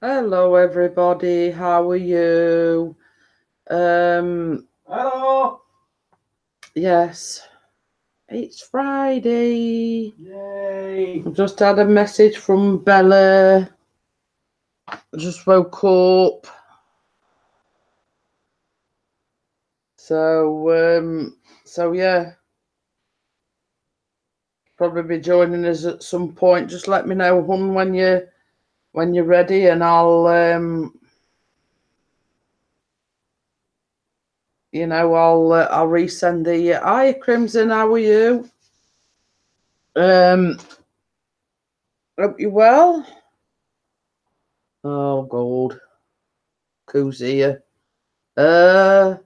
Hello, everybody. How are you? Hello. Yes, it's Friday. Yay. I just had a message from Bella. I just woke up. So yeah, probably be joining us at some point. Just let me know, hun, when you're ready, and I'll I'll resend the Hi Crimson. How are you? Hope you well. Oh God, who's here? Crimo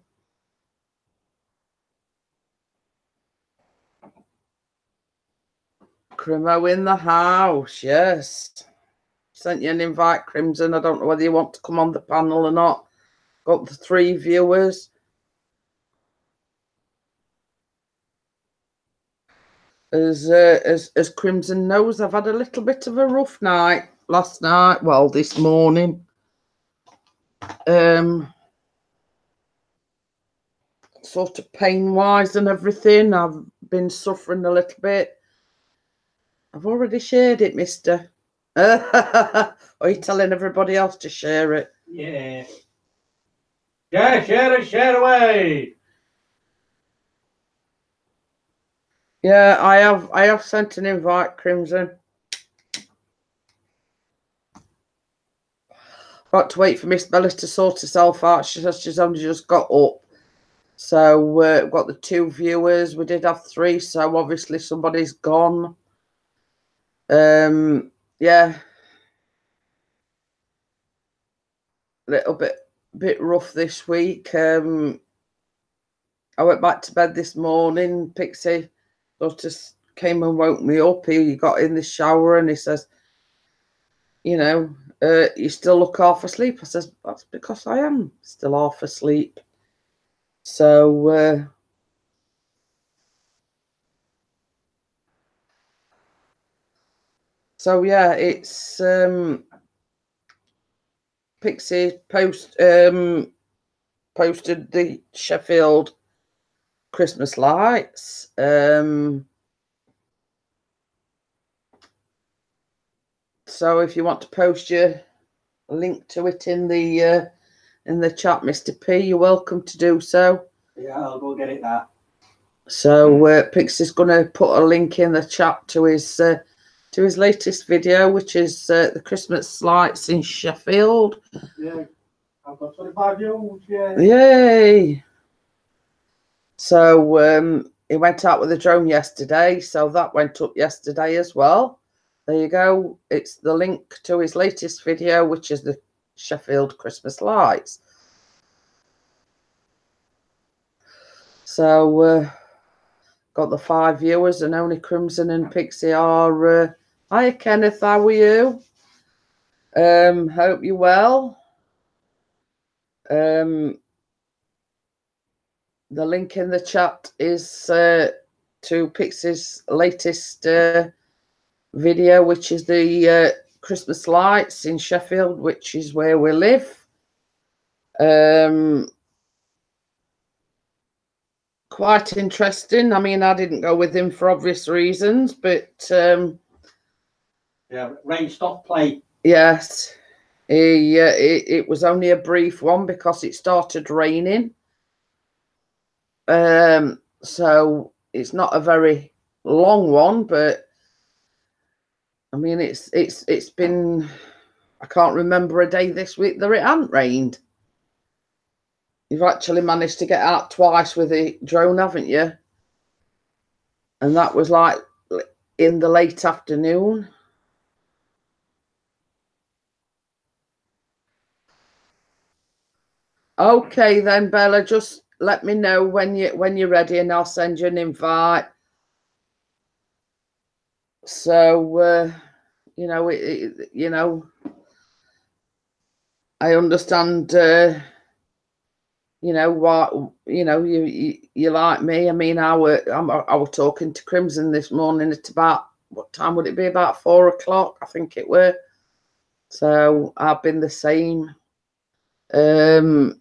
in the house, yes. Sent you an invite, Crimson. I don't know whether you want to come on the panel or not. Got the 3 viewers. As Crimson knows, I've had a little bit of a rough night last night. Well, this morning. Sort of pain-wise and everything. I've been suffering a little bit. I've already shared it, mister. Are you telling everybody else to share it? Yeah. Yeah, share away. Yeah, I have sent an invite, Crimson. Got to wait for Miss Bella to sort herself out. She says she's only just got up. So we've got the 2 viewers. We did have 3, so obviously somebody's gone. Yeah. Little bit rough this week. I went back to bed this morning. Pixie just came and woke me up. He got in the shower and he says, you still look half asleep. I says, that's because I am still half asleep. So yeah, it's Pixie posted the Sheffield Christmas lights. So if you want to post your link to it in the chat, Mr. P, you're welcome to do so. Yeah, I'll go get it that. So Pixie's going to put a link in the chat to his latest video, which is the Christmas lights in Sheffield. Yeah, I've got 25 views. Yeah. Yay! So he went out with a drone yesterday, so that went up yesterday as well. There you go. It's the link to his latest video, which is the Sheffield Christmas lights. So got the 5 viewers, and only Crimson and Pixie are. Hi, Kenneth. How are you? Hope you're well. The link in the chat is to Pixie's latest video, which is the Christmas lights in Sheffield, which is where we live. Quite interesting. I mean, I didn't go with him for obvious reasons, but yeah, rain stop play. Yes, it was only a brief one because it started raining. So it's not a very long one, but I mean, it's been, I can't remember a day this week that it hadn't rained. You've actually managed to get out twice with the drone, haven't you? And that was like in the late afternoon. Okay then, Bella, just let me know when you're ready and I'll send you an invite. So I understand what you like me. I mean, I was talking to Crimson this morning at about, what time would it be? About 4 o'clock, I think it were. So I've been the same. It's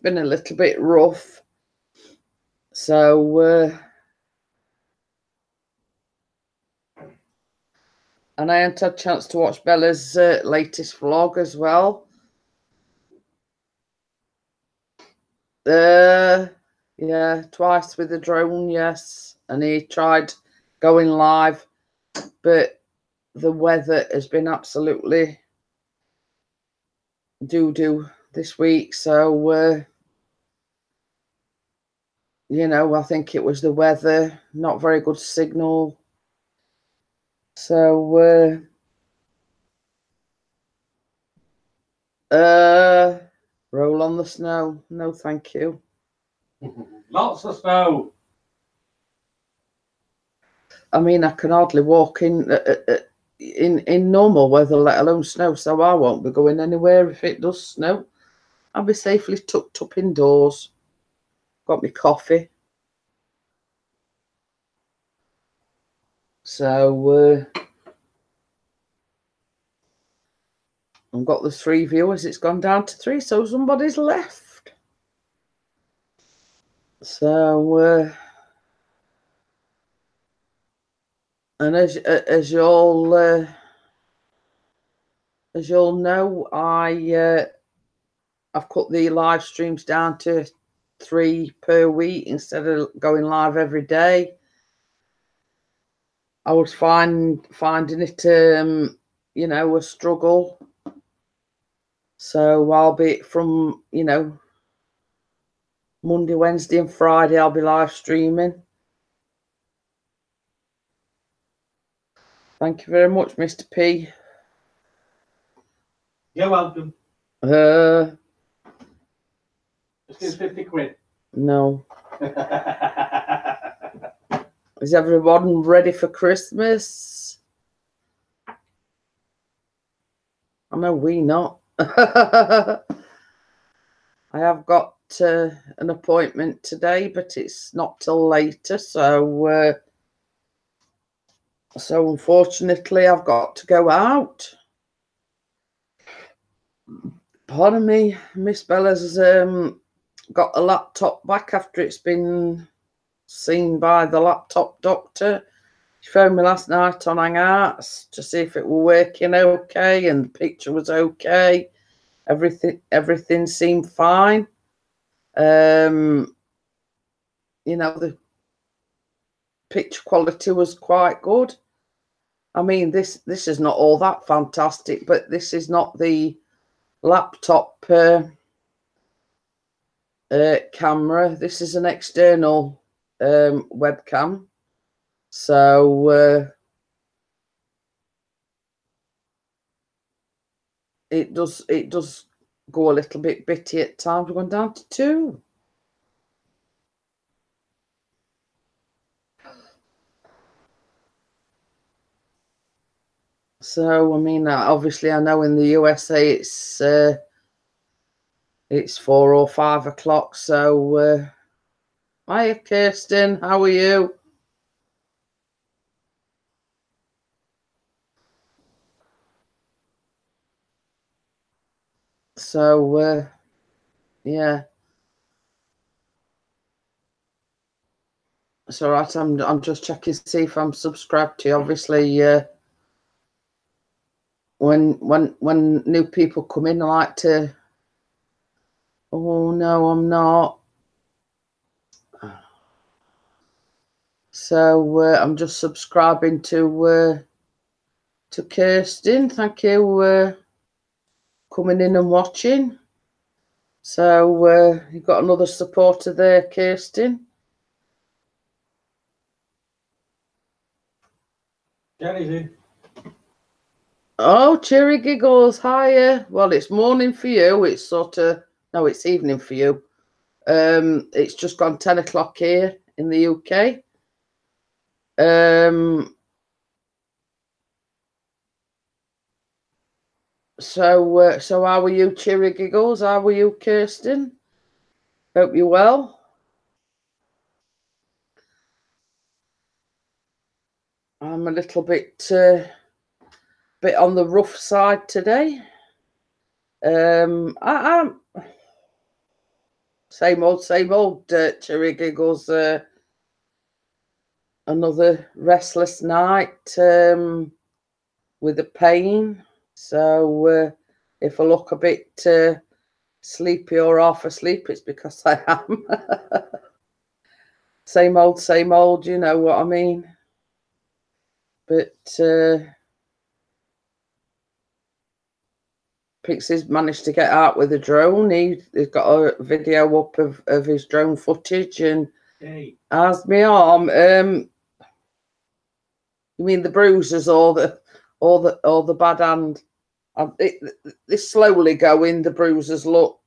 been a little bit rough. So, and I haven't had a chance to watch Bella's latest vlog as well. Yeah, twice with the drone, yes. And he tried going live, but the weather has been absolutely doo-doo this week. So, you know, I think it was the weather, not very good signal. So, roll on the snow. No, thank you. Lots of snow. I mean, I can hardly walk in normal weather, let alone snow. So I won't be going anywhere if it does snow. I'll be safely tucked up indoors. Got me coffee. So I've got the 3 viewers. It's gone down to 3, so somebody's left. So and as you all know, I've cut the live streams down to 3 per week instead of going live every day. I was finding it, you know, a struggle. So I'll be from, you know, Monday, Wednesday, and Friday. I'll be live streaming. Thank you very much, Mr. P. You're welcome. Just give 50 quid. No. Is everyone ready for Christmas? I know we not. I have got an appointment today, but it's not till later. So unfortunately, I've got to go out. Pardon me, Miss Bella's got a laptop back after it's been seen by the laptop doctor. She phoned me last night on Hangouts to see if it were working okay, and the picture was okay. Everything seemed fine. You know, the picture quality was quite good. I mean, this is not all that fantastic, but this is not the laptop camera. This is an external webcam. So it does go a little bit bitty at times. We're going down to 2. So I mean, obviously, I know in the USA it's 4 or 5 o'clock. So hiya, Kirsten. How are you? So yeah. It's all right. I'm just checking to see if I'm subscribed to you. Obviously, when new people come in, I like to. Oh no, I'm not. So I'm just subscribing to Kirsten. Thank you coming in and watching. So you've got another supporter there, Kirsten. Jenny's in. Oh, Cheery Giggles, hiya. Well, it's morning for you. It's sort of, no, it's evening for you. It's just gone 10 o'clock here in the UK. So how are you, Cheery Giggles? How are you, Kirsten? Hope you're well. I'm a little bit bit on the rough side today. I'm same old, Cherry Giggles. Another restless night with a pain. So if I look a bit sleepy or half asleep, it's because I am. Same old, you know what I mean. But Pixie's managed to get out with a drone. He's got a video up of his drone footage, and as my arm. You mean the bruises or the bad hand? They're slowly going. The bruises look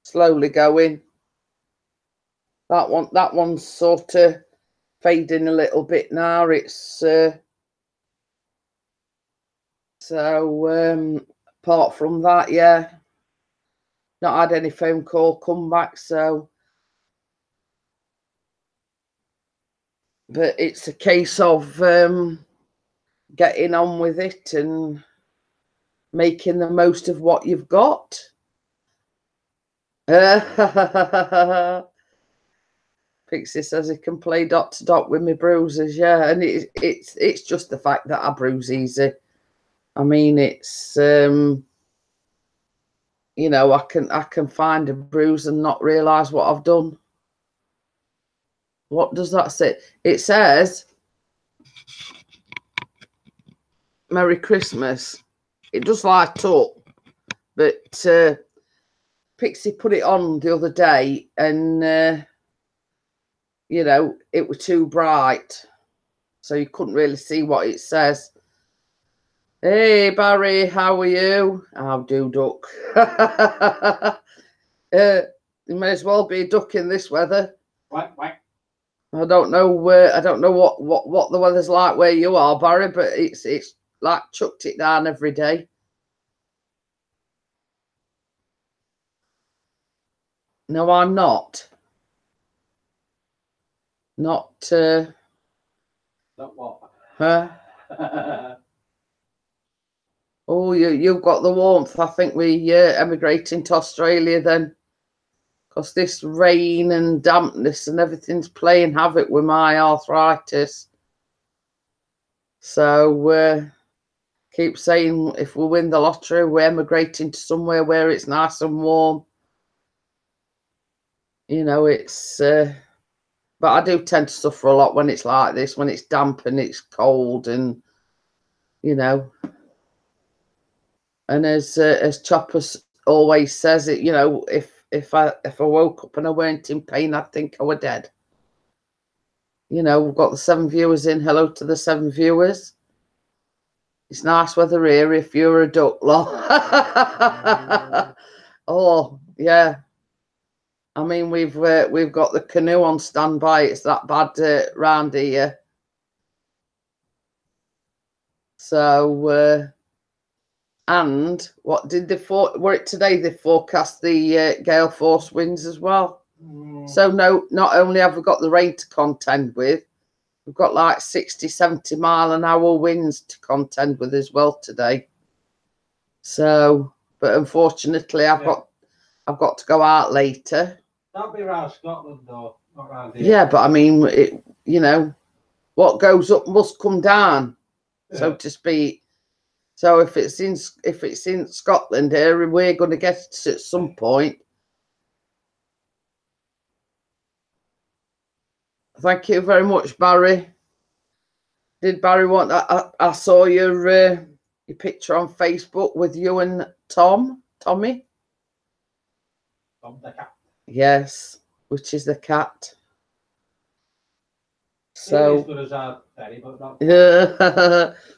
slowly going. That one's sort of fading a little bit now. It's so apart from that, yeah, not had any phone call come back. So, but it's a case of getting on with it and making the most of what you've got. Pixie says he can play dot to dot with my bruises, yeah, and it's just the fact that I bruise easy. I mean, it's you know, I can find a bruise and not realise what I've done. What does that say? It says Merry Christmas. It does light up, but Pixie put it on the other day, and you know, it was too bright, so you couldn't really see what it says. Hey Barry, how are you? How do, duck? You may as well be a duck in this weather. What? I don't know what the weather's like where you are, Barry, but it's like chucked it down every day. No, I'm not. Not what? huh? Oh, you've got the warmth. I think we emigrating to Australia then, because this rain and dampness and everything's playing havoc with my arthritis. So keep saying if we win the lottery, we're emigrating to somewhere where it's nice and warm. You know, it's but I do tend to suffer a lot when it's like this, when it's damp and it's cold, and you know. And as Chopper always says, it, you know, if I woke up and I weren't in pain, I'd think I were dead. You know, we've got the 7 viewers in. Hello to the 7 viewers. It's nice weather here if you're a duck, lol. Oh yeah. I mean, we've got the canoe on standby. It's that bad round here. So. And what did were it today they forecast the gale force winds as well? So no, not only have we got the rain to contend with, we've got like 60-70 mile an hour winds to contend with as well today. So, but unfortunately I've got to go out later. That'll be around Scotland though, not around here. Yeah, but I mean, you know, what goes up must come down, so to speak. So if it's in Scotland here, we're going to get it at some point. Thank you very much, Barry. Did Barry want? I saw your picture on Facebook with you and Tommy. Tom the cat. Yes, which is the cat. So. As good as our Betty, but not.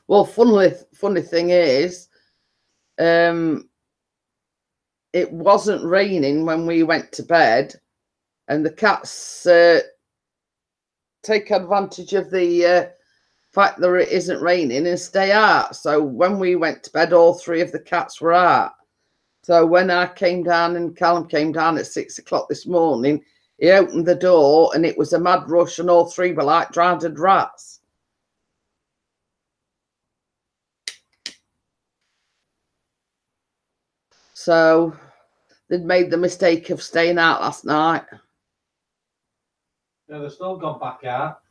Well, funny thing is, it wasn't raining when we went to bed, and the cats take advantage of the fact that it isn't raining and stay out. So when we went to bed, all 3 of the cats were out. So when I came down and Callum came down at 6 o'clock this morning, he opened the door and it was a mad rush, and all 3 were like drowned rats. So they'd made the mistake of staying out last night. Yeah, they've still gone back out.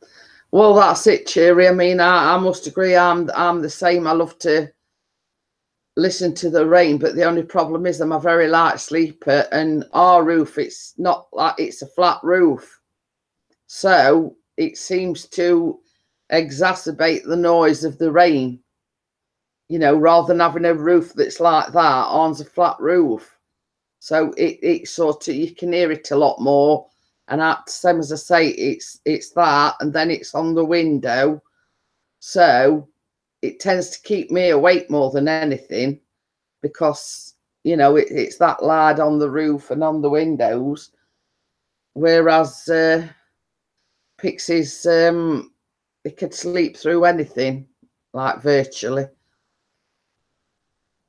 Well, that's it, Cheery. I mean, I must agree. I'm the same. I love to listen to the rain, but the only problem is I'm a very light sleeper, and our roof, it's not like it's a flat roof, so it seems to exacerbate the noise of the rain, you know, rather than having a roof that's like that on a flat roof. So it sort of, you can hear it a lot more. And at same as I say, it's that, and then it's on the window, so it tends to keep me awake more than anything, because you know it's that loud on the roof and on the windows. Whereas Pixie's, it could sleep through anything, like virtually.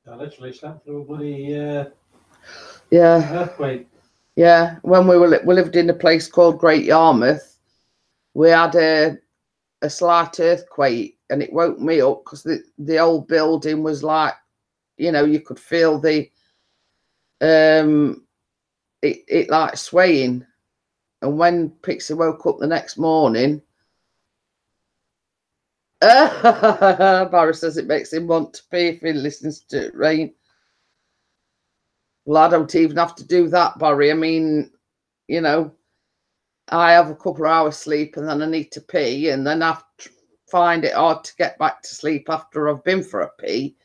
I literally slept through a bloody Yeah, earthquake. yeah. When we lived in a place called Great Yarmouth, we had a slight earthquake, and it woke me up because the old building was like, you know, you could feel the it like swaying. And when Pixie woke up the next morning, Barry says it makes him want to pee if he listens to it rain. Well, I don't even have to do that, Barry. I mean, you know, I have a couple of hours sleep and then I need to pee, and then I find it hard to get back to sleep after I've been for a pee.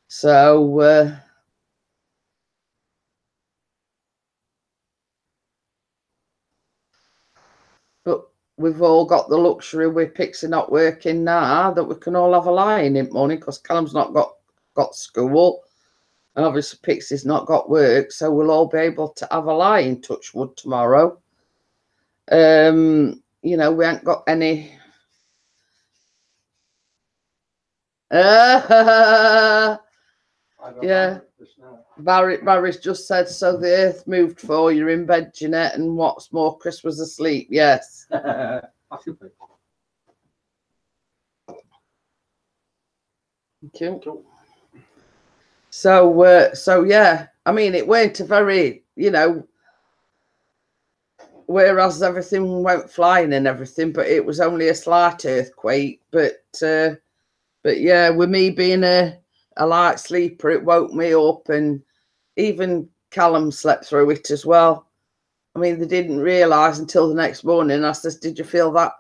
So but we've all got the luxury with Pixie not working now that we can all have a lie in the morning, because Callum's not got school, and obviously Pixie's not got work, so we'll all be able to have a lie in Touchwood tomorrow. You know, we ain't got any yeah. Barry's just said, so the earth moved for you in bed, Jeanette, and what's more, Chris was asleep. Yes. Thank you. So yeah, I mean, it weren't a very, you know, whereas everything went flying and everything, but it was only a slight earthquake. But yeah, with me being a light sleeper, it woke me up, and even Callum slept through it as well. I mean, they didn't realise until the next morning. I says, did you feel that,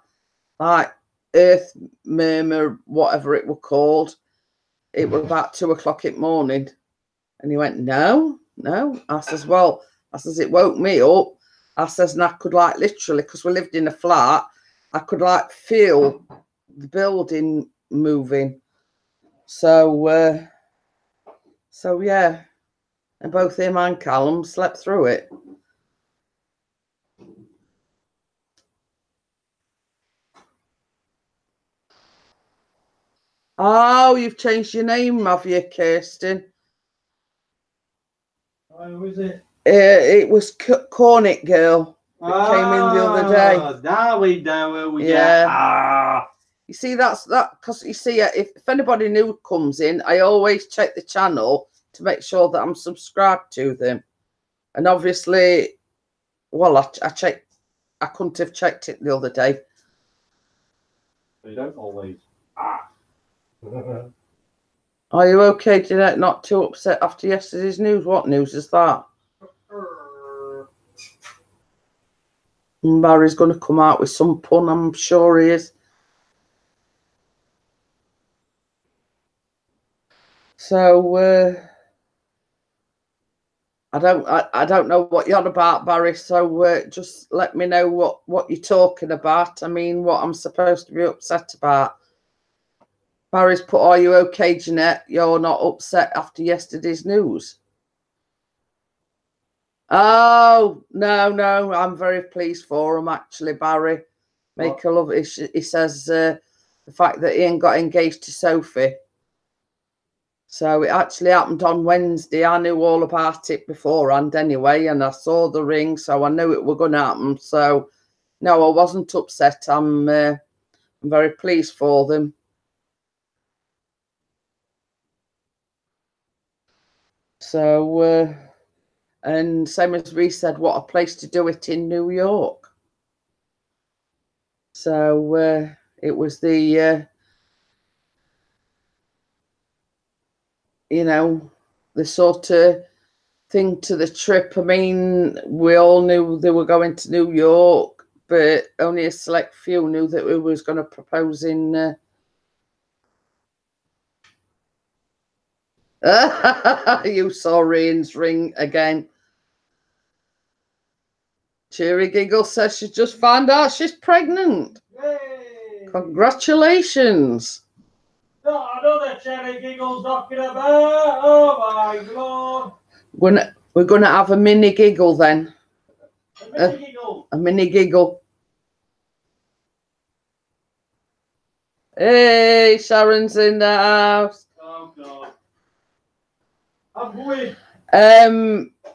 like, earth murmur, whatever it was called? It was about 2 o'clock in the morning. And he went, no. I says, well, I says, it woke me up. I says, and I could, like, literally, because we lived in a flat, I could, like, feel the building moving. So yeah. And both him and Callum slept through it. Oh, you've changed your name, have you, Kirsten? Oh, who is it? It was Cornick Girl that came in the other day. Now we know who. Yeah. You see, that's that, because you see, if anybody new comes in, I always check the channel to make sure that I'm subscribed to them. And obviously, well, I checked. I couldn't have checked it the other day. You don't always. Are you okay, Jeanette? Not too upset after yesterday's news? What news is that? Barry's going to come out with some pun, I'm sure he is. So I don't know what you're on about, Barry. So just let me know what you're talking about. I mean, what I'm supposed to be upset about. Barry's put, are you okay, Jeanette? You're not upset after yesterday's news? Oh, no. I'm very pleased for him, actually, Barry. Make a love. He says the fact that he ain't got engaged to Sophie. So it actually happened on Wednesday. I knew all about it beforehand anyway, and I saw the ring, so I knew it was going to happen. So, no, I wasn't upset. I'm very pleased for them. So, and same as we said, what a place to do it in New York. So it was the, you know, the sort of thing to the trip. I mean, we all knew they were going to New York, but only a select few knew that we was going to propose in. You saw Ian's ring again. Cheery Giggle says she's just found out she's pregnant. Yay! Congratulations. Not another Cherry Giggle talking about. Oh my lord. We're gonna have a mini giggle then. A mini giggle. A mini giggle. Hey, Sharon's in the house. Oh god. I'm going.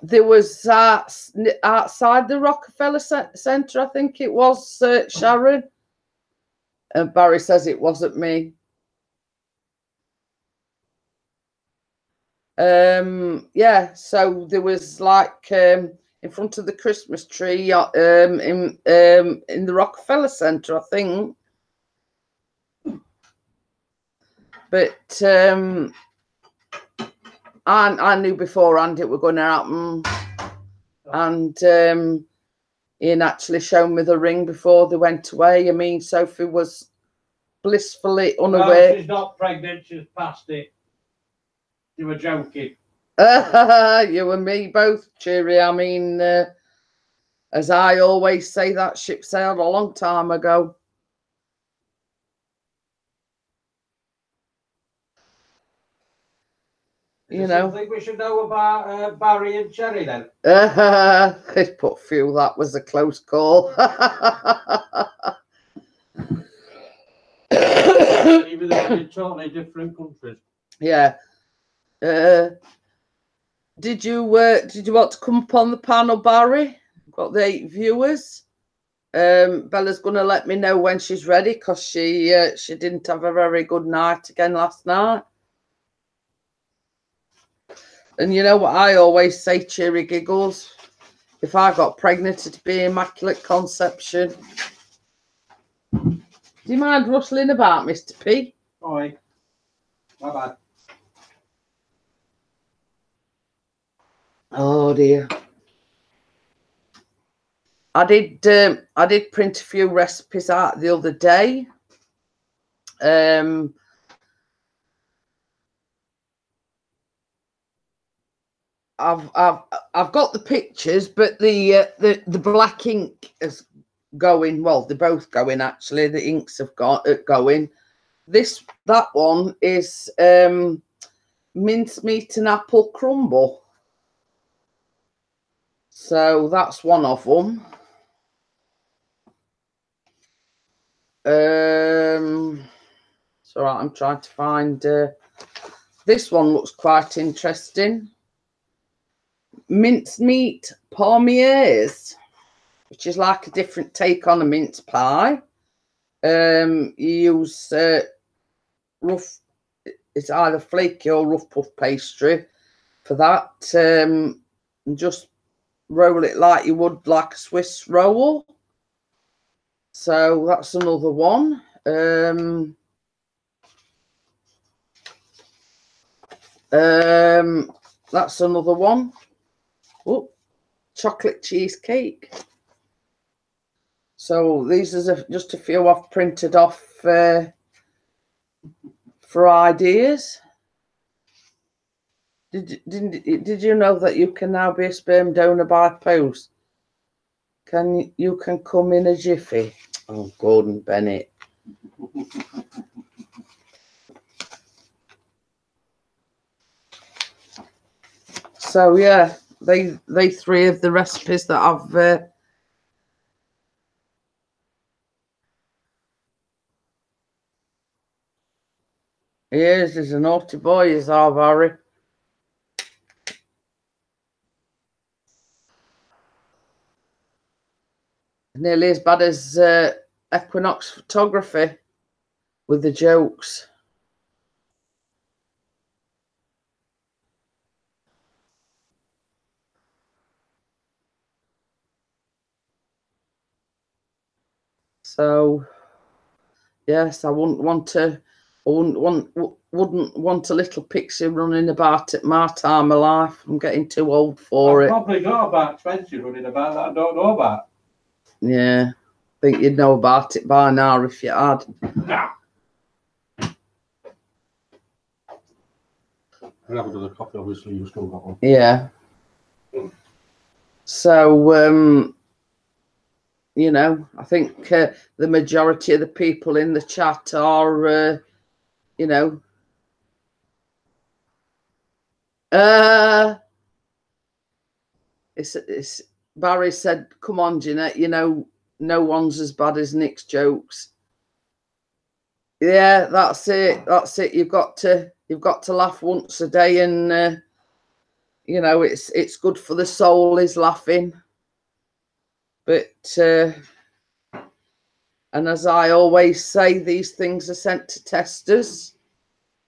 There was outside the Rockefeller Center, I think it was, Sharon. And Barry says it wasn't me. Yeah, so there was like in front of the Christmas tree in the Rockefeller Center, I think. But I knew beforehand it were going to happen, and Ian actually showed me the ring before they went away. I mean, Sophie was blissfully unaware. Well, she's not pregnant, she's past it. You were joking. You and me both, Cheery. I mean, as I always say, that ship sailed a long time ago. You know. Something we should know about Barry and Cherry then. It's put fuel. That was a close call. Even though they're in totally different countries. Yeah. Did you want to come up on the panel, Barry? Got the 8 viewers. Bella's gonna let me know when she's ready because she didn't have a very good night again last night. And you know what I always say, Cheery Giggles? If I got pregnant, it'd be Immaculate Conception. Do you mind rustling about, Mr. P? Oi. My bad. Oh dear. I did print a few recipes out the other day. I've got the pictures, but the black ink is going. Well, they're both going actually. The inks have got going. That one is mincemeat and apple crumble. So that's one of them. So I'm trying to find. This one looks quite interesting. Mincemeat palmiers, which is like a different take on a mince pie. You use rough. It's either flaky or rough puff pastry for that. And just roll it like you would like a Swiss roll. So that's another one. That's another one. Oh, chocolate cheesecake. So these are just a few I've printed off for ideas. Did you know that you can now be a sperm donor by post? You can come in a jiffy. Oh, Gordon Bennett. So yeah, they 3 of the recipes that I've he's a naughty boy, is our Barry. Nearly as bad as Equinox Photography with the jokes. So yes, I wouldn't want a little pixie running about at my time of life. I'm getting too old for I've it. probably got about 20 running about that I don't know about. Yeah, I think you'd know about it by now if you had. Nah. I'll have another coffee, obviously, you've still got one. Yeah. So, you know, I think the majority of the people in the chat are, you know, it's Barry said, come on, Jeanette, you know, no one's as bad as Nick's jokes. Yeah, that's it. That's it. You've got to laugh once a day, and you know, it's good for the soul is laughing. But and as I always say, these things are sent to testers,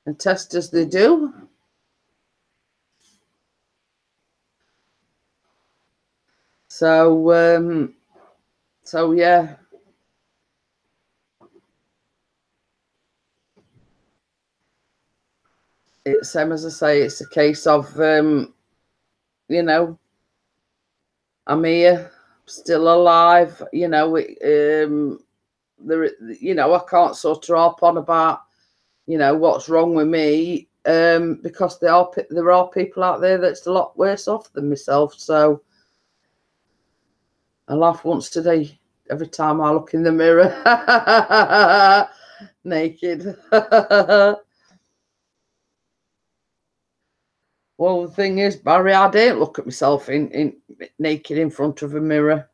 and testers they do. So so yeah. It's same as I say, it's a case of you know, I'm here, still alive, you know, there, you know, I can't sort of harp on about, you know, what's wrong with me, because there are people out there that's a lot worse off than myself. So I laugh once a day every time I look in the mirror, naked. Well, the thing is, Barry, I don't look at myself in naked in front of a mirror.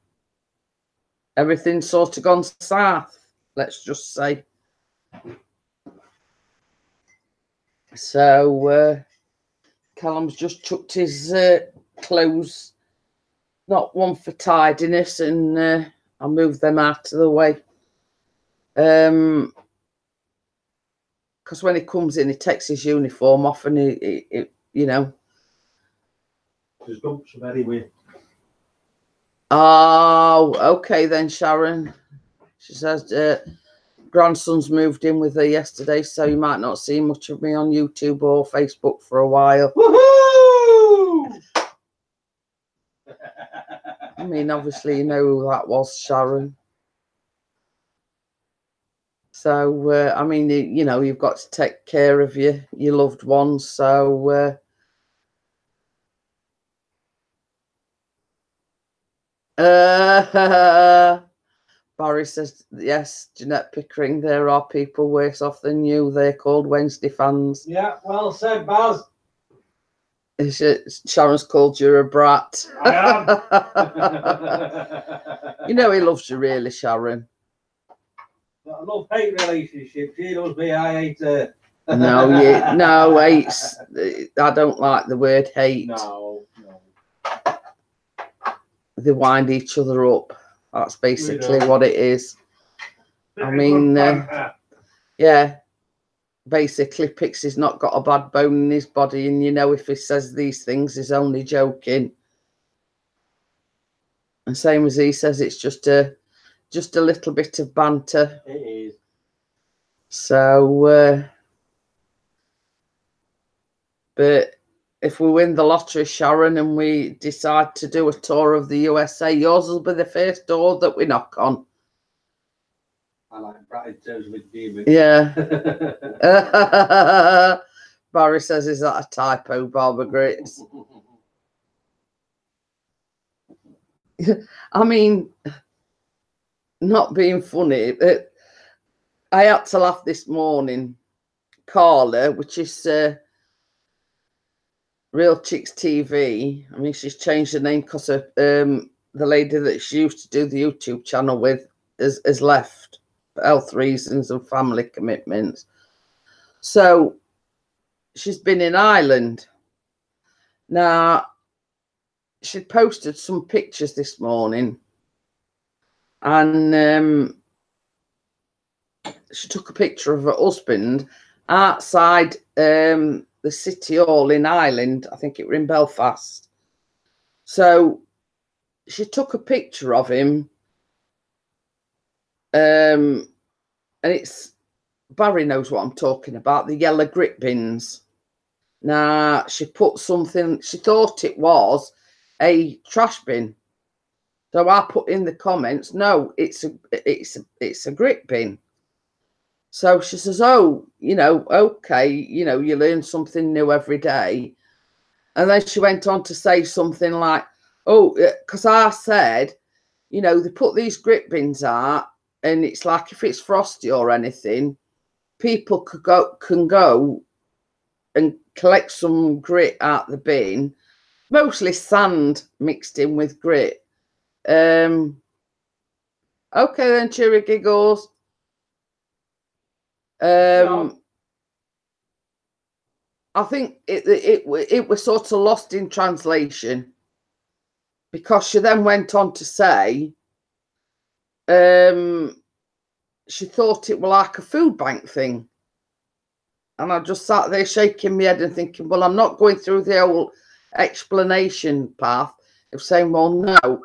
Everything's sort of gone south, let's just say. So Callum's just chucked his clothes, not one for tidiness, and I'll move them out of the way. Because when he comes in, he takes his uniform off, and he you know. There's dumps of anyway. Oh, okay then, Sharon. She says grandson's moved in with her yesterday, so you might not see much of me on YouTube or Facebook for a while. Woohoo! I mean, obviously, you know who that was, Sharon. So, I mean, you know, you've got to take care of your loved ones. So, Barry says, yes, Jeanette Pickering, there are people worse off than you. They're called Wednesday fans. Yeah, well said, Baz. Sharon's called you a brat. I You know he loves you, really, Sharon. A love-hate relationship. She loves me, I hate her. No, hate's. I don't like the word hate. No. They wind each other up. That's basically what it is. I mean, yeah. Basically, Pixie's not got a bad bone in his body, and you know, if he says these things, he's only joking. And same as he says, it's just a little bit of banter. It is. So, but if we win the lottery, Sharon, and we decide to do a tour of the USA, yours will be the first door that we knock on. I like brat in terms of endearment. Yeah. Barry says, is that a typo, Barbara Grits? I mean, not being funny, but I had to laugh this morning. Carla, which is Real Chicks TV. I mean, she's changed the name because of the lady that she used to do the YouTube channel with has left for health reasons and family commitments. So she's been in Ireland. Now, she posted some pictures this morning, and she took a picture of her husband outside the City Hall in Ireland. I think it was in Belfast. So she took a picture of him And it's, Barry knows what I'm talking about, the yellow grit bins. Now, she put something, she thought it was a trash bin. So I put in the comments, no, it's a grit bin. So she says, oh, you know, okay, you know, you learn something new every day. And then she went on to say something like, oh, because I said, you know, they put these grit bins out, and it's like if it's frosty or anything, people can go and collect some grit out the bin, mostly sand mixed in with grit. Okay then, Cheery Giggles. No. I think it was sort of lost in translation, because she then went on to say she thought it was like a food bank thing. And I just sat there shaking my head and thinking, well, I'm not going through the whole explanation path of saying, well, no,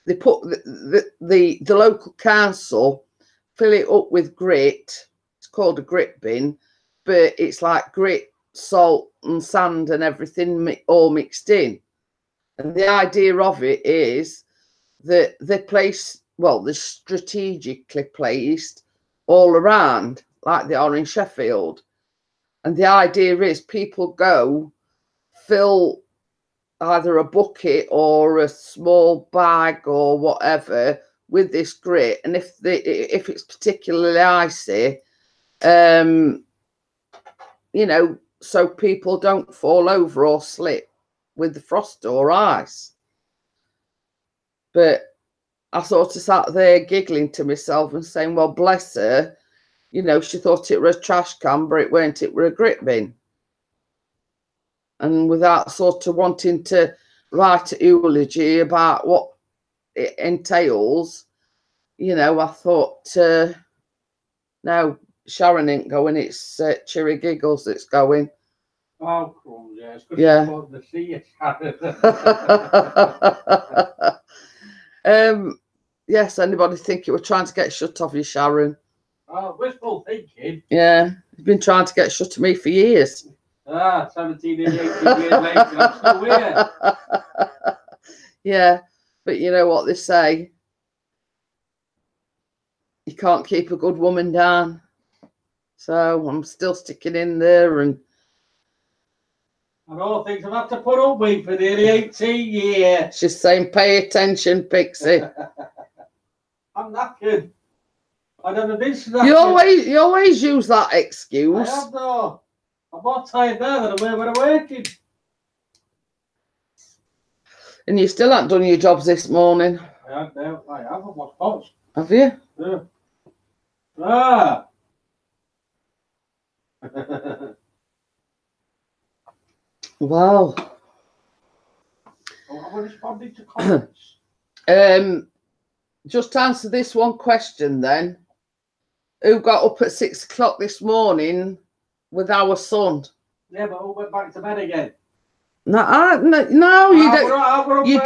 they put the local council fill it up with grit. It's called a grit bin, but it's like grit, salt and sand and everything all mixed in. And the idea of it is that they place, well, they're strategically placed all around, like they are in Sheffield. And the idea is people go, fill either a bucket or a small bag or whatever with this grit. And if it's particularly icy, you know, so people don't fall over or slip with the frost or ice. But I sort of sat there giggling to myself and saying, well, bless her, you know, she thought it was a trash can, but it weren't, it were a grit bin. And without sort of wanting to write a eulogy about what it entails, you know, I thought, no, Sharon ain't going, it's Cheery Giggles that's going. Oh, cool, yeah. It's Yeah. The sea, Sharon. Yes, anybody think you were trying to get shut of you, Sharon? Oh, wishful thinking. Yeah, you've been trying to get shut of me for years. 17 and 18 years later, I'm still here. Yeah, but you know what they say, you can't keep a good woman down. So I'm still sticking in there, and all things I've had to put up with for nearly 18 years. She's saying, pay attention, Pixie. I'm knackered. I never been knackered. You always use that excuse. I have though. I'm more tired now than when I'm working. And you still haven't done your jobs this morning. I have. I've washed pots. Have you? Yeah. Ah. Wow. I was responding to comments. Just answer this one question then. Who got up at 6 o'clock this morning with our son? Yeah, but who went back to bed again? No, you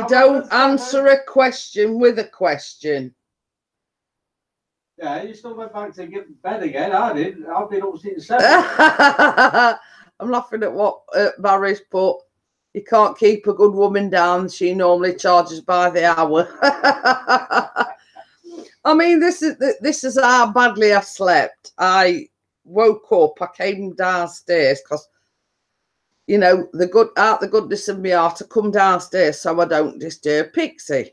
don't answer a question with a question. Yeah, you still went back to get bed again. I didn't. I've been up since 7. I'm laughing at what Barry's put. You can't keep a good woman down. She normally charges by the hour. I mean, this is how badly I slept. I woke up. I came downstairs because, you know, out the goodness of my heart, to come downstairs so I don't disturb Pixie.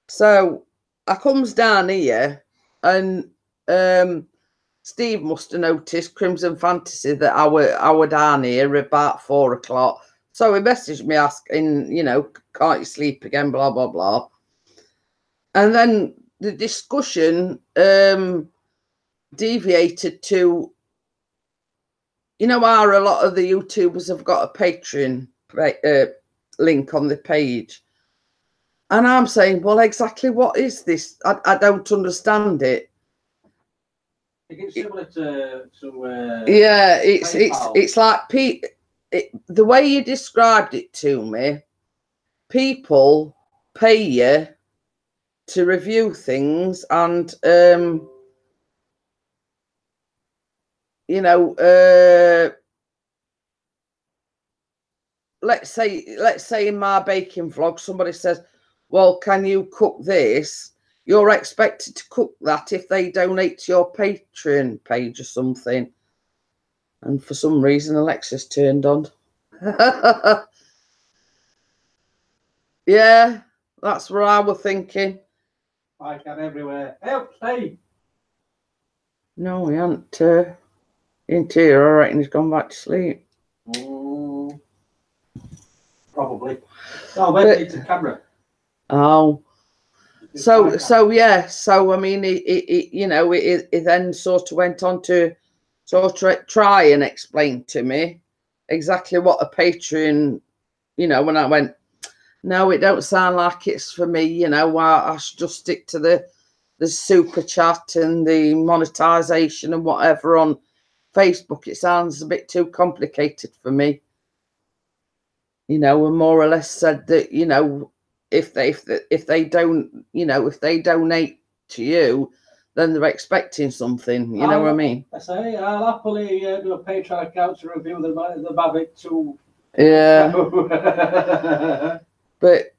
So I comes down here, and Steve must have noticed Crimson Fantasy that I were down here about 4 o'clock. So he messaged me asking, you know, can't you sleep again, blah, blah, blah. And then the discussion deviated to, you know how a lot of the YouTubers have got a Patreon link on the page. And I'm saying, well, exactly what is this? I don't understand it. I think it's similar to yeah, it's like the way you described it to me, people pay you to review things, and you know, let's say in my baking vlog, somebody says, well, can you cook this? You're expected to cook that if they donate to your Patreon page or something. And for some reason, Alexa's turned on. Yeah, that's what I was thinking. I can everywhere. Help, Steve. No, he ain't. In here, I reckon he's gone back to sleep. Probably. No, wait, it's a camera. Oh. So yeah. So I mean, it then sort of went on to sort of try and explain to me exactly what a Patreon, when I went, no, it don't sound like it's for me. I should just stick to the super chat and the monetization and whatever on Facebook. It sounds a bit too complicated for me. And more or less said that, if they donate to you, then they're expecting something. You know what I mean? I say I'll happily do a Patreon account to review the Mavic 2. Yeah. But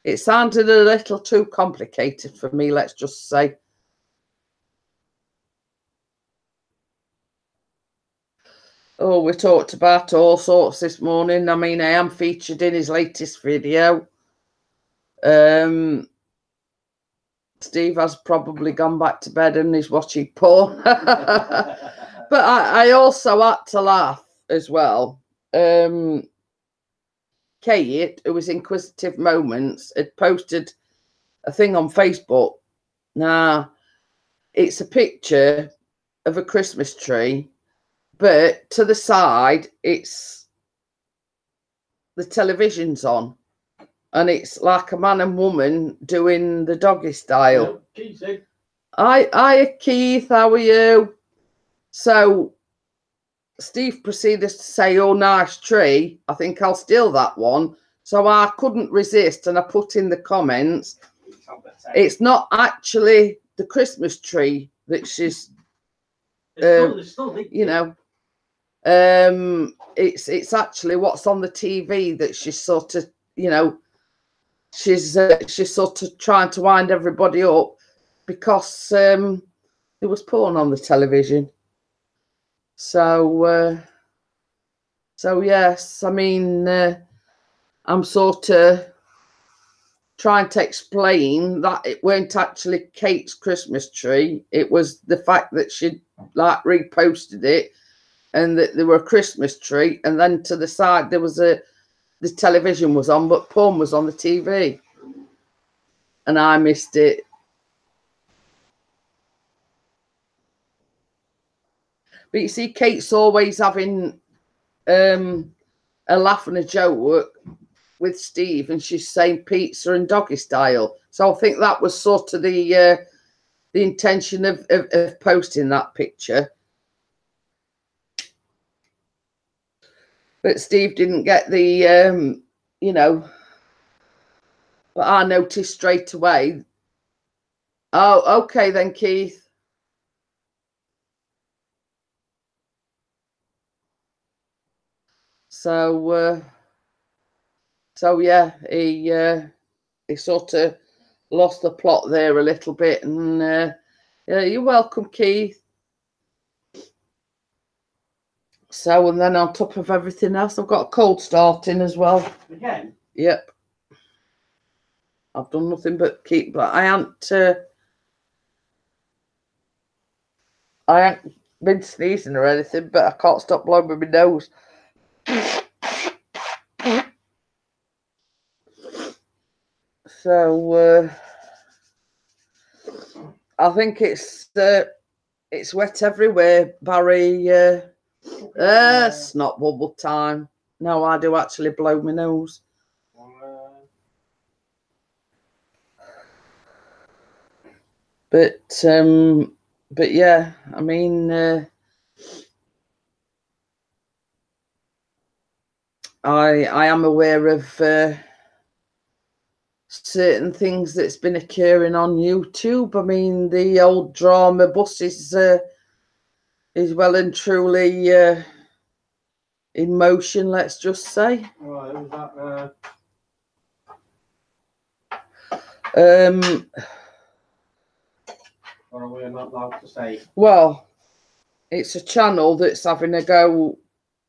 it sounded a little too complicated for me, let's just say. Oh, we talked about all sorts this morning. I mean, I am featured in his latest video. Steve has probably gone back to bed and is watching porn. But I also had to laugh as well. Kate, who was Inquisitive Moments, had posted a thing on Facebook. Now, it's a picture of a Christmas tree, but to the side, it's the television's on, and it's like a man and woman doing the doggy style. Hi, Keith, how are you? So Steve proceeded to say, oh, nice tree. I think I'll steal that one. So I couldn't resist, and I put in the comments, it's not actually the Christmas tree that she's, it's actually what's on the TV that she's sort of, she's sort of trying to wind everybody up because there was porn on the television. So yes, I mean, I'm sort of trying to explain that it weren't actually Kate's Christmas tree. It was the fact that she'd like reposted it and that there were a Christmas tree, and then to the side there was the television was on, but porn was on the TV, and I missed it. But you see, Kate's always having a laugh and a joke with Steve, and she's saying pizza and doggy style. So I think that was sort of the intention of posting that picture. But Steve didn't get the, but I noticed straight away. Oh, okay then, Keith. So yeah, he sort of lost the plot there a little bit, and yeah, you're welcome, Keith. So, and then on top of everything else, I've got a cold starting as well. Again? Yep. I've done nothing but keep, but I ain't been sneezing or anything, but I can't stop blowing with my nose. So I think it's wet everywhere, Barry. Snot bubble time. No, I do actually blow my nose. But yeah, I mean, I am aware of certain things that's been occurring on YouTube. I mean, the old drama bus is well and truly in motion, let's just say. Right, was that or are we not allowed to say? Well, it's a channel that's having a go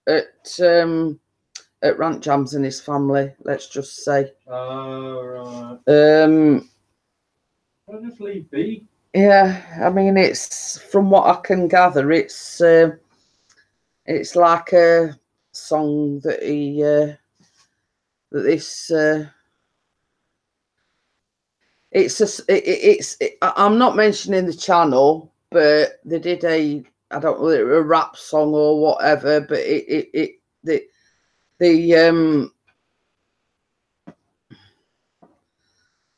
at Rant Jams and his family, let's just say. Oh, right. I'll just leave be. Yeah, I mean, it's from what I can gather, it's like a song that I'm not mentioning the channel, but they did a rap song or whatever, but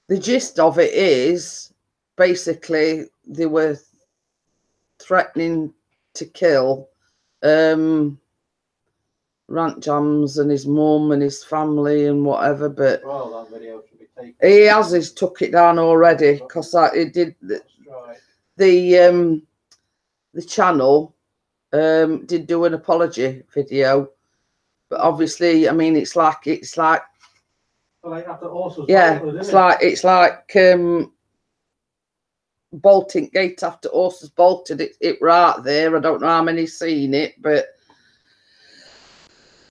the gist of it is basically they were threatening to kill Rant Jams and his mum and his family and whatever, but well, that video should be taken. He's took it down already because it did. Right. The channel did do an apology video, but obviously, I mean, it's like Well, like after horses, yeah, bolted, it's like bolting gate after horses bolted. It right there. I don't know how many seen it, but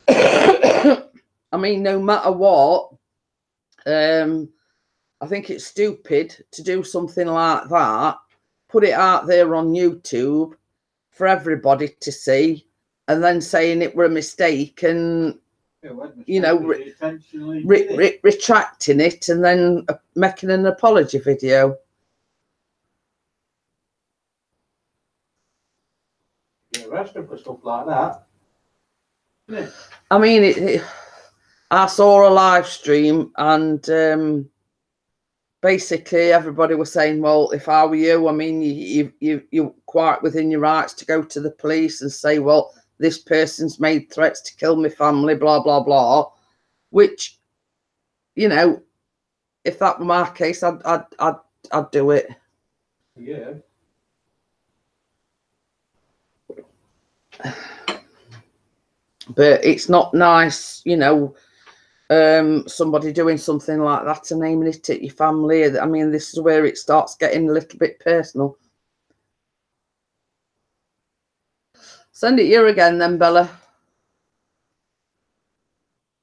I mean, no matter what, I think it's stupid to do something like that, put it out there on YouTube for everybody to see, and then saying it were a mistake and retracting it and then making an apology video. Get arrested for stuff like that. Yeah. I mean, I saw a live stream and basically everybody was saying, well, if I were you, I mean, you're quite within your rights to go to the police and say, well, this person's made threats to kill my family, blah, blah, blah, which, you know, if that were my case, I'd do it. Yeah. But it's not nice, you know, somebody doing something like that and aiming it at your family. I mean, this is where it starts getting a little bit personal. Send it here again then, Bella.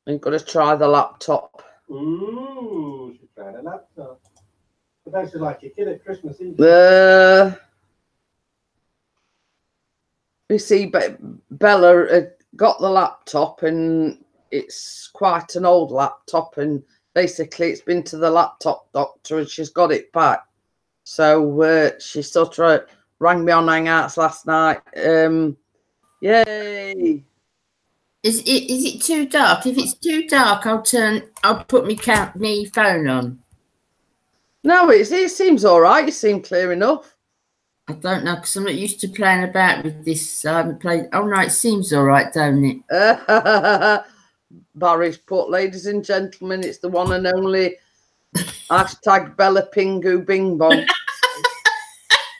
You've got to try the laptop. Ooh, she tried a laptop. But that's like your kid at Christmas, isn't you see, but Bella got the laptop and it's quite an old laptop, and basically it's been to the laptop doctor and she's got it back. So she sort of rang me on Hangouts last night. Yay! Is it too dark? If it's too dark, I'll put me phone on. No, it seems all right. You seem clear enough. I don't know, because I'm not used to playing about with this. I haven't played. Oh no, it seems all right, don't it? Barry's put, ladies and gentlemen, it's the one and only hashtag Bella Pingu Bing Bong.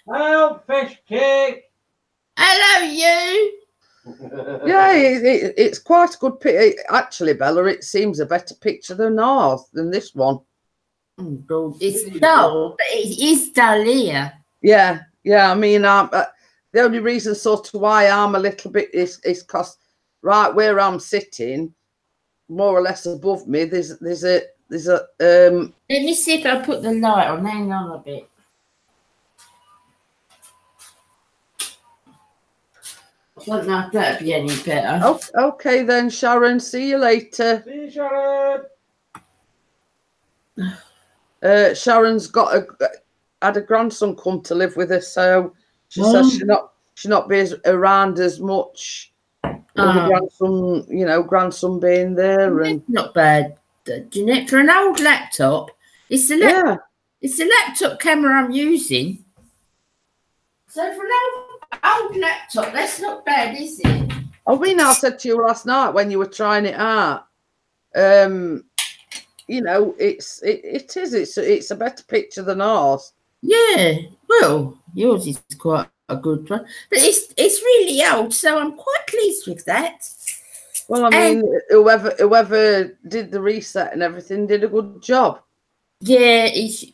Hello, fish cake. Hello, you. Yeah, it's quite a good picture. Actually, Bella, it seems a better picture than ours, than this one. Oh, God. It's dull, but it is dull here. Yeah, I mean, the only reason sort of why I'm a little bit is because right where I'm sitting, more or less above me, there's a Let me see if I put the light on. Hang on a bit. I don't know if that'd be any better. Oh, okay then, Sharon. See you later. See you, Sharon. Sharon's had a grandson come to live with her, so she says she's not be around as much. The grandson being there, and not bad, Jeanette, for an old laptop. It's the laptop camera I'm using. So for an old laptop, that's not bad, is it? I mean, I said to you last night when you were trying it out, you know, it's a better picture than ours. Yeah, well, yours is quite a good one, but it's really old, so I'm quite pleased with that. Well, I mean, whoever did the reset and everything did a good job. Yeah, it's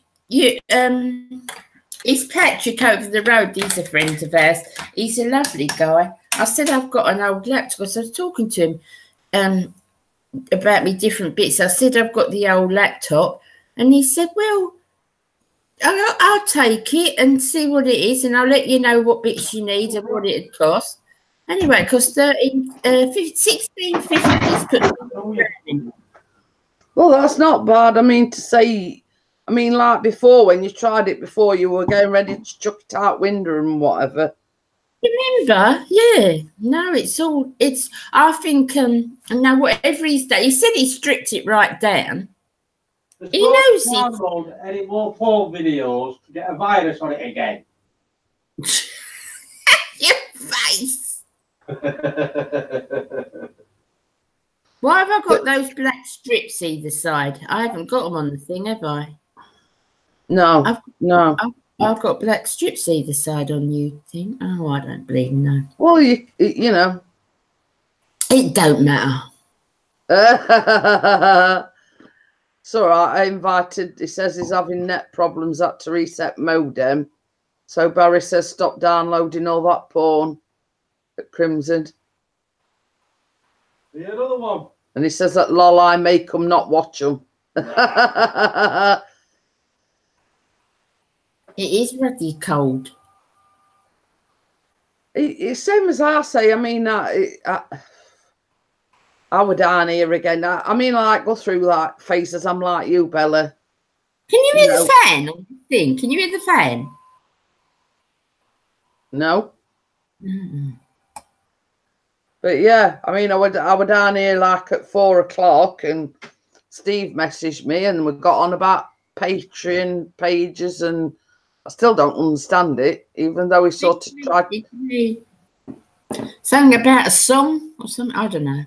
Patrick over the road. He's a friend of ours. He's a lovely guy. I said I've got an old laptop. So I was talking to him about me different bits. I said I've got the old laptop, and he said, "Well, I'll take it and see what it is, and I'll let you know what bits you need and what it'd cost." Anyway, it cost 16.50. Well, that's not bad. I mean, like before, when you tried it before, you were getting ready to chuck it out window and whatever. Remember? Yeah. No, I think, now whatever he's done, he said he stripped it right down. He knows it. Download any more porn videos to get a virus on it again. Your face. Why have I got those black strips either side? I haven't got them on the thing, have I? No, I've got black strips either side on you thing. Oh, I don't believe no. Well, you know. It don't matter. It's all right. He says he's having net problems, had to reset modem. So Barry says stop downloading all that porn at Crimson. Yeah, another one. And he says that lol, I make them not watch them. It is really cold. It's same as I say. I mean, I would down here again. I mean, like, go through like phases. I'm like you, Bella. Can you hear the fan on the thing? Can you hear the fan? No. But yeah, I mean, I would down here like at 4 o'clock, and Steve messaged me, and we got on about Patreon pages, and I still don't understand it, even though he sort of tried. Something about a song or something. I don't know.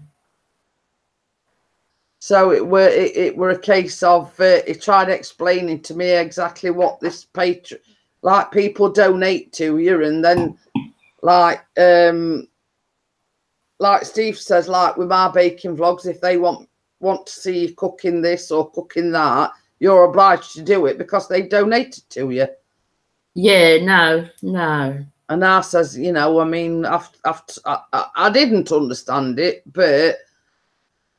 So it were a case of he tried explaining to me exactly what this Patreon, like people donate to you, and then like Steve says, like with my baking vlogs, if they want to see you cooking this or cooking that, you're obliged to do it because they donated to you. Yeah, no. And I says, you know, I mean, I didn't understand it, but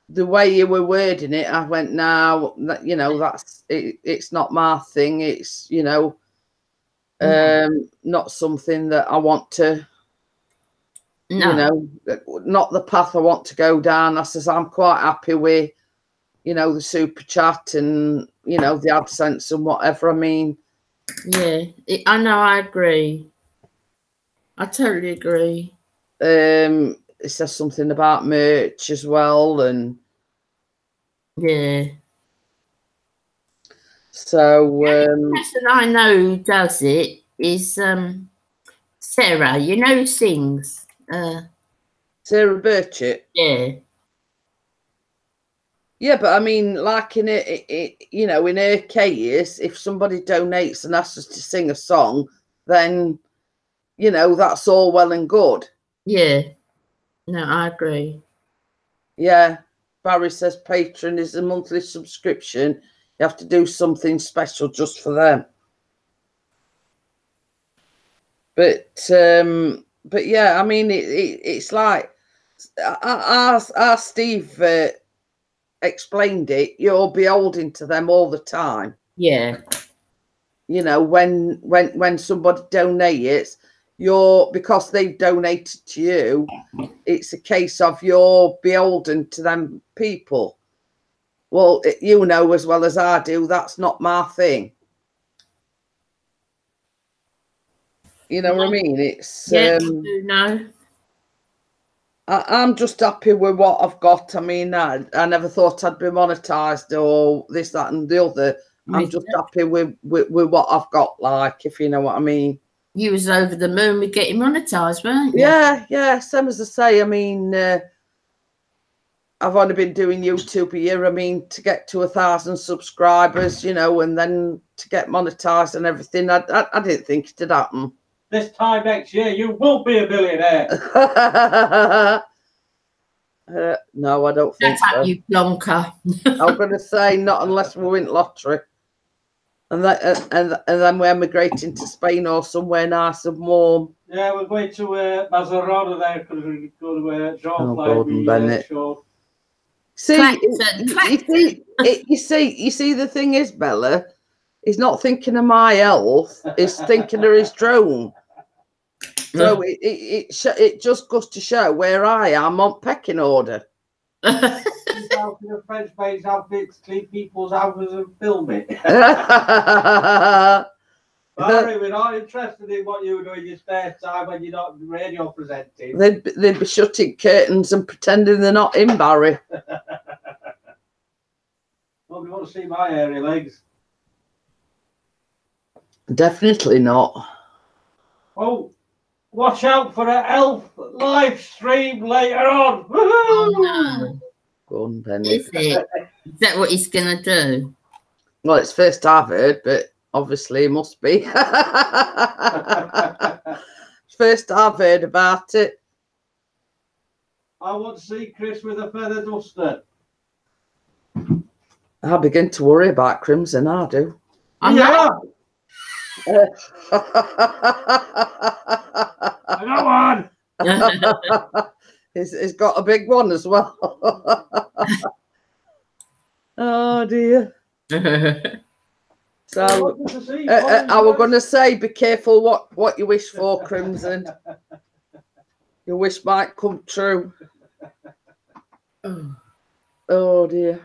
the way you were wording it, I went, no, you know, that's it, it's not my thing. It's, you know, not something that I want to, you know, not the path I want to go down. I says, I'm quite happy with, you know, the super chat and, you know, the AdSense and whatever. I mean, yeah, I know, I agree. I totally agree. It says something about merch as well, and yeah. So the person I know who does it is Sarah. You know who sings? Sarah Burchett. Yeah. Yeah, but I mean, like in it, you know, in her case, if somebody donates and asks us to sing a song, then, you know, that's all well and good. Yeah. No, I agree. Yeah. Barry says Patreon is a monthly subscription. You have to do something special just for them. But yeah, I mean, it's like our Steve explained it. You're beholden to them all the time. Yeah. You know, when somebody donates, because they've donated to you, it's a case of you're beholden to them people. Well, you know as well as I do, that's not my thing. You know what I mean? It's no. I'm just happy with what I've got. I mean, I never thought I'd be monetized or this, that, and the other. I'm just happy with what I've got, like, if you know what I mean. You was over the moon with getting monetized, weren't you? Yeah, same as I say. I mean, I've only been doing YouTube a year. I mean, to get to 1,000 subscribers, you know, and then to get monetized and everything, I didn't think it'd happen. This time next year, you will be a millionaire. No, I don't think so. You plonker. I'm going to say not unless we win lottery. And then we emigrate into Spain or somewhere nice and warm. Yeah, we're going to Mazzarana there because we go to Gordon Bennett. show. See, Clacton. you see, the thing is, Bella, he's not thinking of my health. He's thinking of his drone. So it just goes to show where I am on pecking order. Out in a French maid's outfit, clean people's houses and film it. Barry, we're not interested in what you do in your spare time when you're not radio presenting. They'd be shutting curtains and pretending they're not in, Barry. Well, you want to see my hairy legs? Definitely not. Oh, watch out for an elf live stream later on. Oh, no. Gordon Bennett. Is it? Is that what he's going to do? Well, it's first I've heard, but obviously it must be. First I've heard about it. I want to see Chris with a feather duster. I begin to worry about Crimson, I do. I know. I got one. He's got a big one as well. Oh dear. So I was going to say, be careful what you wish for, Crimson. Your wish might come true. Oh dear.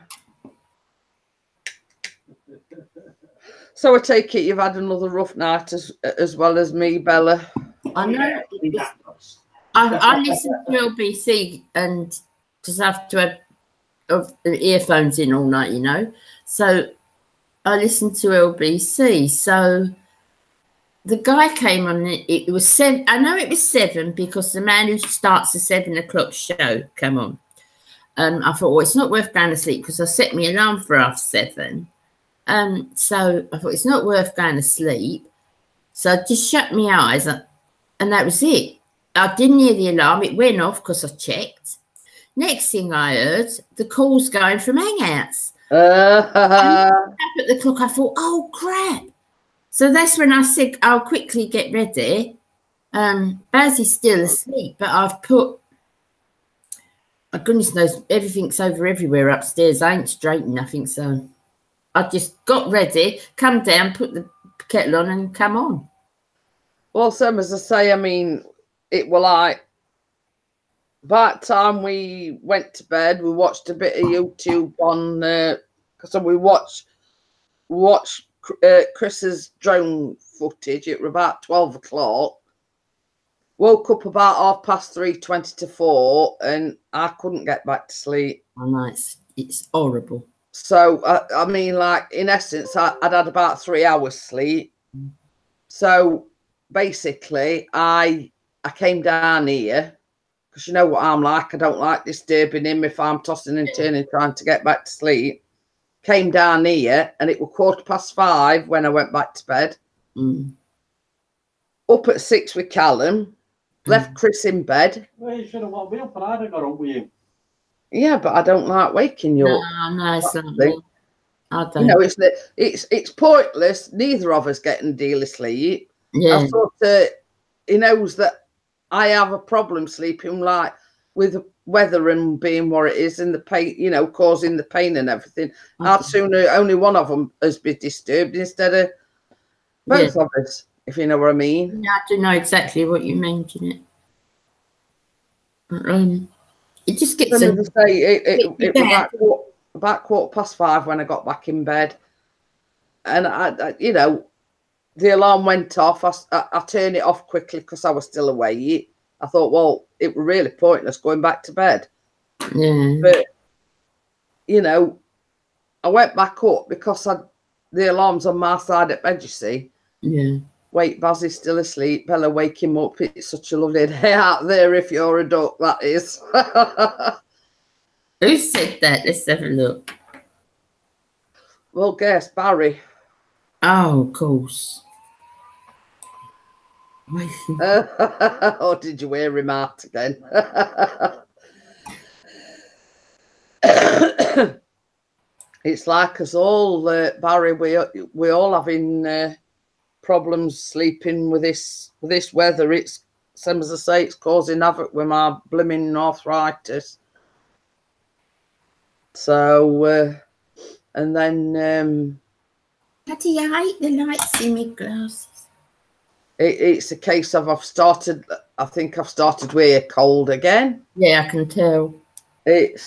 So I take it you've had another rough night as well as me, Bella. I know. I listen to LBC and just have to have earphones in all night, you know. So I listened to LBC. So the guy came on. It was 7. I know it was 7 because the man who starts the 7 o'clock show came on. I thought, well, it's not worth going to sleep because I set my alarm for 7:30. So I thought it's not worth going to sleep. So I just shut my eyes and that was it. I didn't hear the alarm. It went off because I checked. Next thing I heard, the call's going from Hangouts. At the clock, I thought, oh, crap. So that's when I said, I'll quickly get ready. Baz is still asleep, but I've put, oh, goodness knows, everything's over everywhere upstairs. I ain't straightened nothing, so I just got ready, come down, put the kettle on and come on. Well, Sam, as I say, I mean, it was like, by the time we went to bed, we watched a bit of YouTube on, because we watched Chris's drone footage. It was about 12 o'clock. Woke up about 3:30, 20 to 4, and I couldn't get back to sleep. Oh, no, it's horrible. So, I mean, like, in essence, I'd had about 3 hours sleep. So, basically, I came down here, because you know what I'm like. I don't like disturbing him if I'm tossing and turning, trying to get back to sleep. Came down here, and it was 5:15 when I went back to bed. Up at 6 with Callum. Left Chris in bed. Well, you should have woke me up, and I'd have got up with you. Yeah, but I don't like waking you up. No, it's not. I don't. You know, it's pointless. Neither of us getting a deal of sleep. Yeah. I thought he knows that I have a problem sleeping, like with the weather and being what it is and the pain, you know, causing the pain and everything. I'd sooner only one of them has been disturbed instead of both of us, if you know what I mean. Yeah, I do know exactly what you mean, Jeanette. It just gets. It was about 5:15 when I got back in bed, and I you know, the alarm went off. I turned it off quickly because I was still awake. I thought, well, it was really pointless going back to bed. Yeah. But you know, I went back up because the alarm's on my side at bed. You see. Yeah. Wait, Baz is still asleep. Bella, wake him up. It's such a lovely day out there if you're a duck, that is. Who said that? Let's have a look. Well, guess Barry. Oh, of course. Or did you hear him out again? It's like us all, Barry. We all having problems sleeping with this weather. It's same as I say, it's causing havoc with my blooming arthritis. So, and then Daddy, I hate the lights in my glasses. It's a case of I think I've started with a cold again. Yeah, I can tell. It's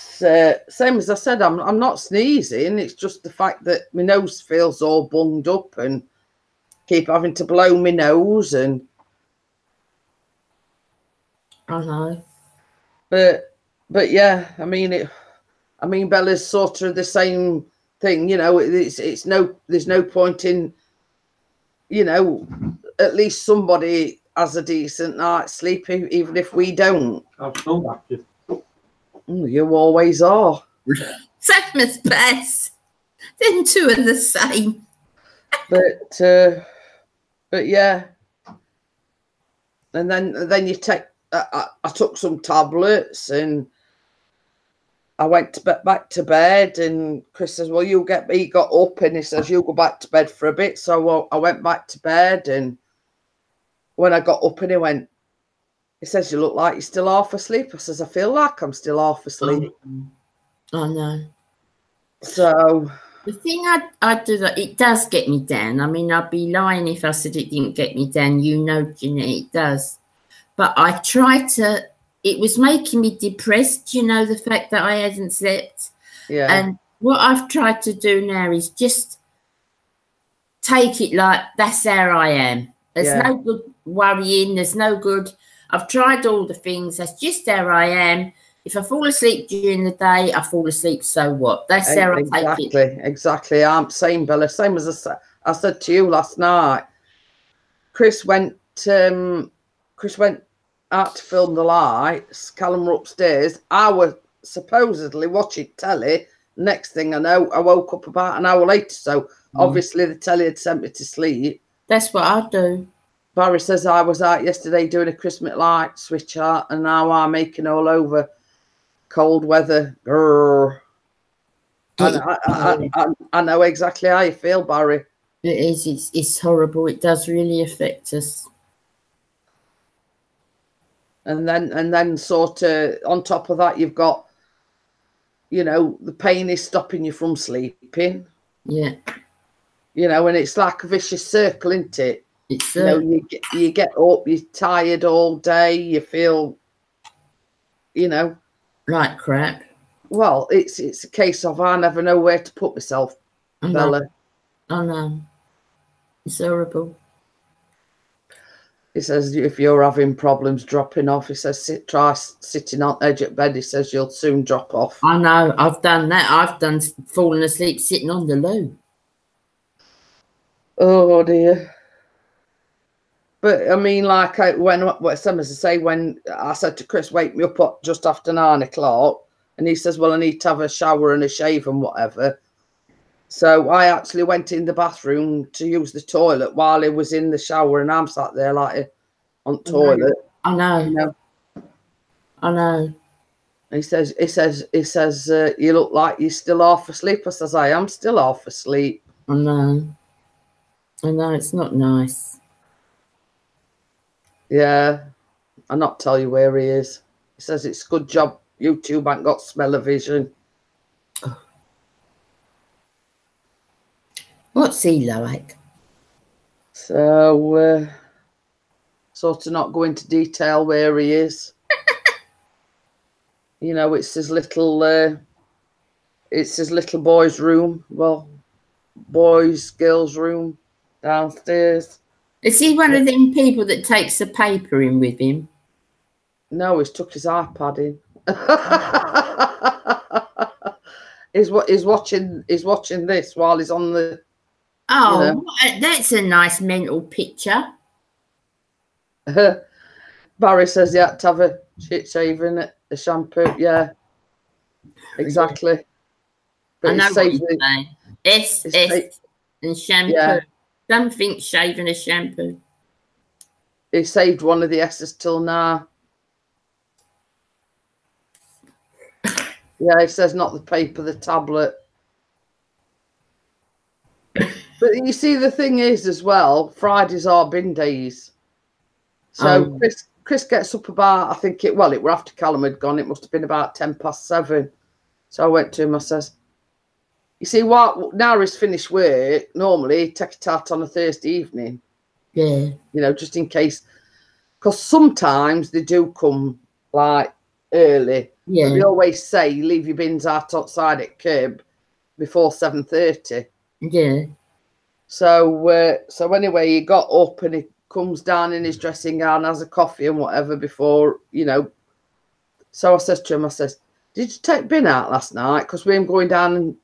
same as I said, I'm not sneezing. It's just the fact that my nose feels all bunged up and keep having to blow my nose and. I know. But yeah, I mean Bella's sort of the same thing, you know. There's no point in, you know, at least somebody has a decent night's sleep, even if we don't. I'm so active. You always are. Same as Bess. Them two are the same. But yeah. And then you take. I took some tablets and I went back to bed. And Chris says, "Well, He got up and he says, "You go back to bed for a bit." So I went back to bed, and when I got up, and he says, "You look like you're still half asleep." I says, "I feel like I'm still half asleep." I know. So the thing I do that it does get me down. I mean, I'd be lying if I said it didn't get me down. You know, Jeanette, it does. But I try to. It was making me depressed. You know, the fact that I hadn't slept. Yeah. And what I've tried to do now is just take it like that's how I am. There's no good worrying. There's no good. I've tried all the things. That's just how I am. If I fall asleep during the day, I fall asleep. So what? That's how I take it. Exactly. I'm same, Bella. Same as I said to you last night. Chris went out to film the lights. Callum were upstairs. I was supposedly watching telly. Next thing I know, I woke up about an hour later. So obviously the telly had sent me to sleep. That's what I do. Barry says I was out yesterday doing a Christmas light switch out, and now I'm making all over cold weather. I know exactly how you feel, Barry. It is. It's horrible. It does really affect us. And then sort of on top of that, you've got, you know, the pain is stopping you from sleeping. Yeah. You know, and it's like a vicious circle, isn't it? It's you know, you get up, you're tired all day, you feel, you know, like crap. Well, it's a case of I never know where to put myself, Bella. I know. It's horrible. He says if you're having problems dropping off, he says try sitting on the edge of bed. He says you'll soon drop off. I know. I've done that. I've done falling asleep sitting on the loo. Oh dear. But I mean, like when I said to Chris, wake me up at just after 9 o'clock, and he says, well, I need to have a shower and a shave and whatever. So I actually went in the bathroom to use the toilet while he was in the shower, and I'm sat there like on the toilet. I know. You know? I know. He says, you look like you're still half asleep. I says, I am still half asleep. I know. It's not nice. Yeah, I'll not tell you where he is. He says it's a good job YouTube ain't got smell-o-vision. What's he like? So, sort of not go into detail where he is. You know, it's his little boy's room. Well, girls' room downstairs. Is he one of them people that takes the paper in with him? No, he's took his iPad in. He's watching this while he's on the. Oh, you know. That's a nice mental picture. Barry says you had to have a shit shave in it, a shampoo. Yeah. Exactly. But I know what you're saying. SS and shampoo. Yeah. Something shaving a shampoo. He saved one of the S's till now. Yeah, it says not the paper, the tablet. But you see, the thing is as well, Fridays are bin days. So Chris gets up about, I think it were after Callum had gone. It must have been about 7:10. So I went to him, I says, you see what, now he's finished work, normally he'd take it out on a Thursday evening. Yeah. You know, just in case. Because sometimes they do come like early. Yeah. But they always say leave your bins outside at curb before 7:30. Yeah. So anyway, he got up and he comes down in his dressing gown, has a coffee and whatever before, you know. So I says to him, I says, did you take bin out last night? Because we were going down and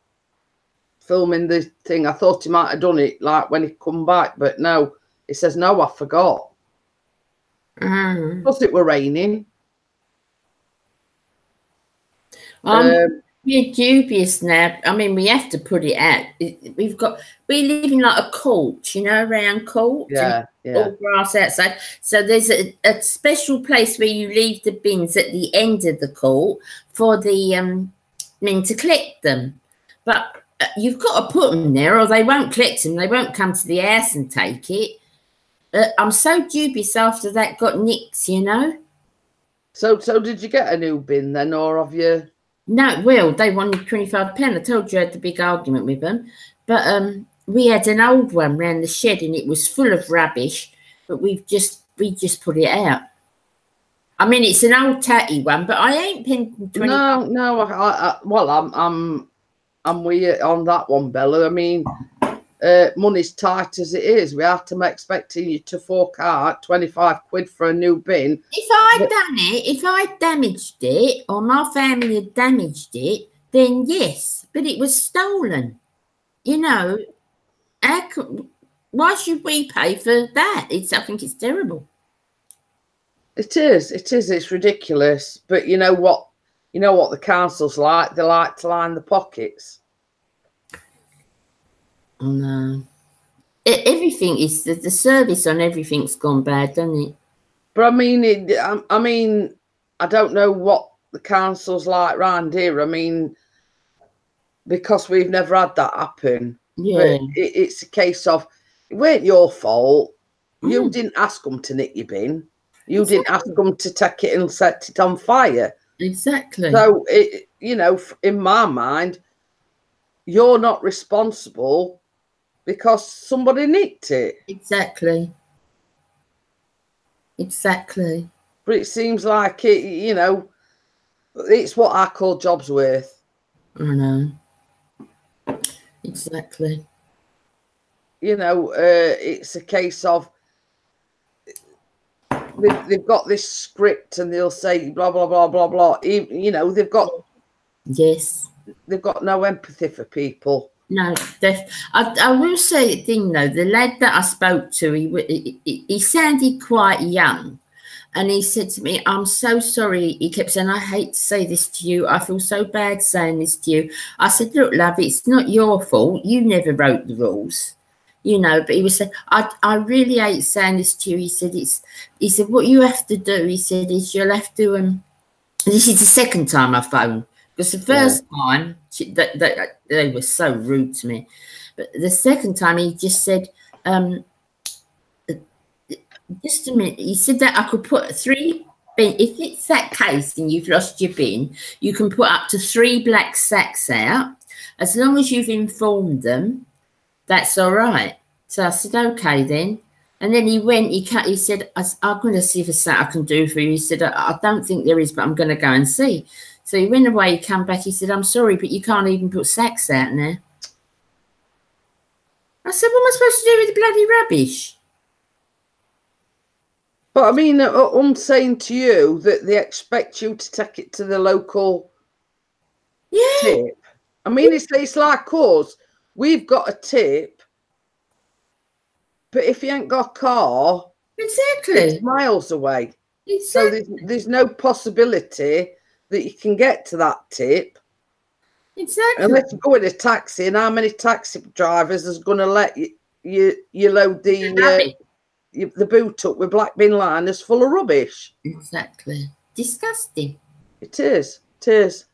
filming the thing. I thought he might have done it like when he come back, but no. He says, no, I forgot. Plus it were raining. We're dubious now. I mean, we have to put it out. We live in like a court, you know, around court. Yeah, all grass outside. So there's a special place where you leave the bins at the end of the court for the men to collect them. But you've got to put them there or they won't collect them. They won't come to the house and take it. I'm so dubious after that got nicked, you know. So did you get a new bin then, or have you? No, well, they wanted £25. I told you I had the big argument with them. But we had an old one round the shed and it was full of rubbish, but we just put it out. I mean, it's an old tatty one, but I ain't paying 20. No. Well, I'm with you on that one, Bella. I mean, money's tight as it is. We have to be expecting you to fork out 25 quid for a new bin. If I damaged it, or my family had damaged it, then yes. But it was stolen. You know, why should we pay for that? I think it's terrible. It is. It's ridiculous. But you know what? You know what the council's like? They like to line the pockets. Oh no! Everything is the service on everything's gone bad, doesn't it? But I mean, I don't know what the council's like round here. I mean, because we've never had that happen. Yeah, it's a case of it weren't your fault. You didn't ask them to nick your bin. You didn't ask them to take it and set it on fire. Exactly. So you know, in my mind, you're not responsible because somebody nicked it. Exactly. But it seems like it, you know, it's what I call jobs worth. I know. Exactly. You know, it's a case of they've got this script and they'll say blah blah blah blah blah. You know, they've got no empathy for people. No, I will say a thing though. The lad that I spoke to, he sounded quite young, and he said to me, "I'm so sorry." He kept saying, "I hate to say this to you. I feel so bad saying this to you." I said, "Look, love, it's not your fault. You never wrote the rules, you know." But he was saying, "I really hate saying this to you." He said, "What you have to do," he said, "is you'll have to." This is the second time I phoned. Because the first time, they were so rude to me. But the second time, he just said, just a minute. He said that I could put 3 bin. If it's that case and you've lost your bin, you can put up to 3 black sacks out. As long as you've informed them, that's all right. So I said, okay then. And then he went, he said, I'm going to see if there's something I can do for you. He said, I don't think there is, but I'm going to go and see. So he went away, he came back, he said, I'm sorry, but you can't even put sacks out now. I said, what am I supposed to do with the bloody rubbish? But I mean, I'm saying to you that they expect you to take it to the local tip. I mean, it's like us. We've got a tip, but if you ain't got a car, it's miles away. Exactly. So there's no possibility that you can get to that tip. Exactly. And let's go in a taxi, and how many taxi drivers is going to let you load the boot up with black bin liners full of rubbish? Exactly. Disgusting. It is. It is.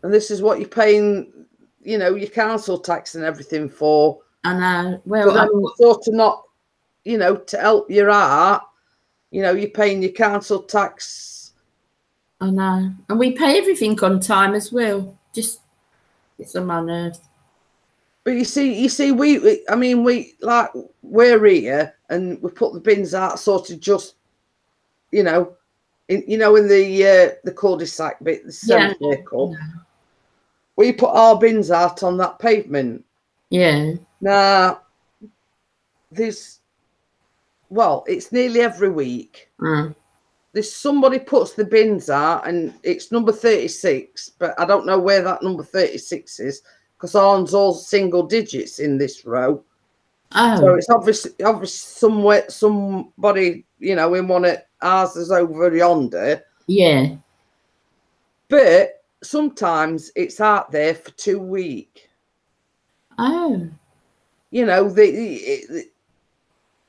And this is what you're paying, you know, your council tax and everything for. I know. Well, but sort of not, you know, to help you out, you know, you're paying your council tax. I know. And we pay everything on time as well. Just it's on my nerves. But you see, we're here and we put the bins out sort of just, you know, in the cul-de-sac bit, the semicircle. Yeah. We put our bins out on that pavement. Yeah. Now, it's nearly every week. There's somebody puts the bins out, and it's number 36, but I don't know where that number 36 is because ours all single digits in this row. Oh. So it's obviously somewhere somebody, you know, in one of ours is over yonder. Yeah. But sometimes it's out there for 2 weeks. Oh. You know, the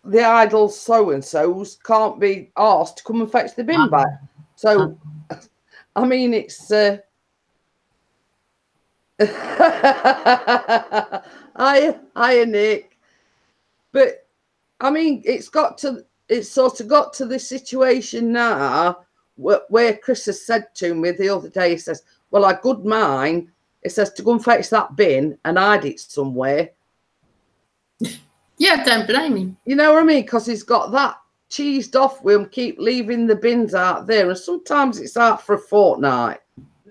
idle so-and-sos can't be asked to come and fetch the bin back. So, I mean, it's... Hiya, Nick. But, I mean, it's sort of got to this situation now where Chris has said to me the other day, he says, well, I good mind, it says to go and fetch that bin and hide it somewhere. Yeah, don't blame him. You know what I mean? Because he's got that cheesed off with him, keep leaving the bins out there, and sometimes it's out for a fortnight.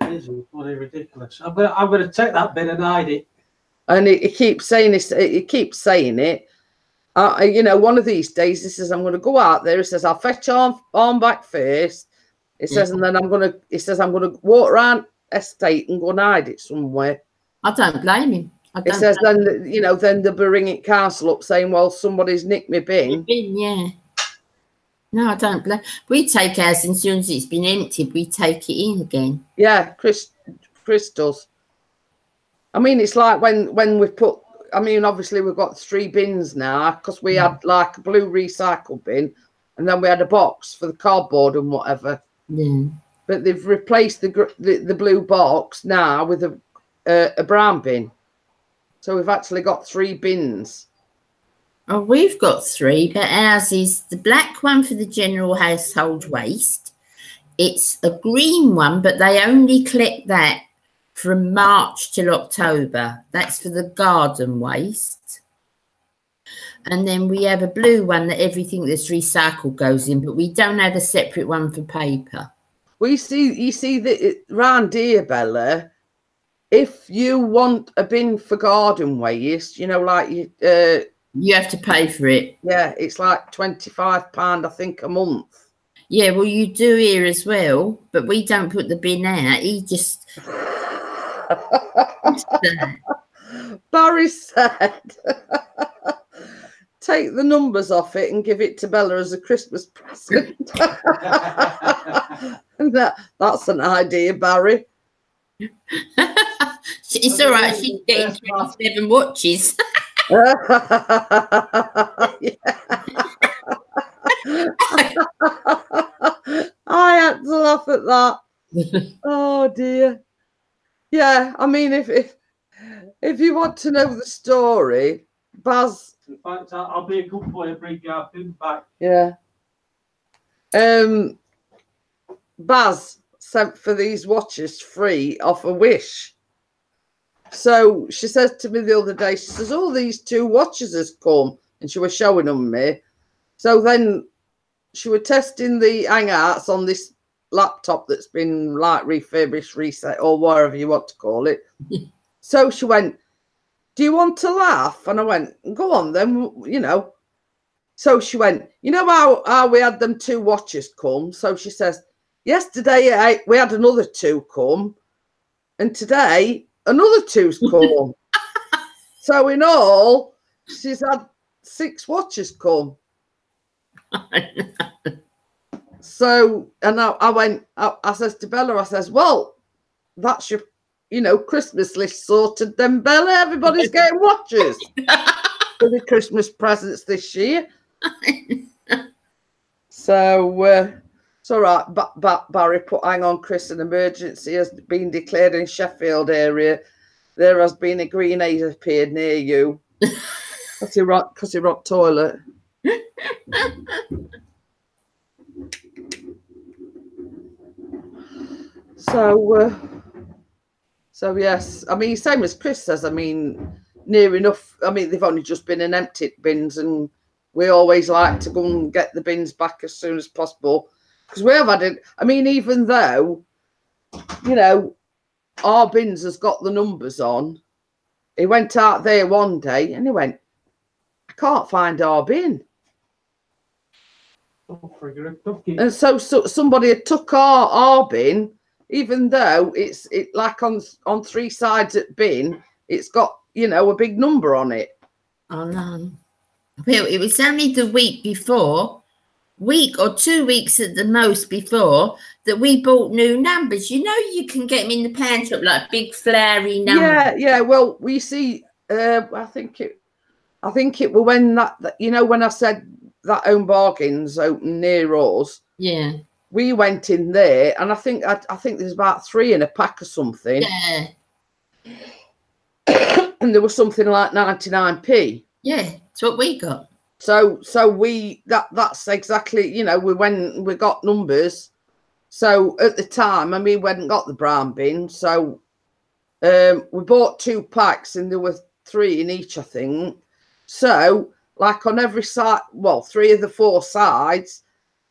It is bloody ridiculous. I'm gonna take that bin and hide it. And he keeps saying this. He keeps saying it. You know, one of these days, he says, I'm going to go out there. He says, I'll fetch on back first. He says, and then I'm going to walk around estate and go and hide it somewhere. I don't blame him. It says then, you know, then they'll be ringing council up saying, well, somebody's nicked my bin. Yeah. No, I don't blame. We take ours, and as soon as it's been emptied, we take it in again. Yeah, Chris does. I mean, it's like when we put, I mean, obviously we've got 3 bins now because we had like a blue recycle bin and then we had a box for the cardboard and whatever. Yeah. But they've replaced the blue box now with a brown bin. So we've actually got 3 bins. Oh, we've got 3, but ours is the black one for the general household waste. It's a green one, but they only collect that from March till October. That's for the garden waste. And then we have a blue one that everything that's recycled goes in, but we don't have a separate one for paper. Well, you see that round here, Bella, if you want a bin for garden waste, you know, like you have to pay for it. Yeah, it's like £25, I think, a month. Yeah, well, you do here as well, but we don't put the bin out. He just... Barry said, take the numbers off it and give it to Bella as a Christmas present. And that's an idea, Barry. It's all right. She's getting 27 watches. I had to laugh at that. Oh dear. Yeah, I mean, if you want to know the story, Baz. In fact, I'll be a good boy and bring our bin back. Yeah. Baz sent for these watches free off a Wish. So she said to me the other day, she says, oh, these 2 watches has come, and she was showing them me. So then she was testing the hangouts on this laptop that's been like refurbished, reset, or whatever you want to call it. So she went, do you want to laugh? And I went, go on then, you know. So she went, you know how we had them 2 watches come? So she says, yesterday we had another 2 come, and today another 2's come. So in all, she's had 6 watches come. So, and I went, I says to Bella, I says, well, that's your Christmas list sorted then, Bella. Everybody's getting watches for the Christmas presents this year. So it's all right. Barry put, hang on, Chris, an emergency has been declared in Sheffield area. There has been a grenade appeared near you. Because he rocked toilet. So yes, I mean, same as Chris says. I mean, near enough. I mean, they've only just been in empty bins, and we always like to go and get the bins back as soon as possible because we have had it. I mean, even though, our bins has got the numbers on. He went out there one day and he went, I can't find our bin. And so somebody had took our bin, even though it's like on 3 sides at bin, it's got, a big number on it. Oh, no. Well, it was only the week or 2 weeks at the most before, that we bought new numbers. You can get them in the pan shop, like big flary numbers. Yeah. Well, we see. I think it was when that when I said that Home Bargains open near us. Yeah. We went in there, and I think there's about 3 in a pack or something. Yeah. And there was something like 99p. Yeah, that's what we got. So we that's exactly we got numbers. So at the time, I mean, we hadn't got the brown bin, so we bought 2 packs, and there were 3 in each, I think. So like on every side, well, 3 of the 4 sides,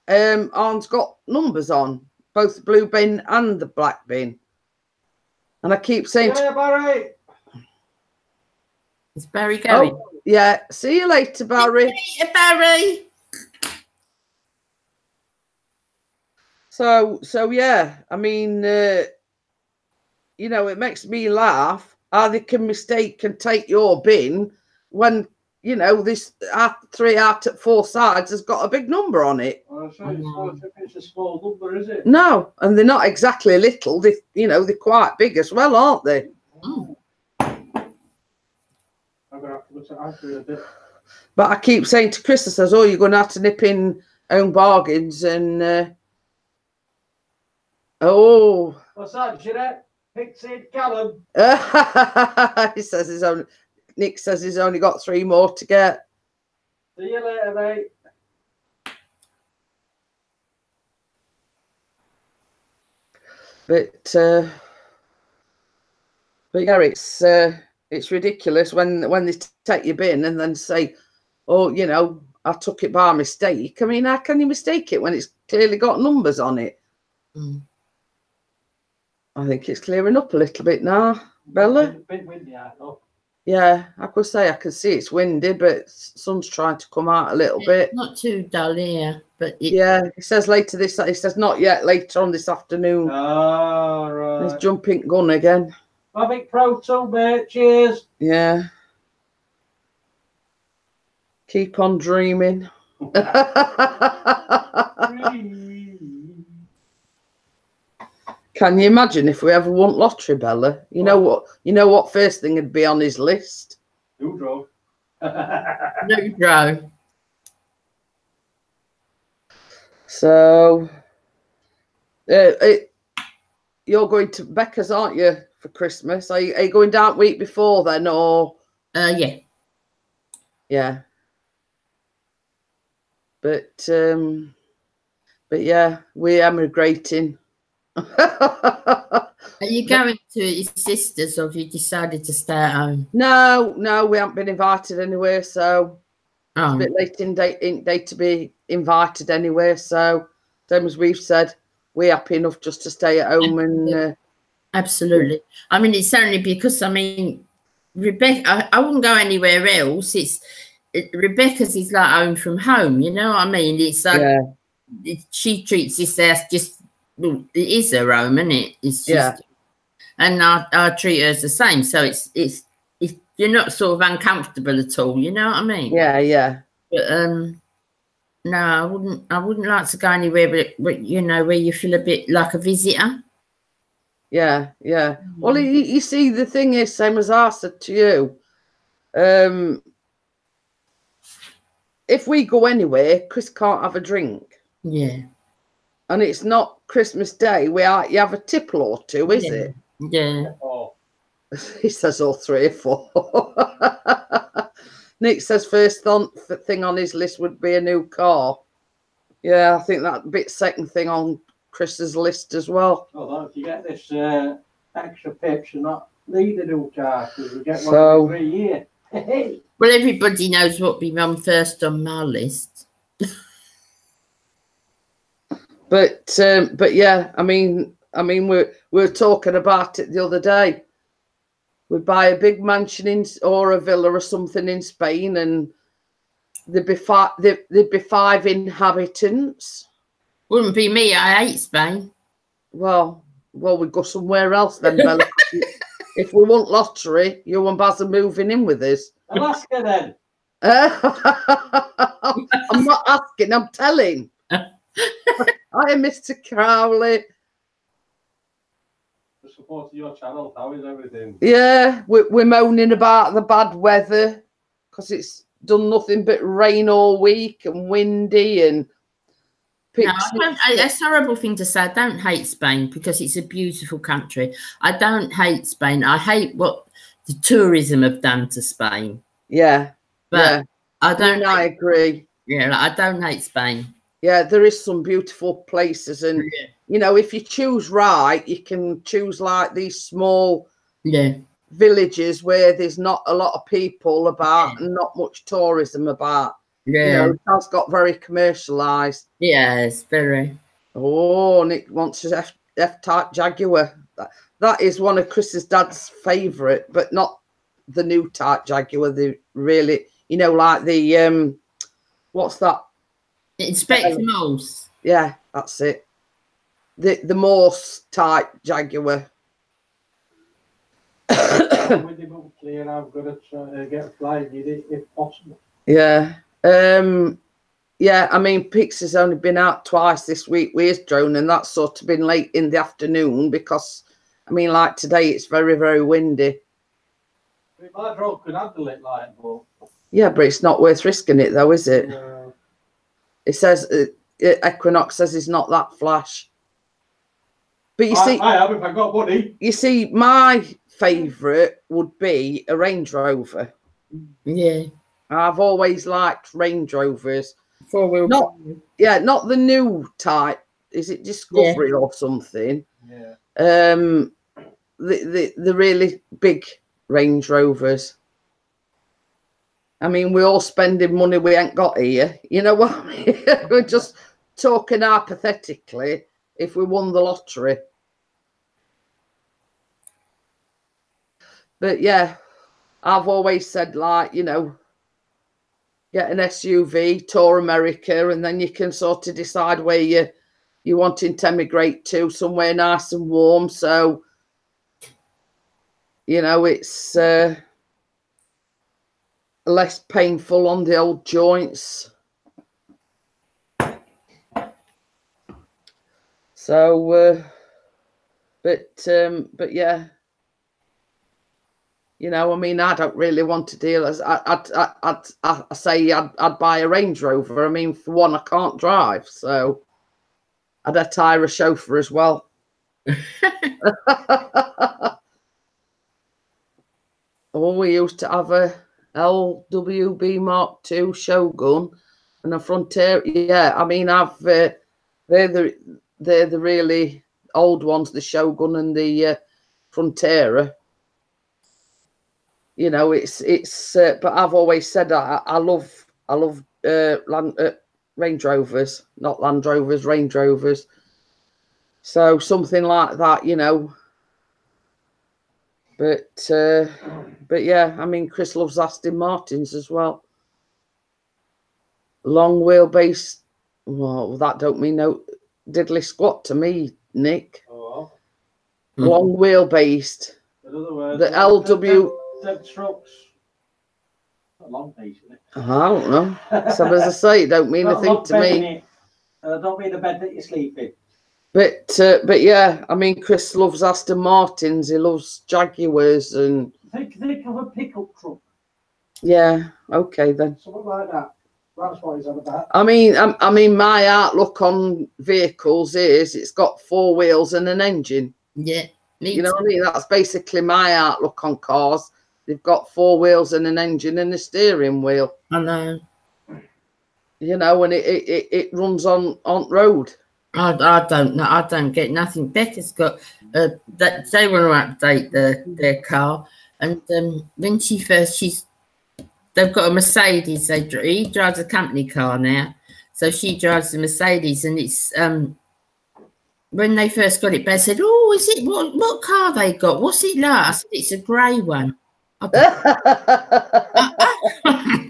Arne's got numbers on both the blue bin and the black bin. And I keep saying, yeah, Barry. Is Barry going? Oh, yeah. See you later, Barry. See you later, Barry. So yeah, I mean, it makes me laugh how they can mistake and take your bin when, this 3 out at 4 sides has got a big number on it. Well, it's a small number, is it? No, and they're not exactly little. They're quite big as well, aren't they? Oh. I'm going to have to look at it a bit. But I keep saying to Chris, I says, you're going to have to nip in Home Bargains and... What's that, Jeanette? Pixie Callum. Nick says he's only got 3 more to get. See you later, mate. But yeah, it's ridiculous when they take your bin and then say, I took it by mistake. I mean, how can you mistake it when it's clearly got numbers on it? Mm. I think it's clearing up a little bit now, Bella. A bit windy out, though. Yeah, I could say I can see it's windy, but sun's trying to come out a little bit. Not too dull here, but yeah, it says later this. It says not yet. Later on this afternoon. Oh, right. There's jumping gun again. Mavic Pro 2, mate. Cheers. Yeah. Keep on dreaming. Can you imagine if we ever won lottery, Bella? You know what first thing would be on his list? Who drove? No drove. So you're going to Becca's, aren't you, for Christmas? Are you going down week before then, or? Yeah. Yeah. But yeah, we're emigrating. Are you going to his sister's, or have you decided to stay at home? No, we haven't been invited anywhere, so it's a bit late in day to be invited anywhere. So, same as we've said, we're happy enough just to stay at home and. Absolutely. I mean, it's only because Rebecca. I wouldn't go anywhere else. Rebecca's is like home from home. You know what I mean? It's like she treats this house just. Well, it is her home, isn't it? It's just, and I treat her as the same. So it's you're not sort of uncomfortable at all. You know what I mean? Yeah. But no, I wouldn't like to go anywhere, but where you feel a bit like a visitor. Yeah, yeah. Well, you see, the thing is, same as I said to you, if we go anywhere, Chris can't have a drink. Yeah. And it's not Christmas Day where you have a tipple or two, is it? Yeah. Oh. He says all 3 or 4. Nick says first thing on his list would be a new car. Yeah, I think that bit second thing on Chris's list as well. Although if you get this extra pips, you're not need a new car because we get one every year. Well, everybody knows what we run first on my list. But yeah, I mean, we're talking about it the other day. We'd buy a big mansion or a villa or something in Spain, and there'd be 5 inhabitants. Wouldn't be me. I hate Spain. Well, we'd go somewhere else then, Bella. If we want lottery, you and Baz are moving in with us. Alaska then. I'm not asking, I'm telling. Hi, Mr. Crowley. The support of your channel, how is everything? Yeah, we're moaning about the bad weather because it's done nothing but rain all week and windy and. No, that's a horrible thing to say. I don't hate Spain because it's a beautiful country. I don't hate Spain. I hate what the tourism have done to Spain. Yeah, but yeah. I agree. Yeah, I don't hate Spain. Yeah, there is some beautiful places, and you know, if you choose right, you can choose like these small villages where there's not a lot of people about and not much tourism about. Yeah, you know, it has got very commercialised. Yes, very. Oh, Nick wants his F-Type Jaguar. That is one of Chris's dad's favourite, but not the new Type Jaguar. The really, you know, like the what's that? Inspector Morse. Yeah, that's it. The Morse Type Jaguar. With him up clear, I've got to try to get flying in it if possible. Yeah. Yeah, I mean, Pix has only been out twice this week with his drone, and that's sort of been late in the afternoon because, I mean, like today, it's very, very windy. My drone could handle it, like, but... Yeah, but it's not worth risking it, though, is it? No. It says, Equinox says it's not that flash. But you see... I have if I got money. You see, my favourite would be a Range Rover. Yeah. I've always liked Range Rovers. Four-wheel. Not the new type. Is it Discovery or something? Yeah. The really big Range Rovers. I mean, we're all spending money we ain't got here. You know what I mean? We're just talking hypothetically if we won the lottery. But yeah, I've always said, like, you know, get an SUV, tour America, and then you can sort of decide where you're wanting to emigrate to, somewhere nice and warm. So, you know, it's less painful on the old joints. So, but yeah. You know, I mean, I don't really want to deal as I say I'd buy a Range Rover. I mean, for one, I can't drive, so I'd have to hire a chauffeur as well. Oh, we used to have a LWB Mark II Shogun and a Frontera. Yeah, I mean, they're the really old ones, the Shogun and the Frontera. You know, it's but I've always said I love Range Rovers, not Land Rovers, Range Rovers. So something like that, you know. But yeah, I mean, Chris loves Aston Martins as well. Long wheelbase. Well, that don't mean no diddly squat to me, Nick. Oh. Long wheelbase. In other words, the LW. Them trucks. Not long piece, isn't it? I don't know. So as I say, it don't mean a thing to me. Don't mean the bed that you sleep in. But yeah, I mean, Chris loves Aston Martins. He loves Jaguars and Think of a pickup truck. Yeah, okay then. Something like that. That's what he's on about. I mean, my outlook on vehicles is it's got 4 wheels and an engine. Yeah, you know what I mean? That's basically my outlook on cars. They've got 4 wheels and an engine and a steering wheel. I know. You know, and it runs on road. I don't know. I don't get nothing. Becca's got that they want to update their car, and when they've got a Mercedes. He drives a company car now, so she drives the Mercedes, and it's when they first got it, Beth said, "Oh, is it what car they got? What's it like?" I said, "It's a grey one." I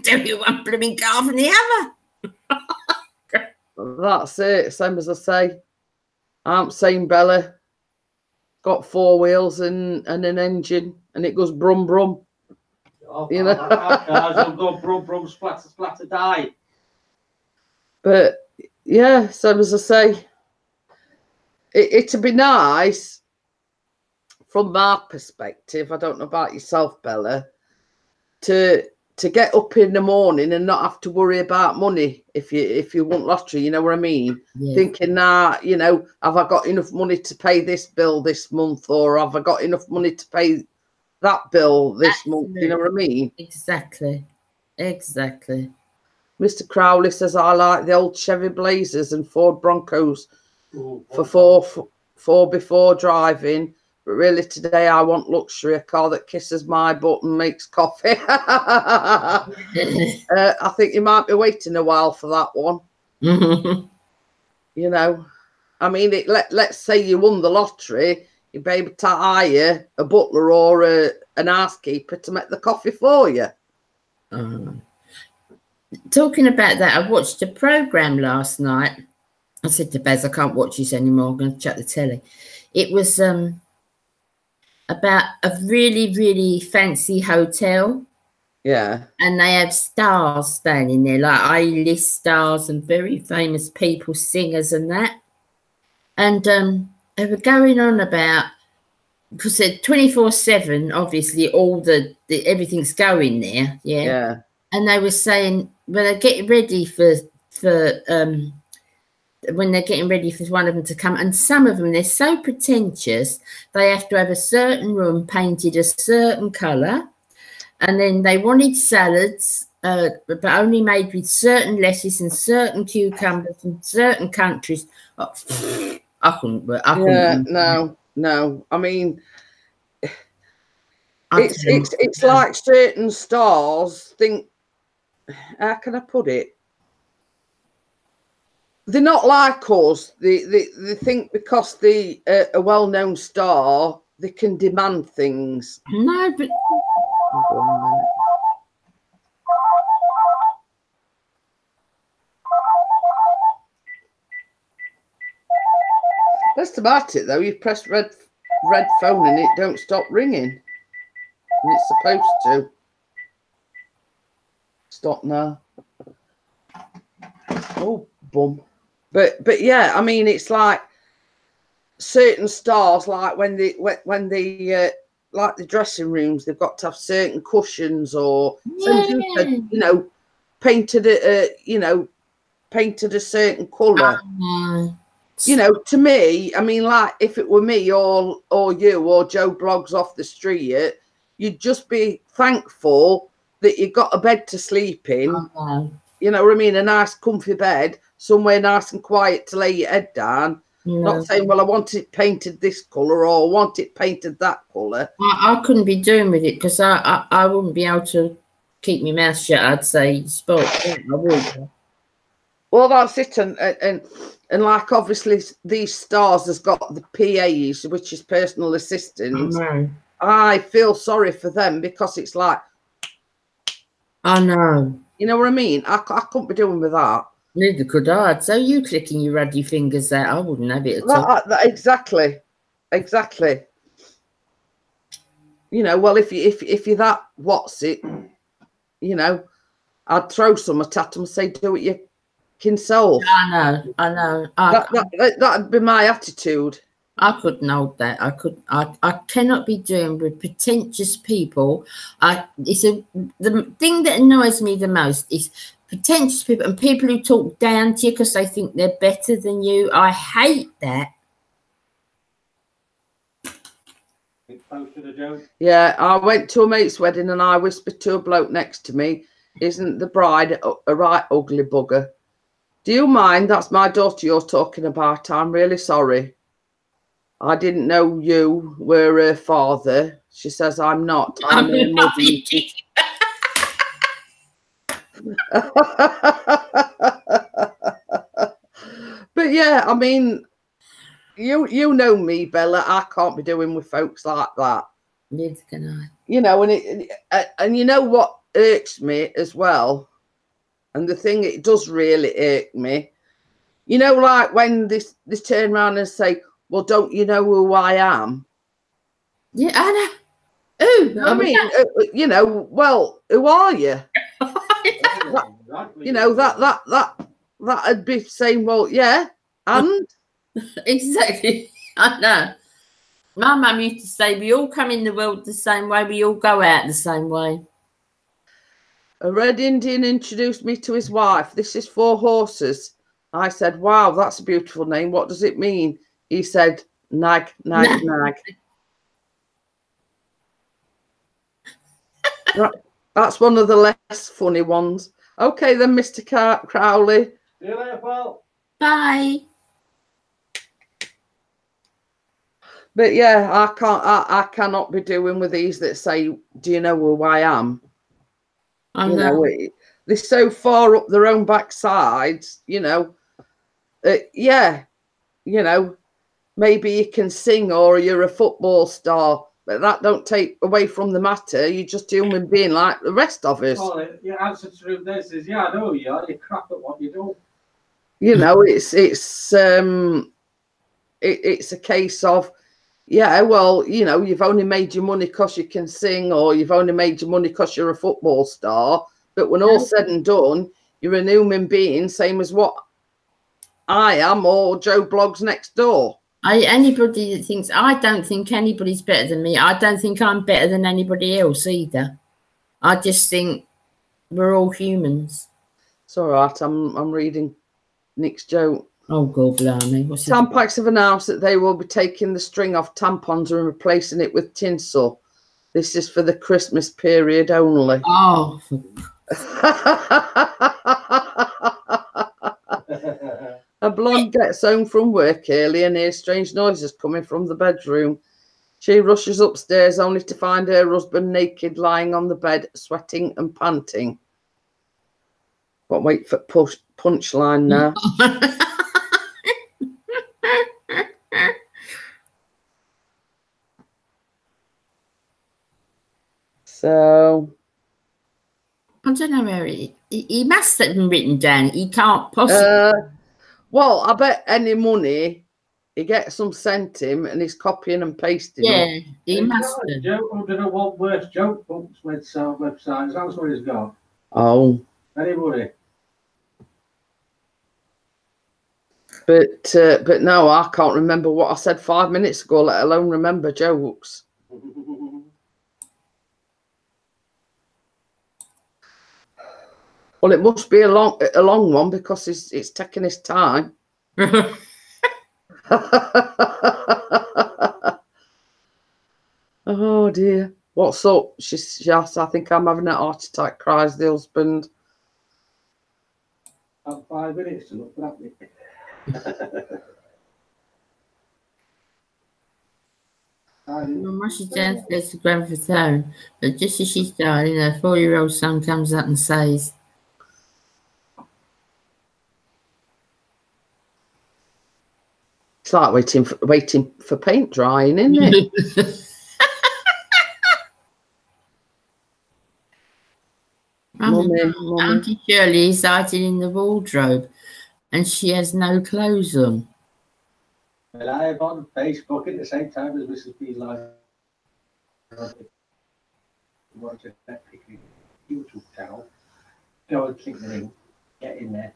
tell you one blooming car from the other. That's it. Same as I say. I'm saying Bella got 4 wheels and an engine, and it goes brum brum. Oh, you know, our cars will go brum brum splatter splatter die. But yeah, same as I say. It'd be nice from my perspective. I don't know about yourself, Bella, to get up in the morning and not have to worry about money if you want lottery, you know what I mean? Yeah. Thinking you know, have I got enough money to pay this bill this month, or have I got enough money to pay that bill this month? You know what I mean? Exactly. Mr. Crowley says, I like the old Chevy Blazers and Ford Broncos for four before driving. But really today I want luxury, a car that kisses my butt and makes coffee. I think you might be waiting a while for that one. You know, I mean, let's say you won the lottery, you'd be able to hire a butler or an housekeeper to make the coffee for you. Talking about that, I watched a programme last night. I said to Bez, I can't watch this anymore. I'm going to shut the telly. It was about a really, really fancy hotel. Yeah. And they have stars standing there, like A-list stars and very famous people, singers and that. And they were going on about, because they're 24/7, obviously, all the everything's going there. Yeah. Yeah. And they were saying, well, they're getting ready for when they're getting ready for one of them to come, and some of them, they're so pretentious, they have to have a certain room painted a certain colour, and then they wanted salads, but only made with certain lettuce and certain cucumbers from certain countries. Oh, I couldn't. No. I mean, it's like certain stars think. How can I put it? They're not like us. They think because they're a well-known star, they can demand things. No, but that's about it, though. You press red phone and it don't stop ringing. And it's supposed to stop now. Oh, bum. But yeah, I mean, it's like certain stars, like when they like the dressing rooms, they've got to have certain cushions, or you know, painted a certain colour. You know, to me, I mean, like if it were me or you or Joe Bloggs off the street, you'd just be thankful that you got a bed to sleep in. You know what I mean? A nice comfy bed, somewhere nice and quiet to lay your head down. Not saying, well, I want it painted this colour or I want it painted that colour. I couldn't be doing with it, because I wouldn't be able to keep my mouth shut. I'd say, sport. I would. Well, that's it. And like, obviously, these stars has got the PAs, which is personal assistants. I feel sorry for them, because it's like, I know. You know what I mean? I couldn't be doing with that. Neither could I. So you clicking your ruddy fingers out, I wouldn't have it at all. Exactly. You know, well, if you're that, what's it? You know, I'd throw some at them and say, do what you himself. I know. That'd be my attitude. I couldn't hold that. I cannot be doing with pretentious people. The thing that annoys me the most is pretentious people and people who talk down to you because they think they're better than you. I hate that. Yeah, I went to a mate's wedding and I whispered to a bloke next to me, "Isn't the bride a right ugly bugger? Do you mind? That's my daughter you're talking about. I'm really sorry. I didn't know you were her father." She says, "I'm not. I'm her mother." But yeah, I mean, you know me, Bella. I can't be doing with folks like that. Neither can I. You know, and you know what irks me as well, and the thing it does really irk me, you know, like when they turn around and say, "Well, don't you know who I am?" Yeah, I know. Ooh, I mean, you know, well, who are you? You know, that'd be saying, well, yeah, and exactly. I know. My mum used to say, "We all come in the world the same way. We all go out the same way." A red Indian introduced me to his wife. "This is 4 horses." I said, "Wow, that's a beautiful name. What does it mean?" He said, "Nag, nag, nag." That's one of the less funny ones. Okay then, Mr. Crowley. See you later, pal. Bye. But yeah, I cannot be doing with these that say, "Do you know who I am?" You know, they're so far up their own backsides, you know. Yeah, you know, maybe you can sing or you're a football star, but that don't take away from the matter. You're just a human being like the rest of us. Well, your answer to this is, yeah, I know you are. You're crap at what you do. You know, it's a case of, yeah, well, you know, you've only made your money because you can sing, or you've only made your money because you're a football star. But when all's said and done, you're a human being, same as what I am or Joe Bloggs next door. Anybody that thinks, I don't think anybody's better than me. I don't think I'm better than anybody else either. I just think we're all humans. It's all right. I'm reading Nick's joke. Oh, God, blimey. Tampax have announced that they will be taking the string off tampons and replacing it with tinsel. This is for the Christmas period only. Oh. A blonde gets home from work early and hears strange noises coming from the bedroom. She rushes upstairs only to find her husband naked, lying on the bed, sweating and panting. But wait for punchline now. So I don't know where he must have been written down. He can't possibly. Well, I bet any money he gets some sent him and he's copying and pasting. Yeah, he must have. Joke, I don't know what worst joke books websites. That's what he's got. Oh. Anybody? But no, I can't remember what I said 5 minutes ago, let alone remember jokes. Well, it must be a long one because it's taking his time. Oh dear. What's up? She asks, "I think I'm having a heart attack," cries the husband. About 5 minutes to look for that. Mama, she's downstairs to grab the phone, but just as she's starting, her 4-year-old son comes up and says, "It's like waiting for paint drying, isn't it?" Mummy. Auntie Shirley is hiding in the wardrobe and she has no clothes on. Well, I am on Facebook at the same time as Mrs. B's live. Watch a YouTube channel. Go and click the link. Get in there.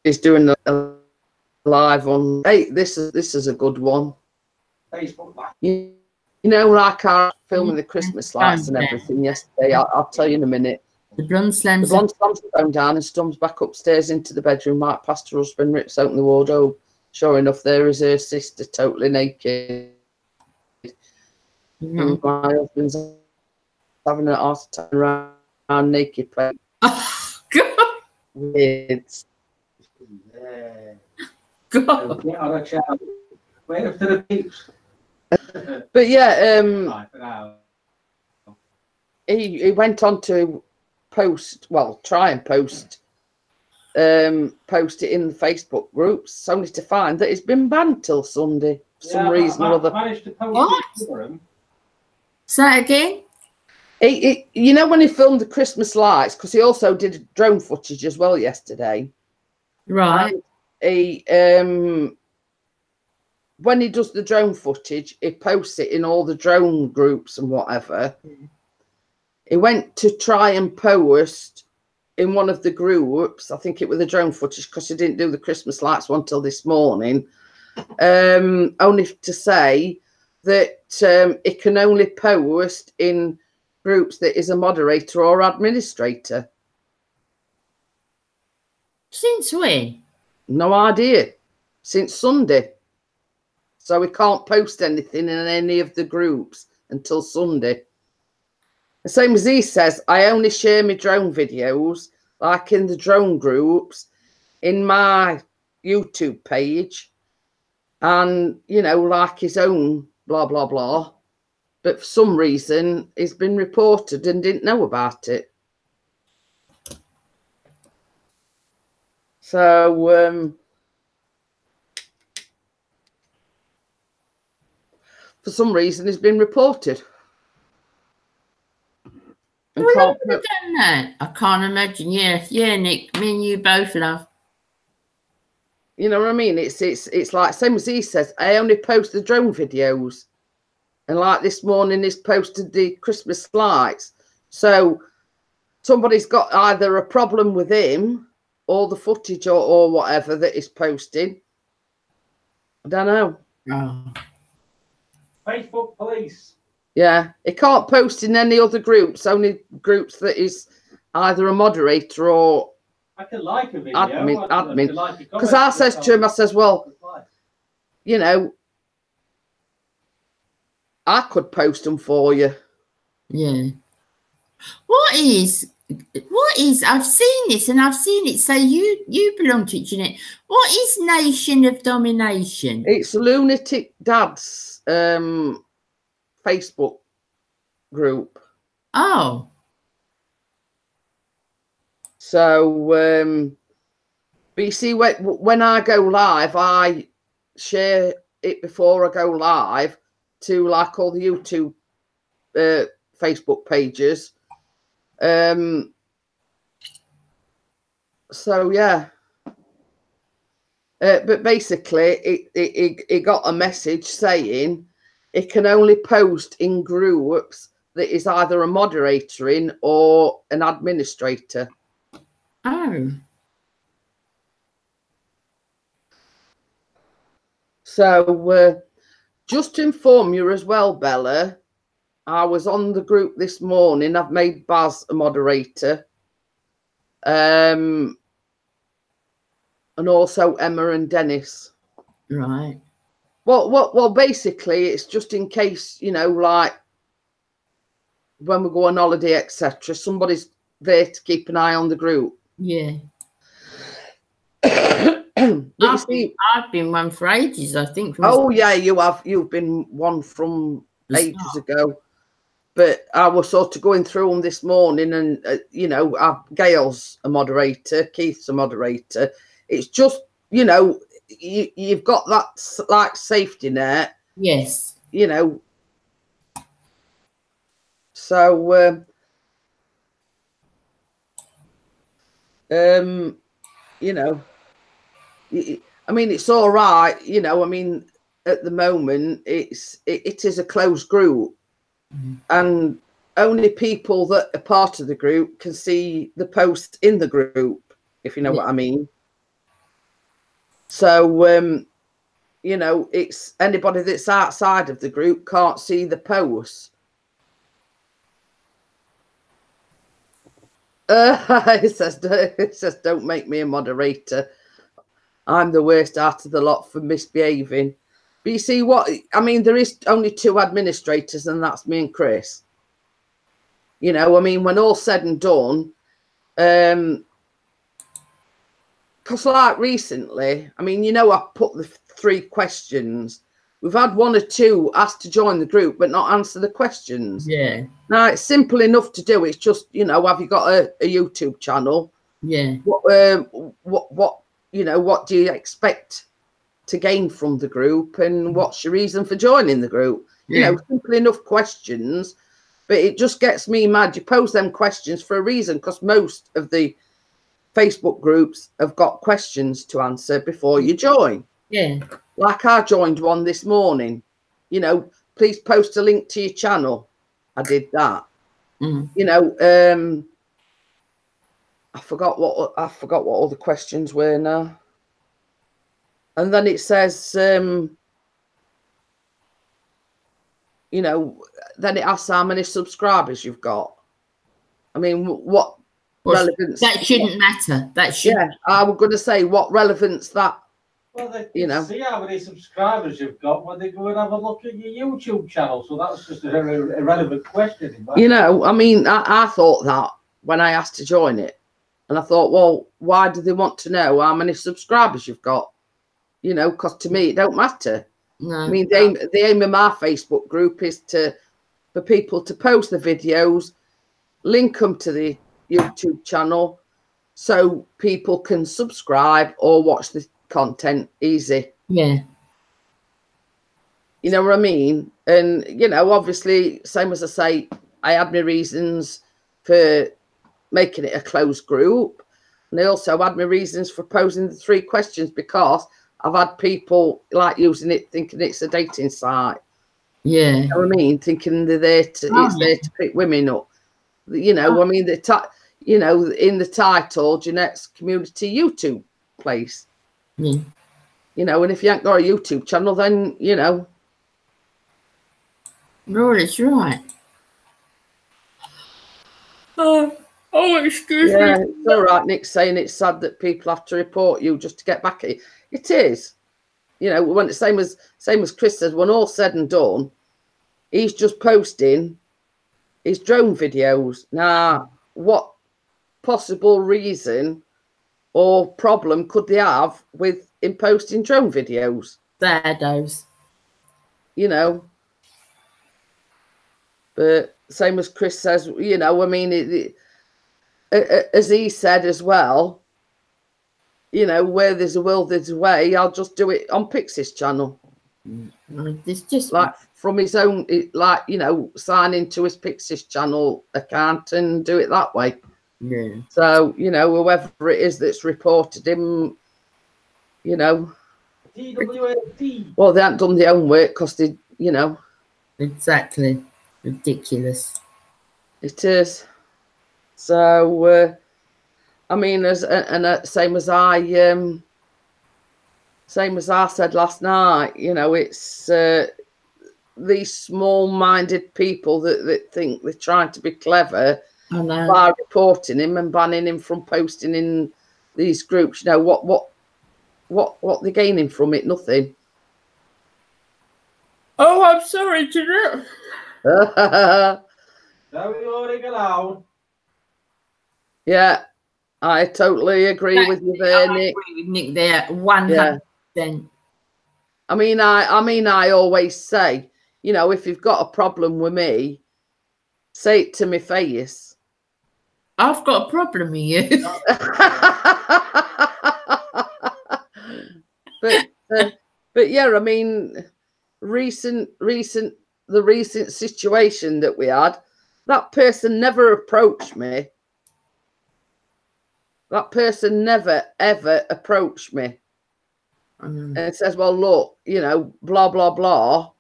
He's doing a live on. Hey, this is a good one. Facebook. You know, like our filming the Christmas lights and everything yesterday. I'll tell you in a minute. The blonde slams the phone down and storms back upstairs into the bedroom right past her husband, rips open the wardrobe. Sure enough, there is her sister totally naked. And my husband's having a heart attack around naked play. Oh, God. Weird. God. Get on a chat. Wait up to the peeps. But yeah, he went on to post, well, try and post it in the Facebook groups, only to find that it's been banned till Sunday for some reason or other. I managed to post it for him. Say it again. You know when he filmed the Christmas lights, because he also did drone footage as well yesterday. Right. He when he does the drone footage, he posts it in all the drone groups and whatever. He went to try and post in one of the groups, I think it was the drone footage, because he didn't do the Christmas lights one till this morning, only to say that it can only post in groups that is a moderator or administrator. Since when? No idea. Since Sunday. So we can't post anything in any of the groups until Sunday. The same as he says, I only share my drone videos, like in the drone groups, in my YouTube page, and, you know, like his own blah, blah, blah. But for some reason, he's been reported and didn't know about it. So, for some reason, he's been reported. Well, who would have done that? I can't imagine. Yeah, Nick, me and you both love. You know what I mean? It's like, same as he says, I only post the drone videos. And like this morning, he's posted the Christmas lights. So somebody's got either a problem with him or the footage or whatever that he's posting. I don't know. Oh. Facebook police. Yeah, he can't post in any other groups, only groups that is either a moderator or I can like a video. admin. Because I says to him, I says, well, you know, I could post them for you. Yeah. What is I've seen this and I've seen it say you belong to it, Jeanette. What is Nation of Domination? It's Lunatic Dad's Facebook group. Oh. So but you see, when I go live, I share it before I go live to like all the YouTube Facebook pages. So yeah, but basically it got a message saying it can only post in groups that is either a moderator in or an administrator. Oh. So just to inform you as well, Bella, I was on the group this morning. I've made Baz a moderator. And also Emma and Dennis. Right. Well, basically, it's just in case, you know, like when we go on holiday, etc., somebody's there to keep an eye on the group. Yeah. I've been one for ages, I think. Yeah, you have. You've been one from ages ago. But I was sort of going through them this morning, and you know, Gail's a moderator, Keith's a moderator. It's just, you know, you've got that like safety net. Yes. You know. So, you know, I mean, it's all right. You know, I mean, at the moment, it is a closed group. And only people that are part of the group can see the posts in the group, if you know what I mean. So, you know, it's anybody that's outside of the group can't see the posts. It says, don't make me a moderator. I'm the worst out of the lot for misbehaving. But you see what, I mean, there is only 2 administrators, and that's me and Chris. You know, I mean, when all's said and done, because like recently, I mean, you know, I put the 3 questions. We've had 1 or 2 asked to join the group, but not answer the questions. Yeah. Now, it's simple enough to do. It's just, you know, have you got a YouTube channel? Yeah. What you know, what do you expect to gain from the group, and what's your reason for joining the group? You know, simple enough questions, but it just gets me mad. You pose them questions for a reason, because most of the Facebook groups have got questions to answer before you join. Yeah. Like I joined one this morning, you know, please post a link to your channel. I did that. You know, I forgot what all the questions were now. And then it says, you know, then it asks how many subscribers you've got. I mean, what relevance? That shouldn't matter. That should. Yeah, I was going to say, what relevance that. Well, they you know, see how many subscribers you've got when they go and have a look at your YouTube channel. So that's just a irrelevant question. You know, I mean, I thought that when I asked to join it. And I thought, well, why do they want to know how many subscribers you've got? You know, because to me, it don't matter. No. I mean, the aim of my Facebook group is for people to post the videos, link them to the YouTube channel, so people can subscribe or watch the content easy. Yeah. You know what I mean? And, you know, obviously, same as I say, I had my reasons for making it a closed group. And I also had my reasons for posing the 3 questions, because I've had people like using it thinking it's a dating site. Yeah. You know what I mean? Thinking they're there to, there to pick women up. You know, I mean, you know, in the title, Jeanette's Community YouTube place. Yeah. You know, and if you ain't got a YouTube channel, then, you know. No, that's right. Oh, excuse me. Yeah, it's all right, Nick's saying it's sad that people have to report you just to get back at you. It is. You know, when same as Chris says, when all's said and done, he's just posting his drone videos. Now, what possible reason or problem could they have with him posting drone videos? Daddos. You know. But same as Chris says, you know, I mean, as he said as well, you know, where there's a will, there's a way. I'll just do it on Pixie's channel. It's just like from his own, like, you know, sign into his Pixie's channel account and do it that way. Yeah. So, you know, whoever it is that's reported him, you know. TWAD. Well, they haven't done their own work because they, you know. Exactly. Ridiculous. It is. So, I mean, same as I said last night, you know, it's these small-minded people that think they're trying to be clever by reporting him and banning him from posting in these groups. You know, what they're gaining from it? Nothing. Oh, I'm sorry, Jeanette. Yeah, I totally agree with you there, Nick. I agree with Nick there, 100%. Yeah. I mean, I always say, you know, if you've got a problem with me, say it to my face. I've got a problem with you. but yeah, I mean, the recent situation that we had, that person never approached me. That person never, ever approached me. And it says, well, look, you know, blah, blah, blah.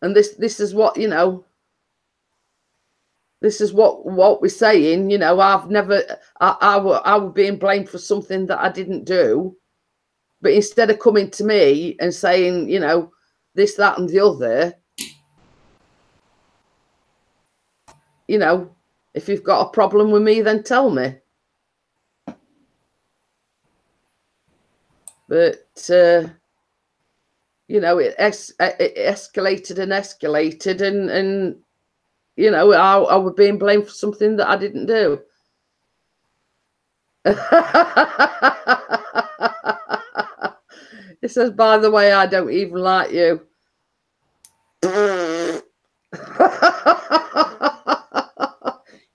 And this is what, you know, this is what we're saying. You know, I've never, I was being blamed for something that I didn't do. But instead of coming to me and saying, you know, this, that, and the other, you know, if you've got a problem with me, then tell me. But, you know, it escalated and escalated, and you know, I was being blamed for something that I didn't do. It says, by the way, I don't even like you.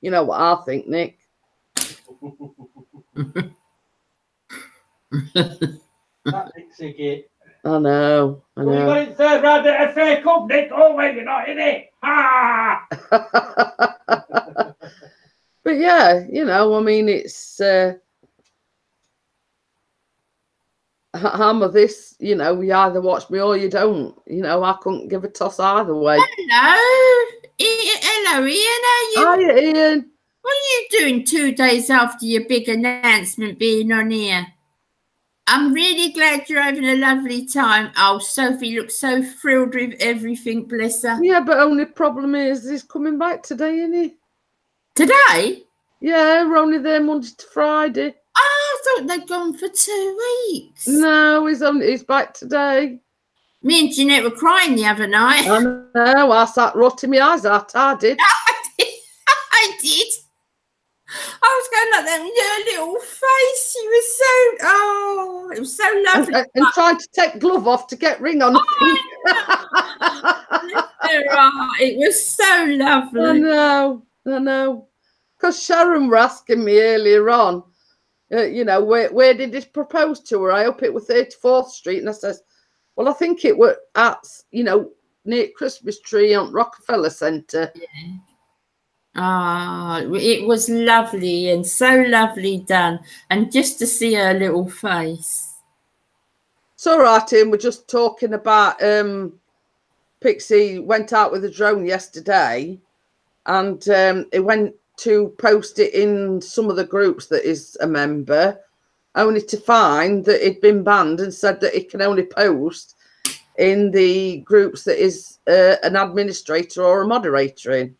You know what I think, Nick? I know. Well, you got it third round at FA Cup, Nick. Oh, well, you're not in it. Ha! But yeah, you know, I mean, it's I'm of this, you know, you either watch me or you don't. You know, I couldn't give a toss either way. Hello. Hello, Ian. Hi, Ian. What are you doing 2 days after your big announcement being on here? I'm really glad you're having a lovely time. Oh, Sophie looks so thrilled with everything, bless her. Yeah, but only problem is he's coming back today, isn't he? Today? Yeah, we're only there Monday to Friday. Oh, I thought they'd gone for 2 weeks. No, he's back today. Me and Jeanette were crying the other night. I know, I sat rotting my eyes out, I did. I did. I was going like that with her little face. She was so, oh, it was so lovely. And trying to take glove off to get ring on. It was so lovely. I know. Because Sharon were asking me earlier on, you know, where did this propose to her? I hope it was 34th Street. And I says, well, I think it were at, you know, near Christmas tree on Rockefeller Centre. Yeah. Ah, it was lovely and so lovely done. And just to see her little face. It's all right, Ian. We're just talking about Pixie went out with a drone yesterday, and it went to post it in some of the groups that is a member, only to find that it'd been banned and said that it can only post in the groups that is an administrator or a moderator in.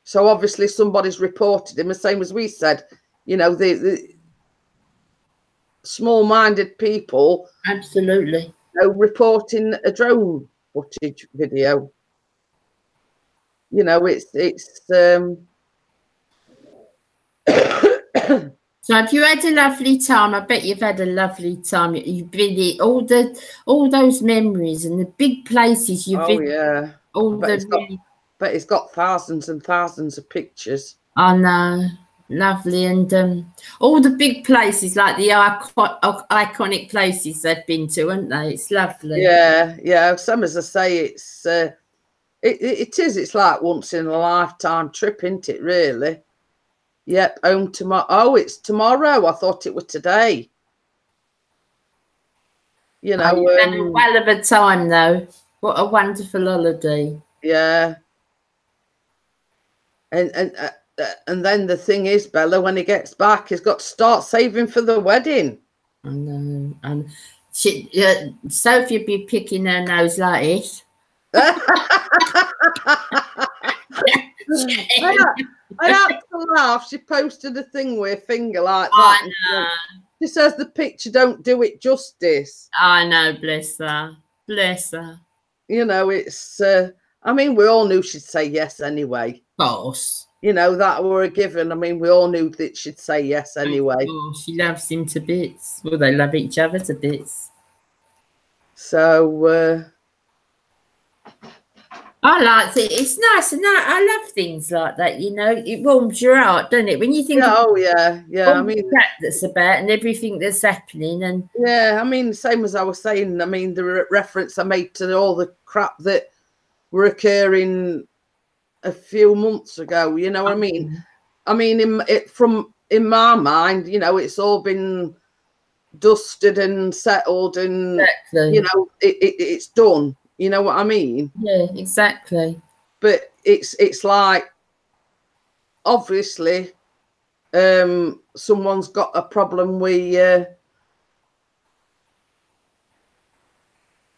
So obviously somebody's reported him, the same as we said, you know, the small-minded people. Absolutely. You know, reporting a drone footage video. You know, it's So have you had a lovely time? I bet you've had a lovely time. You've been in all those memories and the big places you've been. Oh yeah. But it's got thousands and thousands of pictures. I know. Lovely. And all the big places, like the iconic places they've been to, haven't they? It's lovely. Yeah. Some, as I say, it's it is. It's like once in a lifetime trip, isn't it, really? Yep, home tomorrow. Oh, it's tomorrow. I thought it was today. You know. Oh, had a well of a time, though. What a wonderful holiday. Yeah. And then the thing is, Bella, when he gets back, he's got to start saving for the wedding. I know. And Sophie would be picking her nose like this. I had to laugh. She posted a thing with a finger like that. She says the picture don't do it justice. I know, bless her. Bless her. You know, it's, I mean, we all knew she'd say yes anyway. Of course. You know, that were a given. I mean, we all knew that she'd say yes anyway. Oh, she loves him to bits. Well, they love each other to bits. So, I like it. It's nice, and I love things like that. You know, it warms your heart, doesn't it? When you think, yeah. I mean, crap that's about and everything that's happening, and yeah, I mean, same as I was saying. I mean, the reference I made to all the crap that were occurring a few months ago. You know what I mean? I mean, in my mind, you know, it's all been dusted and settled, and exactly. You know, it's done. You know what I mean? Yeah, exactly. But it's like obviously someone's got a problem with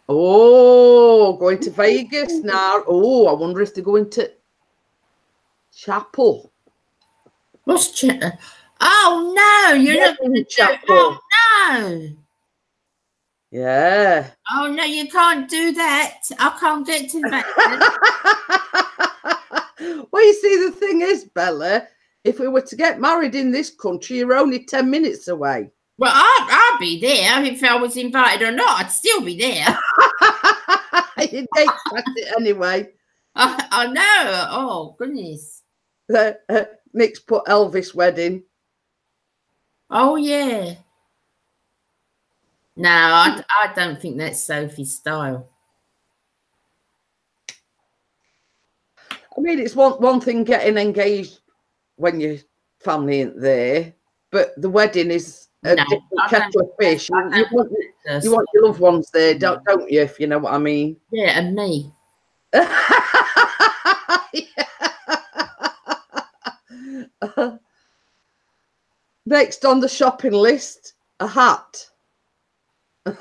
going to Vegas now. Oh, I wonder if they're going to Chapel. What's Chapel? Oh no, you're not going to Chapel. Oh no. Yeah. Oh no, you can't do that. I can't get to that. Well, you see, the thing is, Bella, if we were to get married in this country, you're only 10 minutes away. Well, I'd be there if I was invited or not. I'd still be there. You'd expect it anyway. I know. Oh goodness. Nick's put Elvis wedding. Oh yeah. No, I don't think that's Sophie's style. I mean, it's one thing getting engaged when your family ain't there, but the wedding is a different kettle of fish. You want your loved ones there, don't you? If you know what I mean. Yeah, and me. Next on the shopping list, a hat. We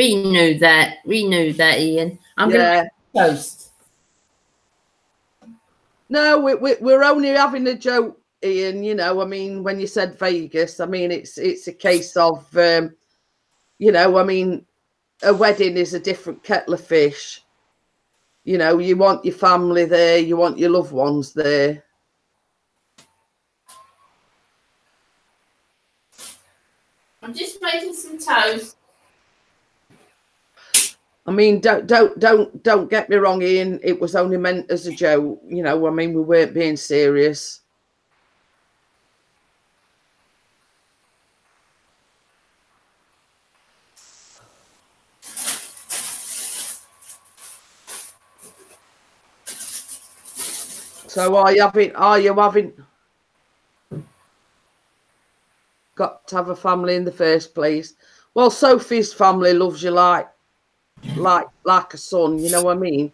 knew that. We knew that, Ian. I'm going to toast. No, we're only having a joke, Ian. You know, I mean, when you said Vegas, I mean, it's a case of, you know, I mean, a wedding is a different kettle of fish. You know, you want your family there, you want your loved ones there. I'm just making some toast. I mean, don't get me wrong, Ian. It was only meant as a joke. You know, I mean, we weren't being serious. So are you having got to have a family in the first place? Well, Sophie's family loves you like a son, you know what I mean?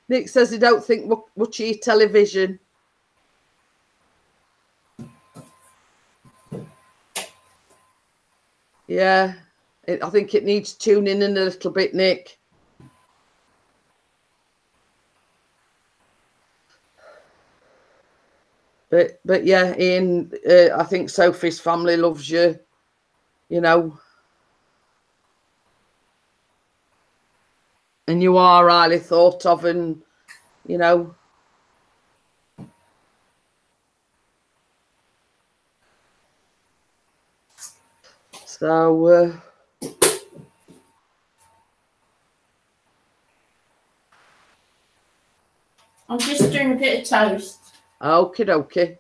Nick says he don't think much of television. Yeah, I think it needs tuning in a little bit, Nick. But yeah, Ian, I think Sophie's family loves you, you know. And you are highly thought of, and, you know. So, I'm just doing a bit of toast. okie dokie.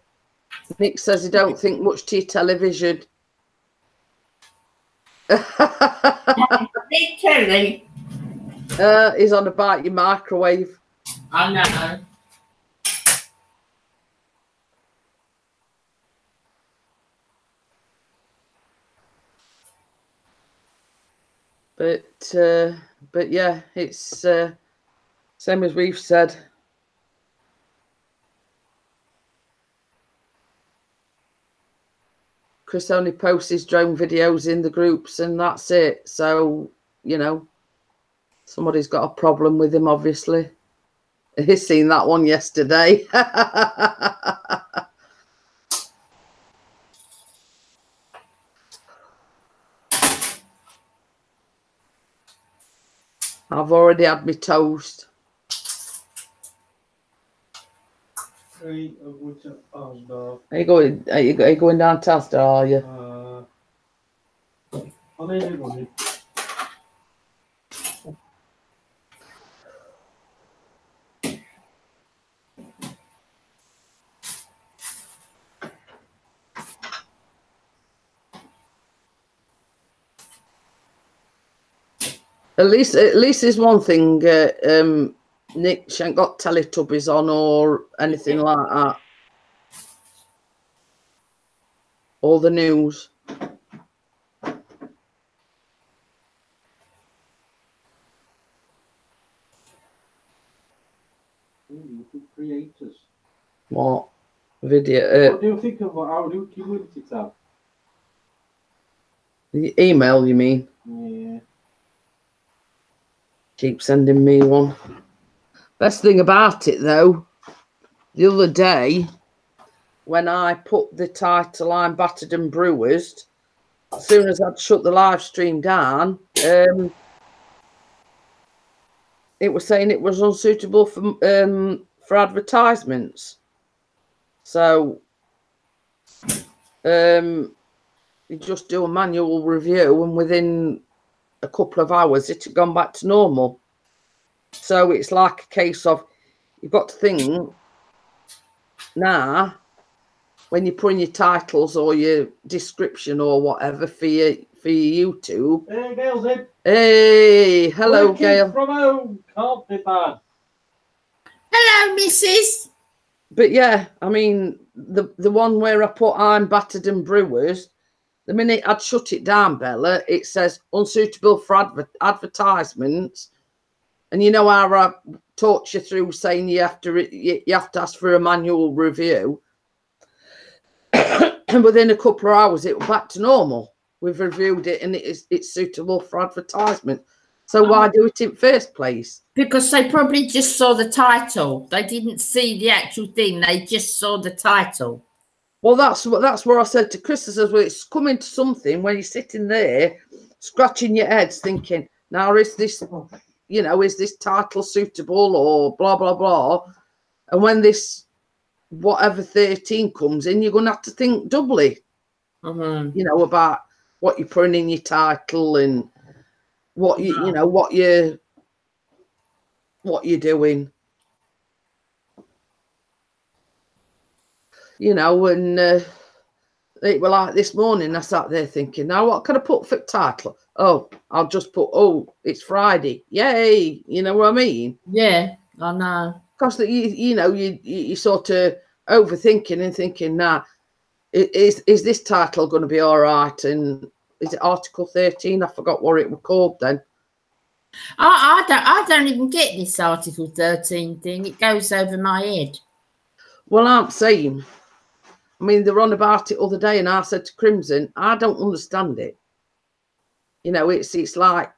Nick says he don't think much to your television. Big Kelly. He's on about your microwave. I know. But yeah, it's same as we've said. Chris only posts his drone videos in the groups and that's it. So, you know, somebody's got a problem with him, obviously. He's seen that one yesterday. I've already had my toast. Are you going down to Asda, are you? I'm in it, buddy. At least there's one thing, Nick, she ain't got Teletubbies on or anything like that. Or the news. creators. What? Video? What do you think of our new community tab? The email, you mean? Yeah. Keep sending me one. Best thing about it, though, the other day, when I put the title I'm Battered and Bruised, as soon as I'd shut the live stream down, it was saying it was unsuitable for advertisements. So you just do a manual review, and within a couple of hours it had gone back to normal. So it's like a case of, you've got to think now, when you put in your titles or your description or whatever for your YouTube. Hey, Gail's in. Hey, hello, Working Gail. from home, can't be bad. Hello, Mrs. But yeah, I mean, the one where I put I'm Battered and Bruised, the minute I'd shut it down, Bella, it says unsuitable for advertisements. And you know how I talked you through saying you have to ask for a manual review. And within a couple of hours, it was back to normal. We've reviewed it, and it's suitable for advertisement. So why do it in first place? Because they probably just saw the title. They didn't see the actual thing. They just saw the title. Well, that's where I said to Chris, I says, well, it's coming to something when you're sitting there scratching your heads thinking, now is this, you know, is this title suitable or blah, blah, blah. And when this whatever 13 comes in, you're going to have to think doubly, you know, about what you're putting in your title and what you know, what you're doing. You know, and it was like this morning, I sat there thinking, now what can I put for title? Oh, I'll just put, oh, it's Friday. Yay. You know what I mean? Yeah, I know. Because you know, you sort of overthinking and thinking, nah, is this title going to be all right? And is it Article 13? I forgot what it was called then. I don't even get this Article 13 thing. It goes over my head. Well, I'm saying, I mean, they were on about it other day, and I said to Crimson, I don't understand it. You know, it's like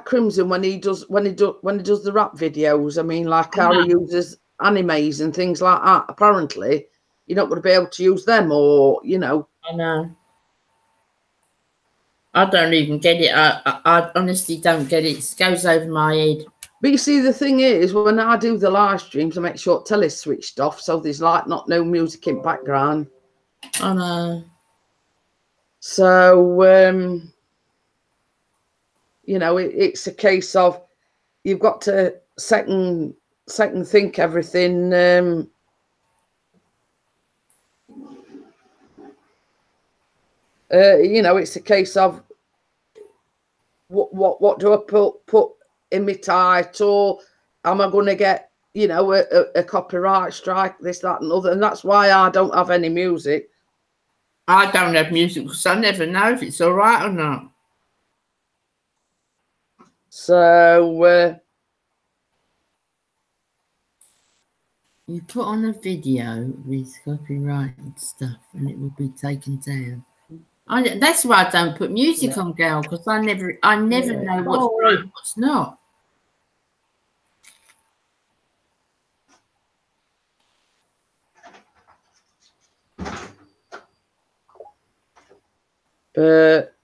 Crimson when he does the rap videos. I mean, like how he uses animes and things like that. Apparently, you're not going to be able to use them, or you know. I know. I don't even get it. I honestly don't get it. It goes over my head. But you see, the thing is, when I do the live streams, I make sure telly's switched off, so there's like no music in background. I know. So, you know, it's a case of you've got to second think everything. You know, it's a case of what do I put in my title? Am I going to get, you know, a copyright strike, this, that, and other? And that's why I don't have any music. I don't have music because I never know if it's all right or not. So you put on a video with copyright and stuff, and it will be taken down. That's why I don't put music on, Gail, because I never know what's right and what's not. But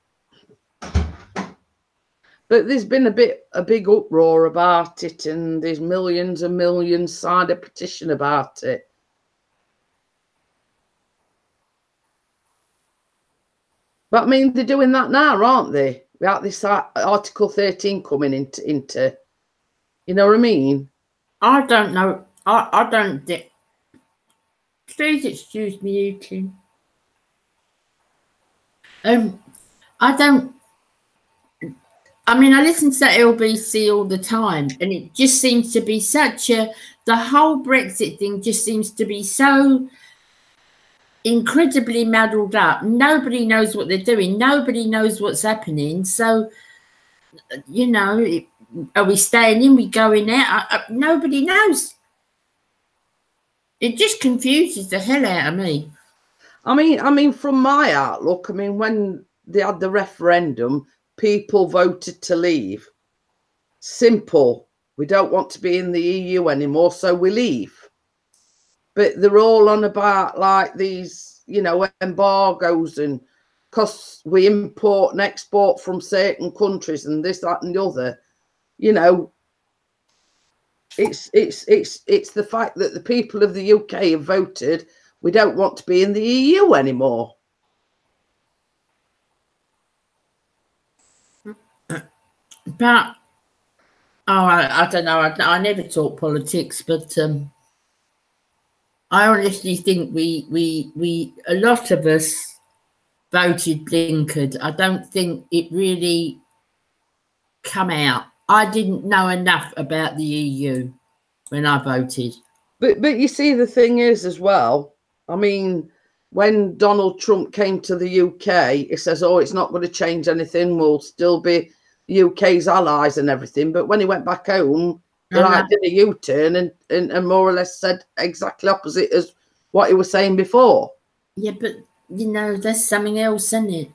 there's been a big uproar about it, and there's millions and millions signed a petition about it. But I mean, they're doing that now, aren't they? Without this Article 13 coming into, you know what I mean? I don't know. I don't. Please excuse me eating. I don't. I mean, I listen to LBC all the time, and it just seems to be the whole Brexit thing just seems to be so incredibly muddled up. Nobody knows what they're doing. Nobody knows what's happening. So, you know, are we staying in? We going out? Nobody knows. It just confuses the hell out of me. I mean, from my outlook, I mean, when they had the referendum, people voted to leave. Simple. We don't want to be in the EU anymore, so we leave. But they're all on about like these, you know, embargoes, and because we import and export from certain countries and this, that, and the other. You know, it's the fact that the people of the UK have voted. We don't want to be in the EU anymore. But I don't know. I never talk politics, but I honestly think we a lot of us voted blinkered. I don't think it really come out. I didn't know enough about the EU when I voted. But you see, the thing is as well, I mean, when Donald Trump came to the UK, he says, oh, it's not going to change anything. We'll still be UK's allies and everything. But when he went back home, he did a U-turn and more or less said exactly opposite as what he was saying before. Yeah, but, you know, there's something else, isn't it?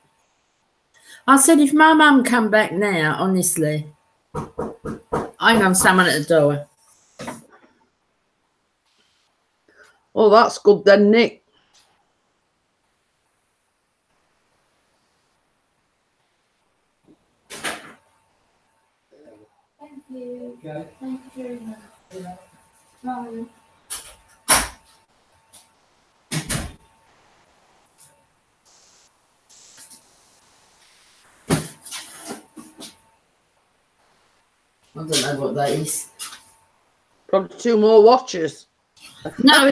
I said, if my mum come back now, honestly, hang on, someone at the door. Oh, that's good then, Nick. Thank you. Okay. Thank you very much. Bye. I don't know what that is. Probably 2 more watches. No.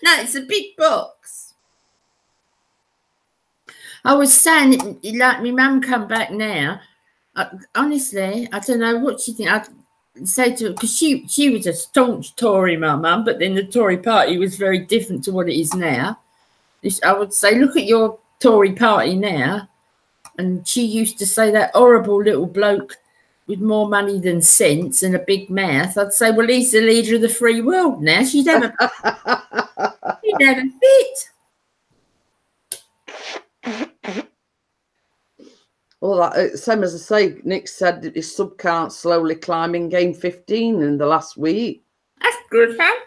No, it's a big box. I was saying, like, my mum come back now. Honestly, I don't know what she think. I'd say to her, because she was a staunch Tory, my mum, but then the Tory party was very different to what it is now. I would say, look at your Tory party now. And she used to say that horrible little bloke with more money than sense and a big mouth. I'd say, well, he's the leader of the free world now. She'd have a fit. Well, same as I say, Nick said that his sub count slowly climbing, gained 15 in the last week. That's good, huh?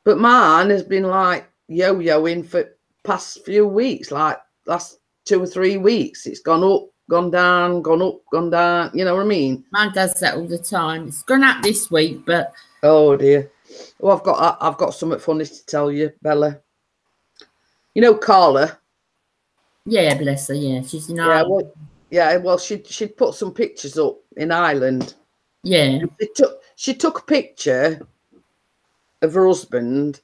But mine has been like yo-yoing for past few weeks, like last 2 or 3 weeks. It's gone up, gone down, gone up, gone down. You know what I mean? Mine does that all the time. It's gone up this week, but oh dear. Well, I've got something funny to tell you, Bella. You know Carla? Yeah, bless her. Yeah, she's in Ireland. Well, she'd put some pictures up in Ireland. Yeah. She took a picture of her husband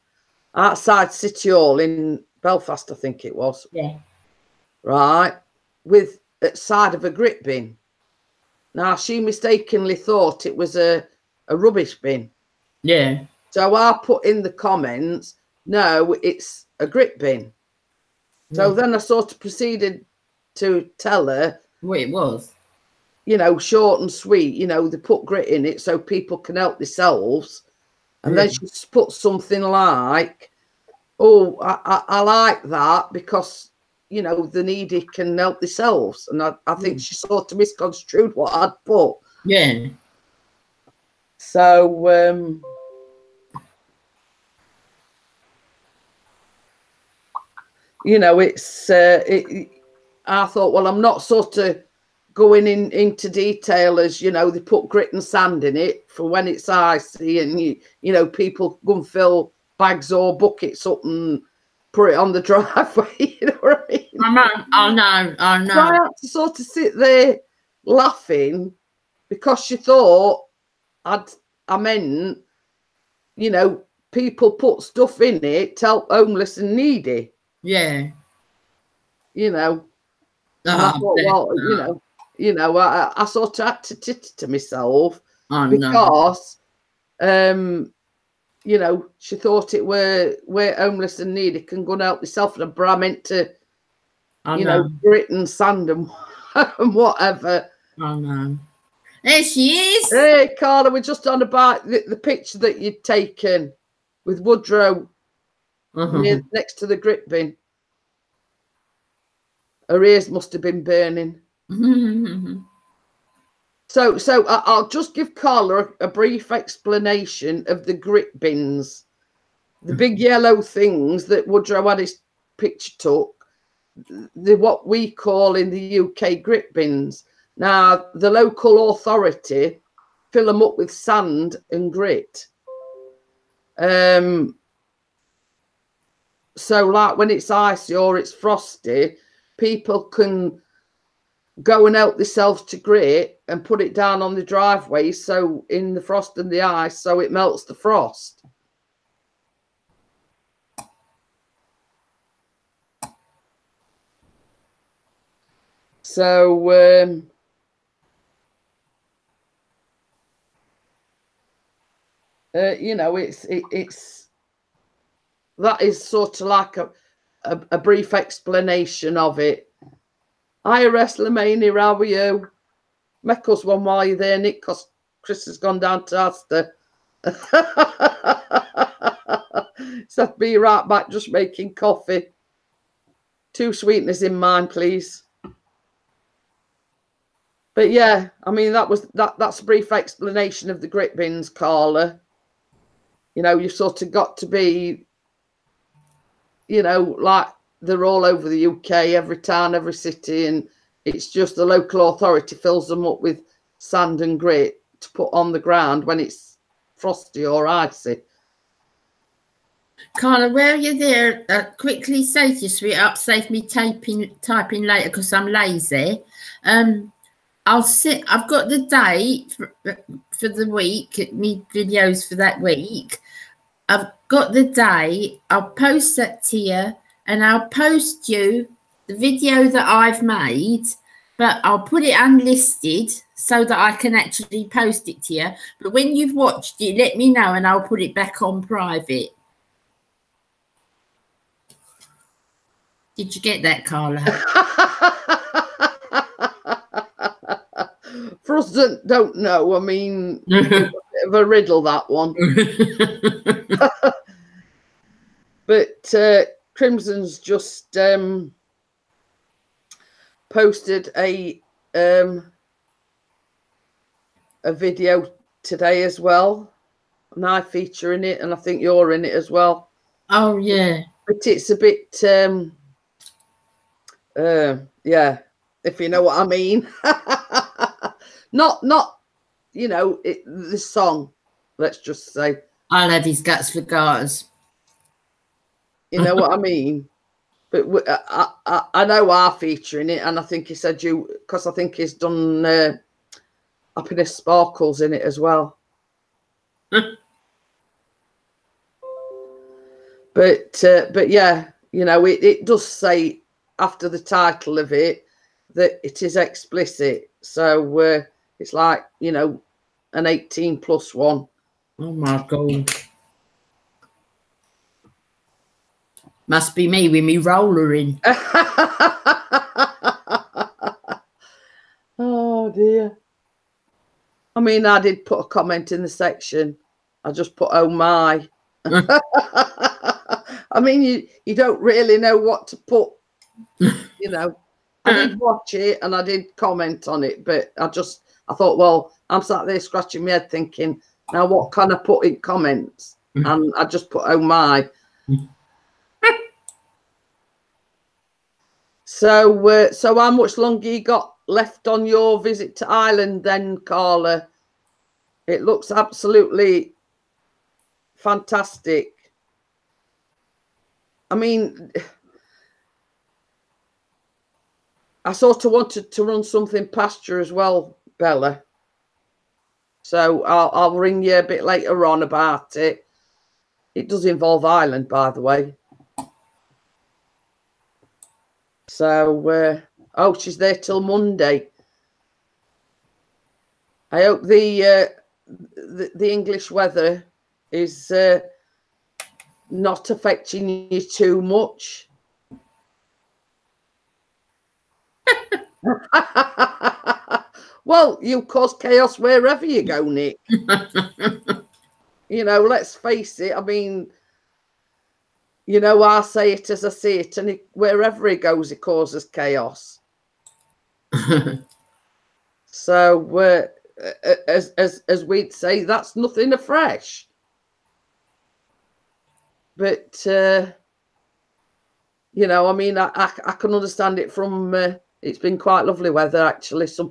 outside City Hall in Belfast, I think it was. Yeah. Right, with at side of a grit bin. Now she mistakenly thought it was a rubbish bin. Yeah. So I put in the comments, no, it's a grit bin. So then I sort of proceeded to tell her what it was. You know, short and sweet. You know, they put grit in it so people can help themselves. And then she put something like, oh, I like that because, you know, the needy can help themselves. And I think she sort of misconstrued what I'd put. Yeah. So, you know, it's, I thought, well, I'm not sort of going into detail as, you know, they put grit and sand in it for when it's icy and, you know, people go and fill bags or buckets up and put it on the driveway, you know what I mean? I know. So I had to sort of sit there laughing because she thought I meant, you know, people put stuff in it to help homeless and needy. Yeah. You know. I thought, well, you know, I sort of had to tit to myself because, you know, she thought it were homeless and needy can go and help themselves, but I meant to, you know, grit and sand and and whatever. Oh no. There she is. Hey, Carla, we're just on about the picture that you'd taken with Woodrow next to the grit bin. Her ears must have been burning. So I'll just give Carla a brief explanation of the grit bins. The big yellow things that Woodrow had his picture took, what we call in the UK grit bins. Now, the local authority fill them up with sand and grit. So, like when it's icy or it's frosty, people can go and help themselves to grit and put it down on the driveway, so in the frost and the ice, so it melts the frost. So you know, it's that is sort of like a brief explanation of it. Hi, WrestleMania, how are you? Make us one while you're there, Nick, because Chris has gone down to Asda. So I'll be right back, just making coffee. 2 sweeteners in mine, please. But yeah, I mean, that's a brief explanation of the grit bins, Carla. You know, you've sort of got to be, you know, like they're all over the UK, every town, every city, and it's just the local authority fills them up with sand and grit to put on the ground when it's frosty or icy. Carla, while you're there, quickly say to your sweetheart, save me typing later because I'm lazy. I've got the date for the week, me videos for that week. I've got the day. I'll post that to you, and I'll post you the video that I've made, but I'll put it unlisted so that I can actually post it to you. But when you've watched it, let me know, and I'll put it back on private. Did you get that, Carla? For us that don't know, I mean, a bit of a riddle, that one. But Crimson's just posted a video today as well, and I feature in it, and I think you're in it as well. Oh yeah, but it's a bit yeah, if you know what I mean. not you know, this song, let's just say, I'll have his guts for garters. You know what I mean? But I know I'm featuring it, and I think he said you, because I think he's done Happiness Sparkles in it as well. But yeah, you know, it does say after the title of it that it is explicit, so it's like, you know, an 18+ one. Oh my God. Must be me with me roller in. Oh dear. I mean, I did put a comment in the section. I just put, oh my. I mean, you don't really know what to put, you know. I did watch it and I did comment on it, but I thought, well, I'm sat there scratching my head thinking, now what can I put in comments? And I just put, oh my. So how much longer you got left on your visit to Ireland then, Carla? It looks absolutely fantastic. I mean, I sort of wanted to run something past you as well, Bella. So I'll ring you a bit later on about it. It does involve Ireland, by the way. So, oh, she's there till Monday. I hope the English weather is not affecting you too much. Well, you cause chaos wherever you go, Nick. You know, let's face it. I mean, you know, I say it as I see it, and wherever he goes, he causes chaos. So, as we'd say, that's nothing afresh. But you know, I mean, I can understand it from. It's been quite lovely weather actually, some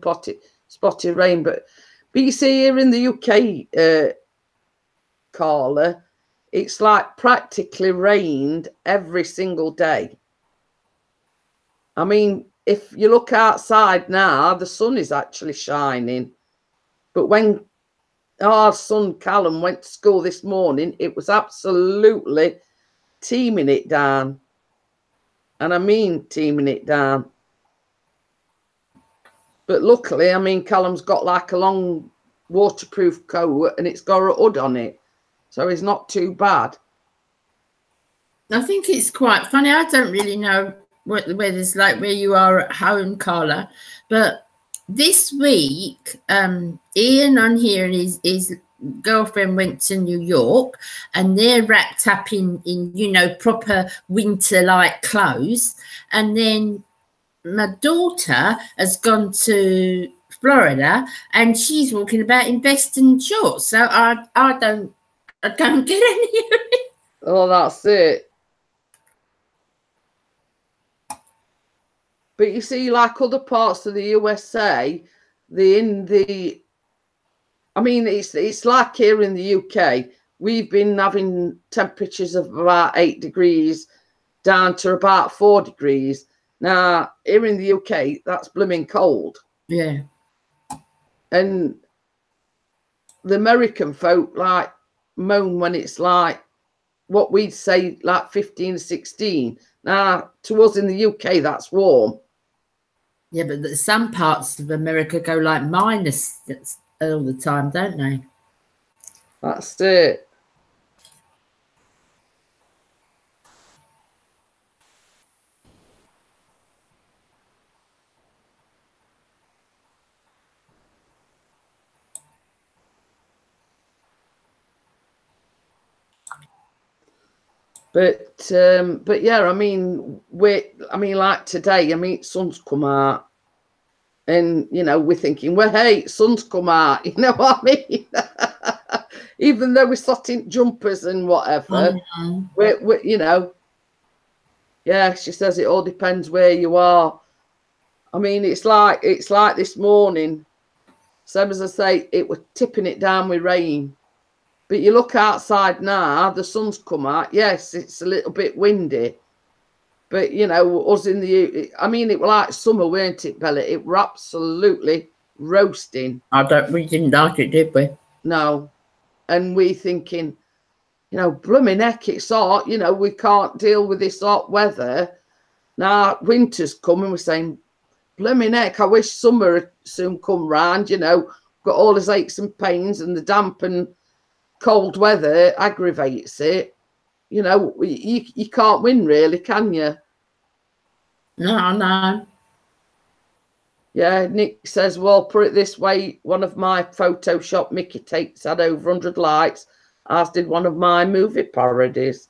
spotty rain, but you see here in the UK, Carla, it's like practically rained every single day. I mean, if you look outside now, the sun is actually shining. But when our son Callum went to school this morning, it was absolutely teeming it down. And I mean teeming it down. But luckily, I mean, Callum's got like a long waterproof coat and it's got a hood on it. So it's not too bad. I think it's quite funny. I don't really know whether it's like where you are at home, Carla, but this week, Ian on here and his girlfriend went to New York, and they're wrapped up in you know, proper winter-like clothes. And then my daughter has gone to Florida, and she's walking about in vest and shorts. So I don't get any of it. Oh, that's it. But you see, like other parts of the USA, I mean, it's like here in the UK, we've been having temperatures of about 8 degrees down to about 4 degrees. Now, here in the UK, that's blooming cold. Yeah. And the American folk, like, moan when it's like, what we'd say, like 15, 16. Now, to us in the UK, that's warm. Yeah, but some parts of America go like minus all the time, don't they? That's it. But yeah, I mean, like today, I mean, sun's come out, and you know, we're thinking, well, hey, sun's come out, you know what I mean? Even though we're sat in jumpers and whatever, we're you know, yeah. She says it all depends where you are. I mean, it's like this morning. Same as I say, it was tipping it down with rain. But you look outside now, the sun's come out. Yes, it's a little bit windy. But, you know, us in the... I mean, it was like summer, weren't it, Bella? It were absolutely roasting. We didn't like it, did we? No. And we thinking, you know, blooming heck, it's hot. You know, we can't deal with this hot weather. Now, winter's coming. We're saying, blooming heck, I wish summer would soon come round, you know. Got all his aches and pains, and the damp and cold weather aggravates it. You know, you can't win, really, can you? No. Yeah, Nick says, well, put it this way, one of my Photoshop Mickey takes had over 100 likes, as did one of my movie parodies.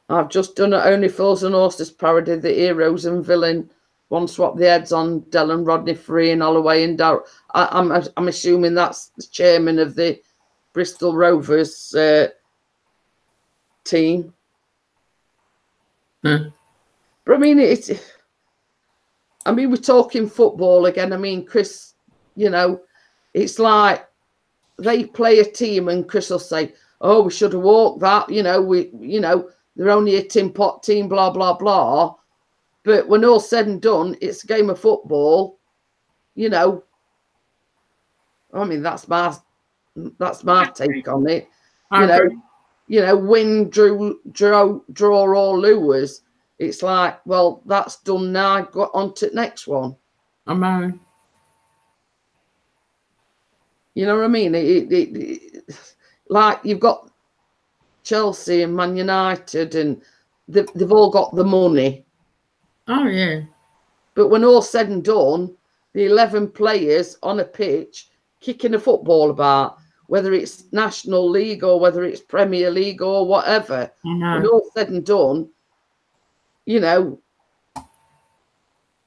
I've just done an Only Fools and Horses parody, the heroes and villain. One swap the heads on Dylan, Rodney Free and Holloway and Darrell. I'm assuming that's the chairman of the Bristol Rovers team. But I mean, we're talking football again. I mean, Chris, you know, it's like they play a team and Chris will say, oh, we should have walked that, you know, they're only a tin pot team, blah, blah, blah. But when all's said and done, it's a game of football, you know. I mean, that's my take on it. You know, win, draw or lose. It's like, well, that's done now. Got on to the next one. I know. You know what I mean? It like you've got Chelsea and Man United, and they've all got the money. Oh yeah. But when all's said and done, the 11 players on a pitch kicking a football about, whether it's National League or whether it's Premier League or whatever, when all's said and done, you know.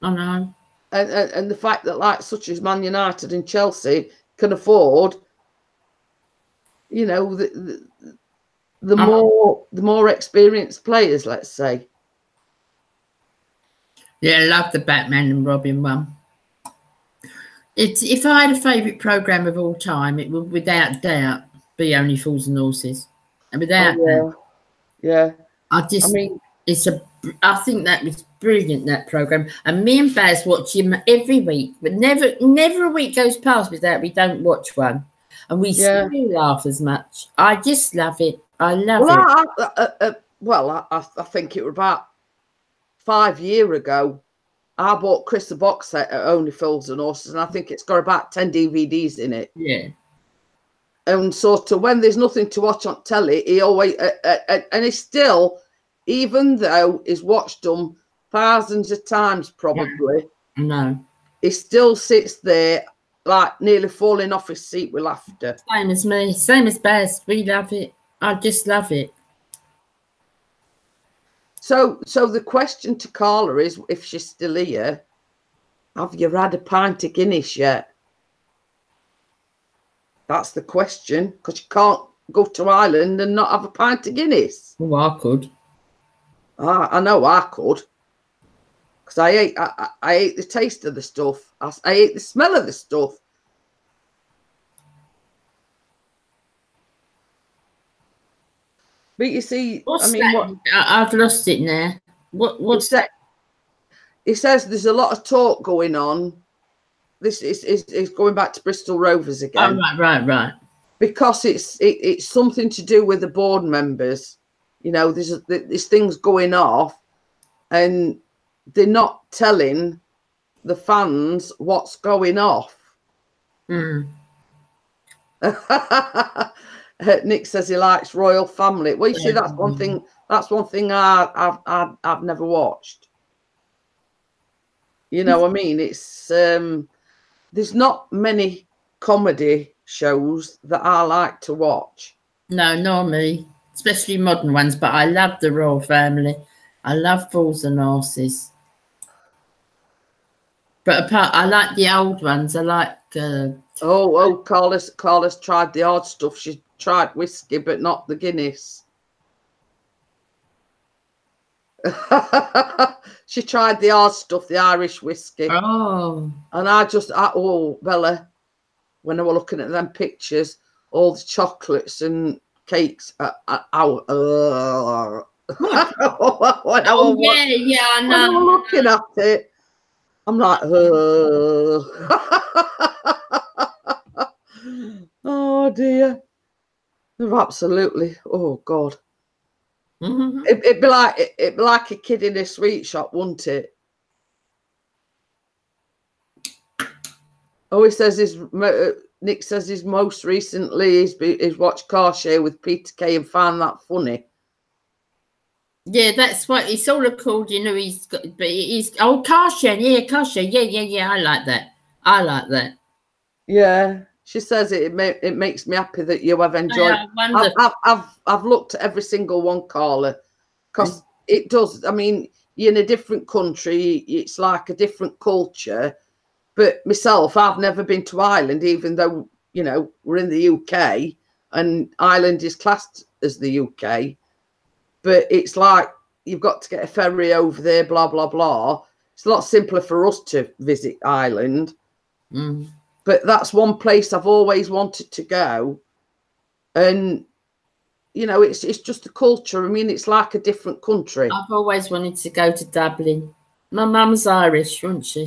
I know. And the fact that, like, such as Man United and Chelsea can afford, you know, the more experienced players, let's say. Yeah, I love the Batman and Robin one. If I had a favourite programme of all time, it would without doubt be Only Fools and Horses. And without doubt. Yeah. I think that was brilliant, that programme. And me and Baz watch him every week, but never a week goes past without we don't watch one. And we still laugh as much. I just love it. I love it. I think it was about 5 years ago. I bought Chris a box set at Only Fools and Horses, and I think it's got about 10 DVDs in it. Yeah. And sort of when there's nothing to watch on telly, he always, and he still, even though he's watched them thousands of times probably, no, he still sits there like nearly falling off his seat with laughter. Same as me, same as Baz. We love it. I just love it. So the question to Carla is, if she's still here, have you had a pint of Guinness yet? That's the question, because you can't go to Ireland and not have a pint of Guinness. Well, I could. I know I could, because I ate the taste of the stuff. I ate the smell of the stuff. But you see, I've lost it now. What's that? It says there's a lot of talk going on. This is going back to Bristol Rovers again. Oh, right. Because it's something to do with the board members. You know, there's things going off, and they're not telling the fans what's going off. Nick says he likes Royal Family. Well, you see, that's one thing. That's one thing I've never watched. You know what I mean? It's there's not many comedy shows that I like to watch. No, nor me, especially modern ones. But I love the Royal Family. I love Fools and Horses. But I like the old ones. I like. Carla's tried the odd stuff. She tried whiskey, but not the Guinness. She tried the odd stuff, the Irish whiskey. Oh. And Bella, when I was looking at them pictures, all the chocolates and cakes. Yeah, I know. When I was looking at it, I'm like, oh dear. They're absolutely, oh God. It'd be like a kid in a sweet shop, wouldn't it? Oh, he says Nick says his most recently he's watched Car Share with Peter Kay and found that funny. Yeah, that's what it's all called. You know, Car Share. Yeah, Car Share. Yeah. I like that. Yeah. She says it makes me happy that you have enjoyed. I've looked at every single one, Carla, because it does. I mean, you're in a different country. It's like a different culture. But myself, I've never been to Ireland, even though, you know, we're in the UK and Ireland is classed as the UK. But it's like you've got to get a ferry over there, blah, blah, blah. It's a lot simpler for us to visit Ireland. But that's one place I've always wanted to go. And, you know, it's just the culture. I mean, it's like a different country. I've always wanted to go to Dublin. My mum's Irish, wasn't she?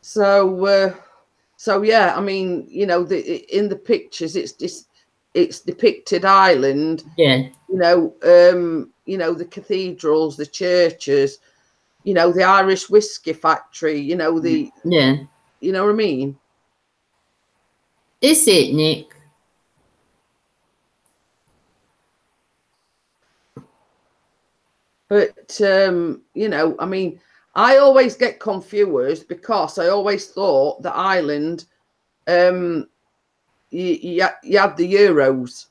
So yeah, I mean, you know, in the pictures, it's depicted Ireland. Yeah. You know, the cathedrals, the churches, you know, the Irish whiskey factory, you know, you know what I mean? Is it, Nick? But, you know, I mean, I always get confused because I always thought that Ireland, you had the Euros,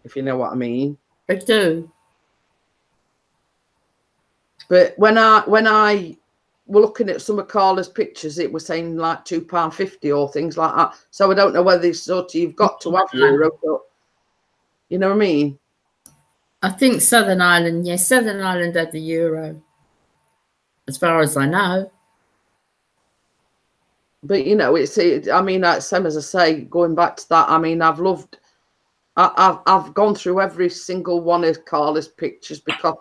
if you know what I mean. I do. But when I were looking at some of Carla's pictures, it was saying like £2.50 or things like that. So I don't know whether it's sort of you've got to have Euro, but you know what I mean? I think Southern Ireland, yes, Southern Ireland had the Euro, as far as I know. But you know, I mean, same as I say, going back to that, I mean, I've gone through every single one of Carla's pictures because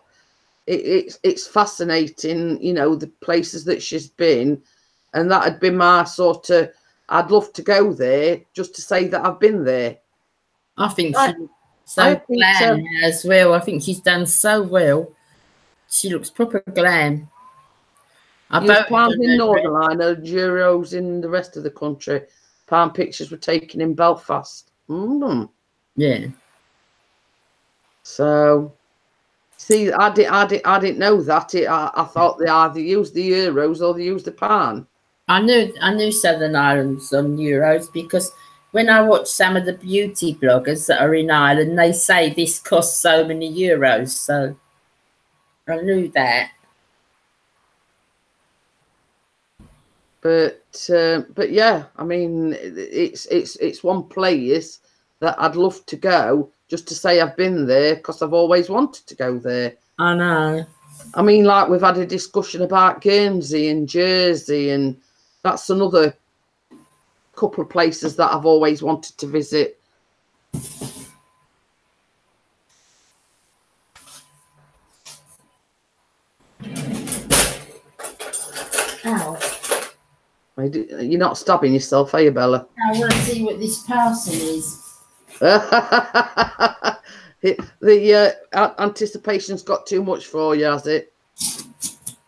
it's fascinating, you know, the places that she's been, and that had been my sort of. I'd love to go there just to say that I've been there. I think so glam as well. I think she's done so well. She looks proper glam. Pounds in Northern Ireland, Euros in the rest of the country. Pound pictures were taken in Belfast. Yeah. So, see, I didn't know that. I thought they either used the Euros or they used the pound. I knew Southern Ireland's on Euros because when I watch some of the beauty bloggers that are in Ireland, they say this costs so many euros. So I knew that. But yeah, I mean, it's one place that I'd love to go just to say I've been there because I've always wanted to go there. I know. I mean, like we've had a discussion about Guernsey and Jersey, and that's another couple of places that I've always wanted to visit. Ow. You're not stabbing yourself, are you, Bella? I want to see what this parcel is. The anticipation's got too much for you, has it?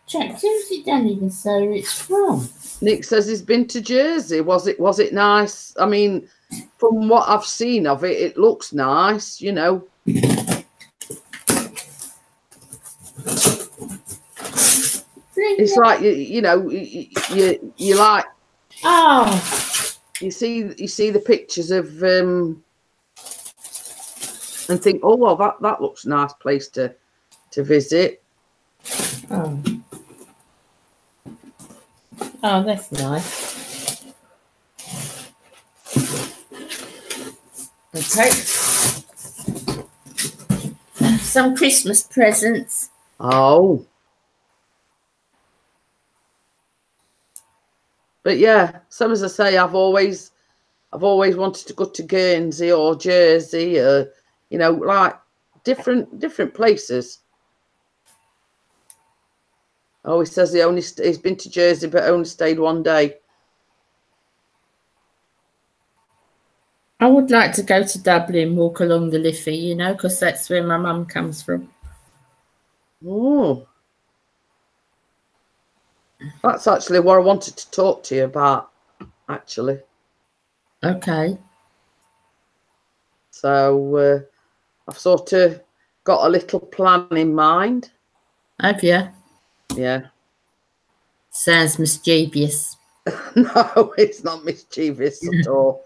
Check, seriously, don't even say where it's from. Nick says he's been to Jersey. Was it nice? I mean, from what I've seen of it, it looks nice, you know. It's like you know, you like. Oh. You see the pictures of and think, oh well, that looks a nice place to visit. Oh. Oh, that's nice. Okay. Some Christmas presents. Oh. But yeah, some as I say, I've always wanted to go to Guernsey or Jersey, or you know, like different places. Oh, he says he's been to Jersey, but only stayed one day. I would like to go to Dublin, walk along the Liffey, you know, because that's where my mum comes from. Oh. That's actually what I wanted to talk to you about, actually. Okay. So I've sort of got a little plan in mind. Have you? Yeah. Sounds mischievous. No, it's not mischievous at all.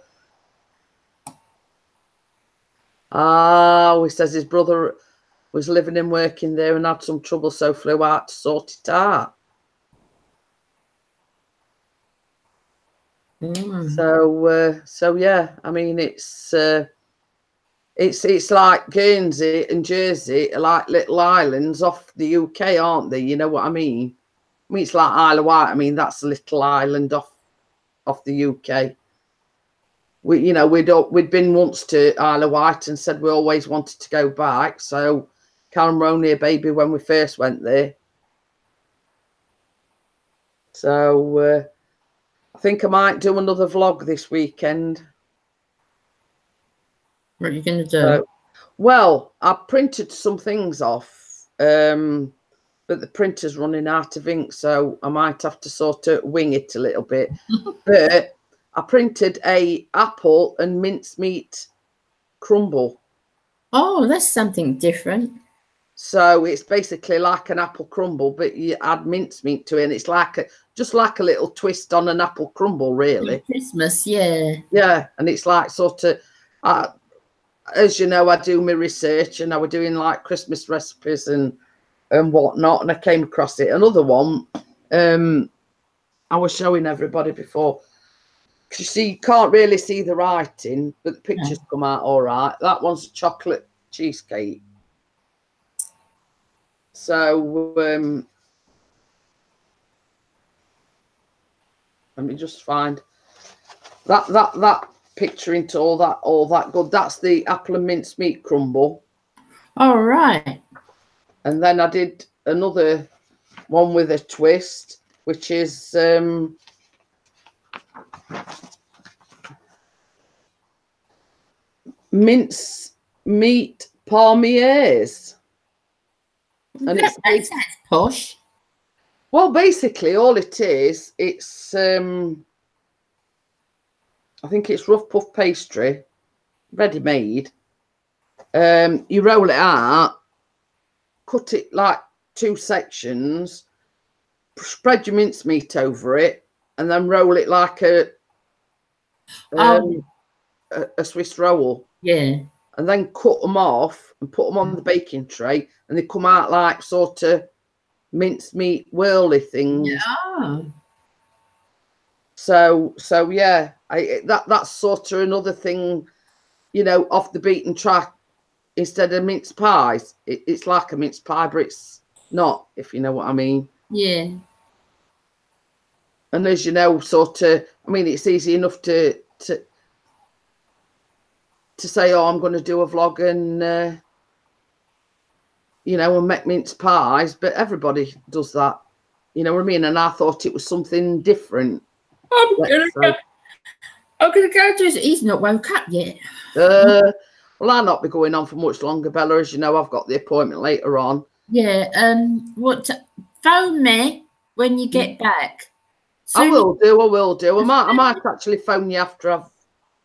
He says his brother was living and working there and had some trouble, so flew out to sort it out. So yeah, I mean it's like Guernsey and Jersey are like little islands off the UK, aren't they? You know what I mean? I mean it's like Isle of Wight. I mean that's a little island off the UK. We'd been once to Isle of Wight and said we always wanted to go back. So Karen were only a baby when we first went there. So I think I might do another vlog this weekend. What are you going to do? Well, I printed some things off, but the printer's running out of ink, so I might have to sort of wing it a little bit. But I printed a apple and mincemeat crumble. Oh, that's something different. So it's basically like an apple crumble, but you add mincemeat to it, and it's like just like a little twist on an apple crumble, really. Christmas, yeah. Yeah, and it's like sort of, as you know, I do my research, and I was doing like Christmas recipes and whatnot, and I came across it. Another one, I was showing everybody before. You see, you can't really see the writing, but the pictures come out all right. That one's a chocolate cheesecake. So let me just find that picture into all that good. That's the apple and mincemeat crumble. All right. And then I did another one with a twist, which is mincemeat palmiers. And that sounds posh. Well, basically, all it is, it's I think it's rough puff pastry, ready made. You roll it out, cut it like 2 sections, spread your mincemeat over it, and then roll it like a Swiss roll. Yeah. And then cut them off and put them on the baking tray, and they come out like sort of mincemeat whirly things. Yeah. So yeah, that's sort of another thing, you know, off the beaten track. Instead of mince pies, it's like a mince pie, but it's not, if you know what I mean. Yeah. And as you know, sort of, I mean, it's easy enough to say, oh, I'm going to do a vlog and, you know, and make mince pies, but everybody does that. You know what I mean? And I thought it was something different. I'm going to go to his... He's not woke up yet. Well, I'll not be going on for much longer, Bella. As you know, I've got the appointment later on. Yeah. Phone me when you get back. I will do. I might actually phone you after I've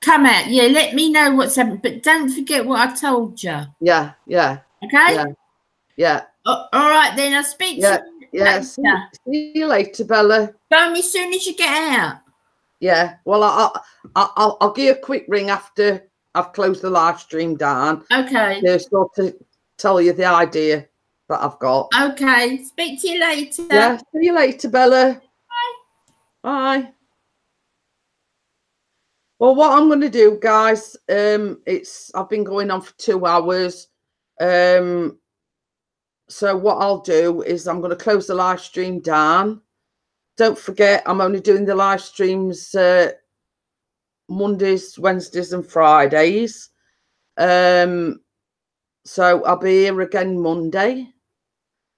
come out. Yeah, let me know what's happened, but don't forget what I told you. Yeah. Okay. Yeah. All right, then I'll speak to you. Yeah. See you later, Bella. Phone me as soon as you get out. Yeah. Well, I'll give you a quick ring after I've closed the live stream down. Okay. Just to tell you the idea that I've got. Okay. Speak to you later. Yeah. See you later, Bella. Bye. Well, what I'm going to do, guys, I've been going on for 2 hours. So what I'll do is I'm going to close the live stream down. Don't forget, I'm only doing the live streams Mondays, Wednesdays and Fridays. So I'll be here again Monday.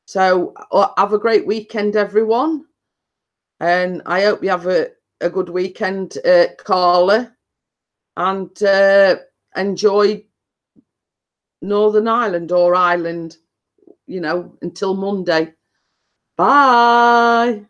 So have a great weekend, everyone. And I hope you have a good weekend, Carla. And enjoy Northern Ireland or Ireland, you know, until Monday. Bye.